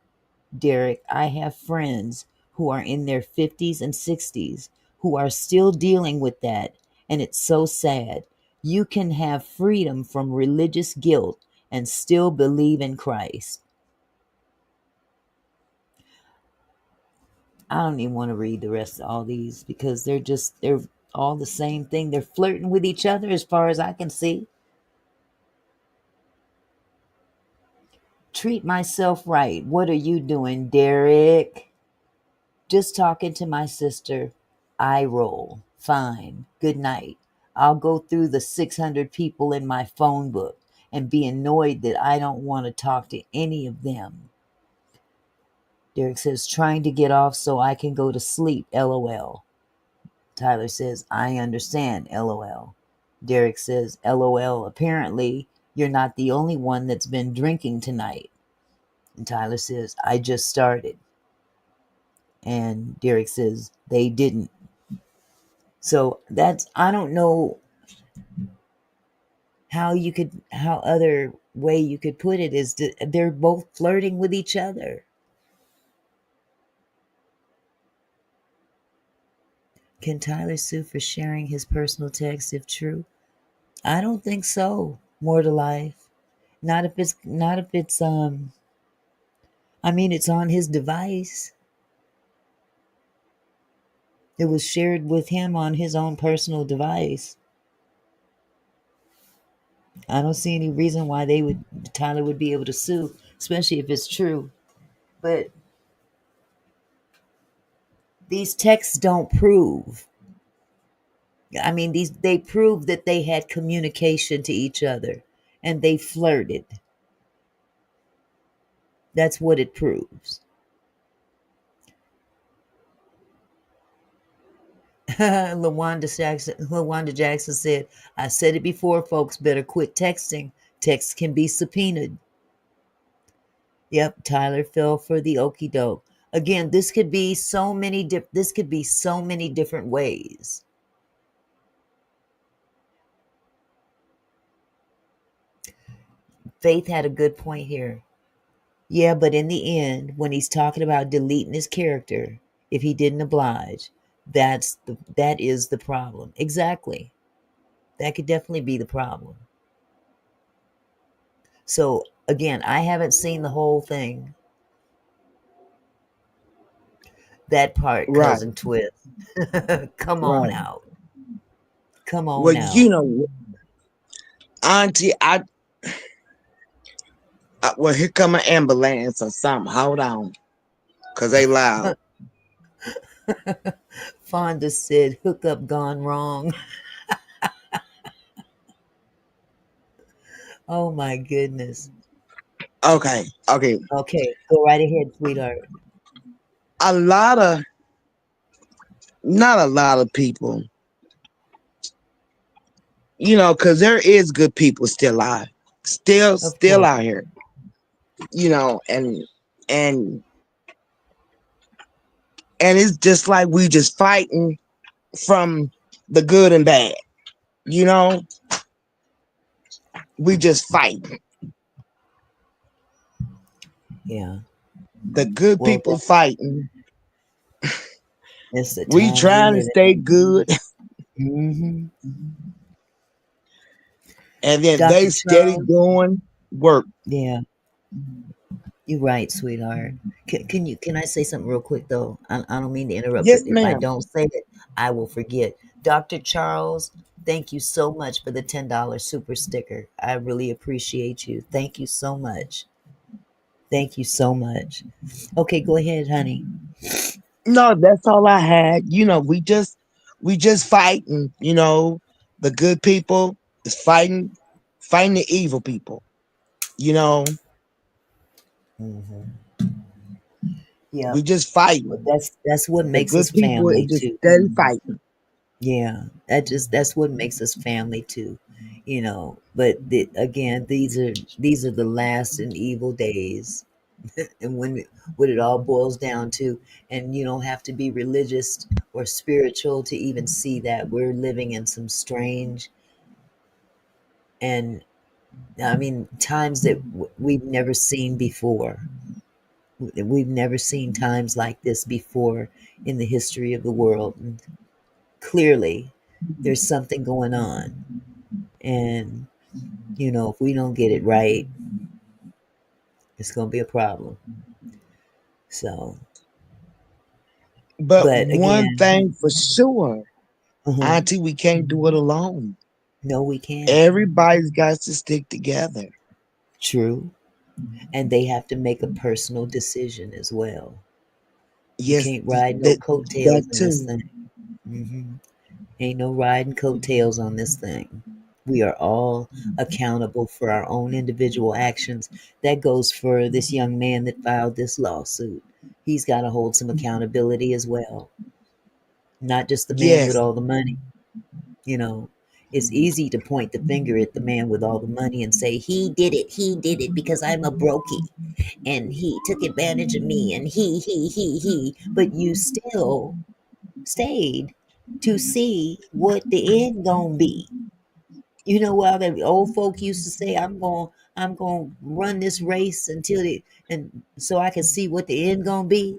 Derek, I have friends who are in their 50s and 60s who are still dealing with that, and it's so sad. You can have freedom from religious guilt and still believe in Christ. I don't even want to read the rest of all these because they're all the same thing. They're flirting with each other as far as I can see. Treat myself right. What are you doing, Derek? Just talking to my sister. Eye roll. Fine. Good night. I'll go through the 600 people in my phone book and be annoyed that I don't want to talk to any of them. Derek says, trying to get off so I can go to sleep, lol. Tyler says, I understand, lol. Derek says, lol, apparently you're not the only one that's been drinking tonight. And Tyler says, I just started. And Derek says, they didn't. So I don't know how other way you could put it is they're both flirting with each other. Can Tyler sue for sharing his personal text if true? I don't think so. More to life. Not if it's I mean, it's on his device. It was shared with him on his own personal device. I don't see any reason why Tyler would be able to sue, especially if it's true. But these texts don't prove. I mean, they prove that they had communication to each other and they flirted. That's what it proves. LaWanda Jackson said, I said it before, folks, better quit texting. Texts can be subpoenaed. Yep, Tyler fell for the okey doke. Again, this could be so many different ways. Faith had a good point here. Yeah, but in the end, when he's talking about deleting his character, if he didn't oblige, that is the problem. Exactly. That could definitely be the problem. So again, I haven't seen the whole thing. That part, Right, cousin Twist. Come on right. out. Come on Well, out. Auntie, well, here come an ambulance or something. Hold on, cause they loud. Fonda said, hookup gone wrong. Oh my goodness. Okay, okay. Okay, go right ahead, sweetheart. A lot of, not a lot of people, cause there is good people still out, Of still course. out here. And and it's just like we just fighting from the good and bad. You know, we just fighting. Yeah. The good Well, people fighting. it's the We times we trying to live stay good, in. and then Dr. they steady Charles? doing work. Yeah, you're right, sweetheart. Can I say something real quick though? I don't mean to interrupt, Yes, but if I ma'am. don't say it, I will forget. Dr. Charles, thank you so much for the $10 super sticker. I really appreciate you. Thank you so much. Thank you so much. Okay, go ahead, honey. No, that's all I had. We just fighting. The good people is fighting the evil people. You know, Hmm. Yeah, we just but fighting. that's what The makes us good people is family just too. steady fighting. Yeah, that's what makes us family too, you know. But again, these are the last and evil days, and when what it all boils down to, and you don't have to be religious or spiritual to even see that we're living in some strange and I mean times that we've never seen before. We've never seen times like this before in the history of the world. And clearly, there's something going on. And, if we don't get it right, it's going to be a problem. So, But but one again, thing for sure, uh Auntie, we can't do it alone. no, we can't. Everybody's got to stick together. True. And they have to make a personal decision as well. You Yes, can't ride no that coattails that in this too. thing. Ain't no riding coattails on this thing. We are all accountable for our own individual actions. That goes for this young man that filed this lawsuit. He's got to hold some accountability as well, not just the man with Yes. all the money. You know, it's easy to point the finger at the man with all the money and say, he did it because I'm a brokey and he took advantage of me and he. But you still stayed to see what the end gonna be. While the old folk used to say, I'm gonna run this race until it and so I can see what the end gonna be.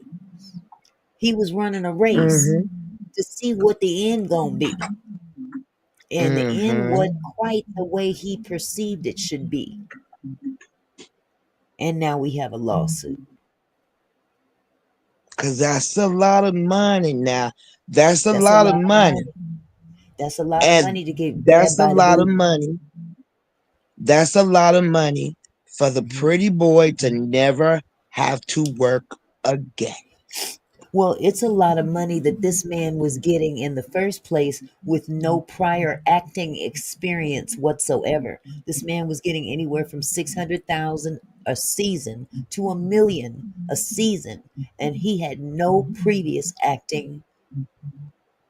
He was running a race Mm-hmm. to see what the end gonna be. And the end Mm-hmm. wasn't quite the way he perceived it should be. And now we have a lawsuit. Cause that's a lot of money now. That's a That's a lot of lot of money. money. That's a lot of And money to get grabbed that's a by the lot of booty. money. That's a lot of money for the Mhm. pretty boy to never have to work again. Well, it's a lot of money that this man was getting in the first place with no prior acting experience whatsoever. This man was getting anywhere from 600,000 a season to 1 million a season, and he had no previous acting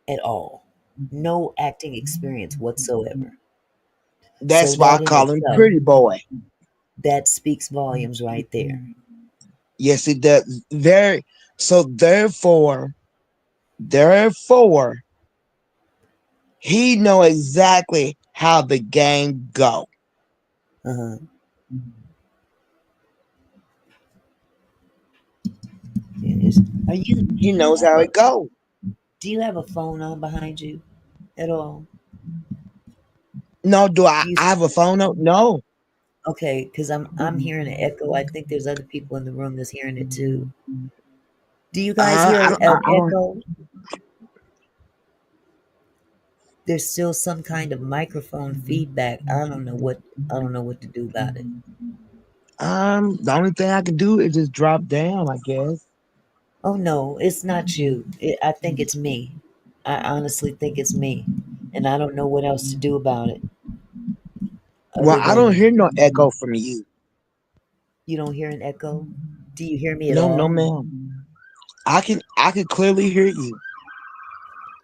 at all. No acting experience whatsoever. So That's why I that in call him itself, pretty boy. that speaks volumes right there. Yes, it does. So therefore, he know exactly how the game go. Uh-huh. Yes. Are you? He knows how it go. Do you have a phone on behind you at all? No, do I, Do you? I have a phone? No, no. Okay, because I'm hearing an echo. I think there's other people in the room that's hearing it too. Do you guys hear I don't. an I don't. echo? There's still some kind of microphone feedback. I don't know what to do about it. The only thing I can do is just drop down, I guess. Oh no, it's not you. I think it's me. I honestly think it's me, and I don't know what else to do about it Well, other I don't than hear no echo from you. you don't hear an echo. Do you hear me at No, no, all? ma'am. I can clearly hear you.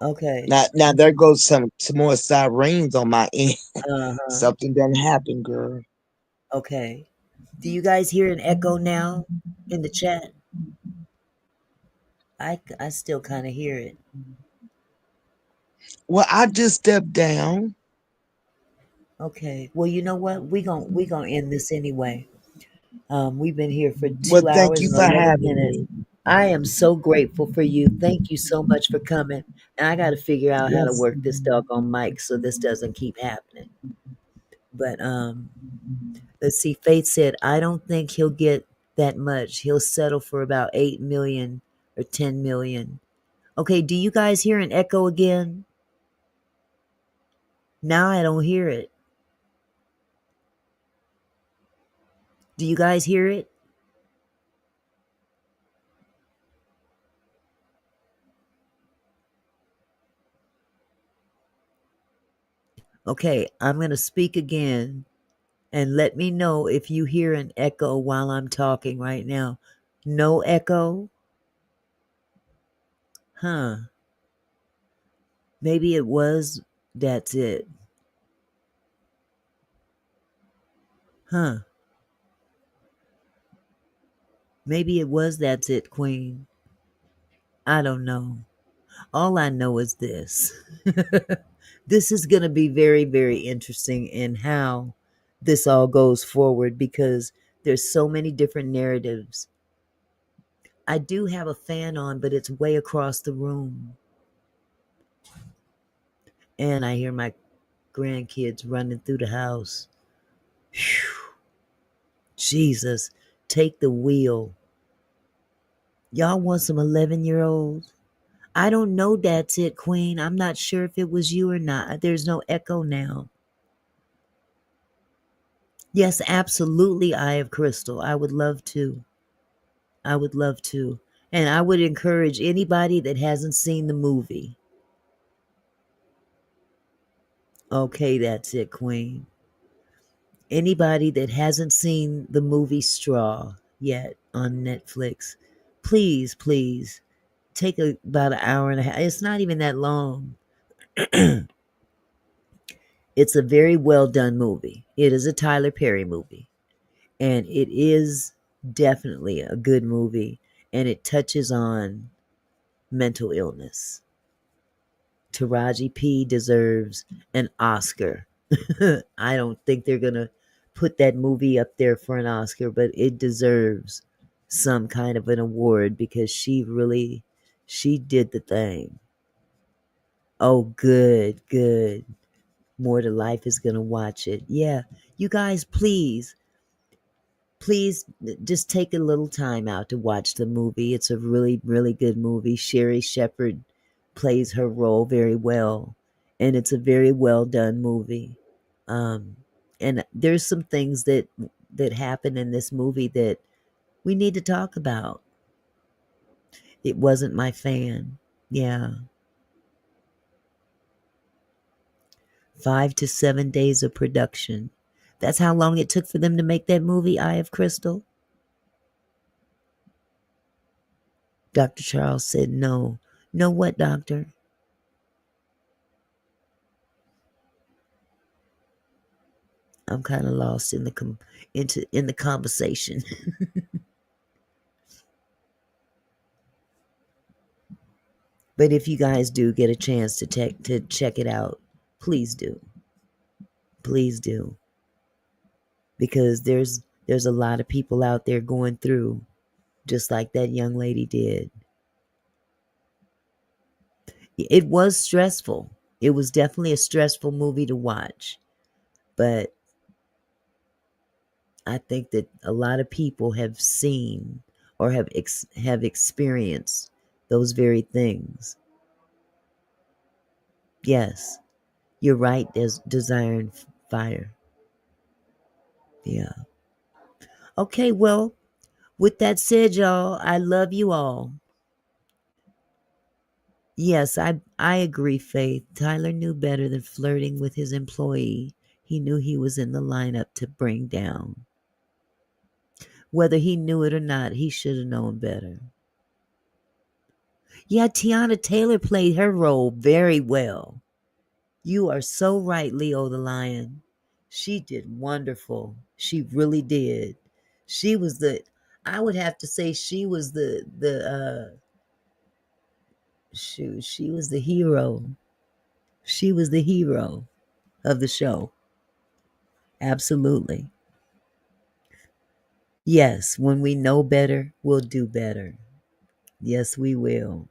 Okay. Now there goes some more sirens on my end. Uh-huh. Something done happened, girl. Okay. Do you guys hear an echo now in the chat? I still kind of hear it. Well, I just stepped down. Okay. Well, you know what? We gonna end this anyway. We've been here for Well, two thank hours you and for 11 minutes. having me. I am so grateful for you. Thank you so much for coming. And I got to figure out how to Yes. work this doggone mic so this doesn't keep happening. But let's see. Faith said, I don't think he'll get that much. He'll settle for about 8 million or 10 million. Okay, do you guys hear an echo again? Now I don't hear it. Do you guys hear it? Okay, I'm going to speak again and let me know if you hear an echo while I'm talking right now. No echo? Huh. Maybe it was. That's it. Huh. Maybe it was. That's it, Queen. I don't know. All I know is this. This is going to be very, very interesting in how this all goes forward because there's so many different narratives. I do have a fan on, but it's way across the room. And I hear my grandkids running through the house. Whew. Jesus, take the wheel. Y'all want some 11-year-olds? I don't know, that's it, Queen. I'm not sure if it was you or not. There's no echo now. Yes, absolutely, Eye of Crystal. I would love to. I would love to. And I would encourage anybody that hasn't seen the movie. Okay, that's it, Queen. Anybody that hasn't seen the movie Straw yet on Netflix, please, please take about an hour and a half. It's not even that long. It's a very well done movie. It is a Tyler Perry movie, and it is definitely a good movie, and it touches on mental illness. Taraji P deserves an Oscar. I don't think they're going to put that movie up there for an Oscar, but it deserves some kind of an award because she did the thing. Oh, good, good. More to Life is going to watch it. Yeah. You guys, please just take a little time out to watch the movie. It's a really, really good movie. Sherry Shepherd plays her role very well, and it's a very well done movie. Um, and there's some things that happen in this movie that we need to talk about. It wasn't my fan. Yeah, 5 to 7 days of production. That's how long it took for them to make that movie, Eye of Crystal. Dr. Charles said no. No, what, doctor? I'm kind of lost in the conversation. But if you guys do get a chance to check it out, please do. Please do. Because there's a lot of people out there going through. just like that young lady did. It was stressful. It was definitely a stressful movie to watch. But I think that a lot of people have seen or have experienced those very things. Yes, you're right. There's desire and fire. Yeah. Okay, well, with that said, y'all, I love you all. Yes, I agree, Faith. Tyler knew better than flirting with his employee. He knew he was in the lineup to bring down. Whether he knew it or not, he should have known better. Yeah, Tiana Taylor played her role very well. You are so right, Leo the Lion. She did wonderful. She really did. She was I would have to say she was she was the hero. She was the hero of the show. Absolutely. Yes, when we know better, we'll do better. Yes, we will.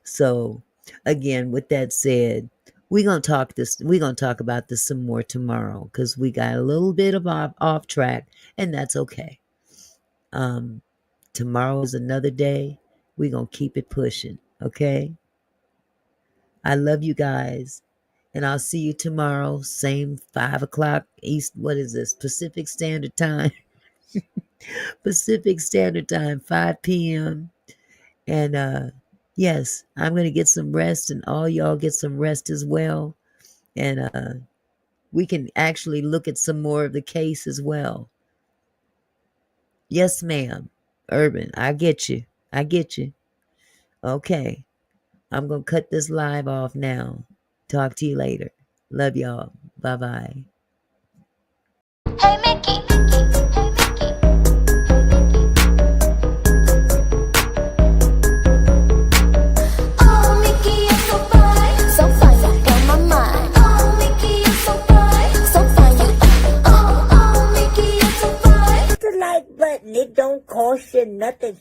So, again, with that said, we're gonna talk about this some more tomorrow because we got a little bit of off track, and that's okay. Um, Tomorrow is another day. We're gonna keep it pushing, okay? I love you guys. And I'll see you tomorrow, same 5 o'clock East. What is this? Pacific Standard Time. Pacific Standard Time, 5 p.m. And yes, I'm gonna get some rest, and all y'all get some rest as well. And we can actually look at some more of the case as well. Yes, ma'am. Urban, I get you. I get you. Okay. I'm gonna cut this live off now. Talk to you later. Love y'all. Bye bye. Hey Mickey, hey Mickey. Oh Mickey, you're so fine, you got my mind. Oh Mickey, you're so fine, you. Oh Mickey, you're so fine. The like button, it don't cost you nothing.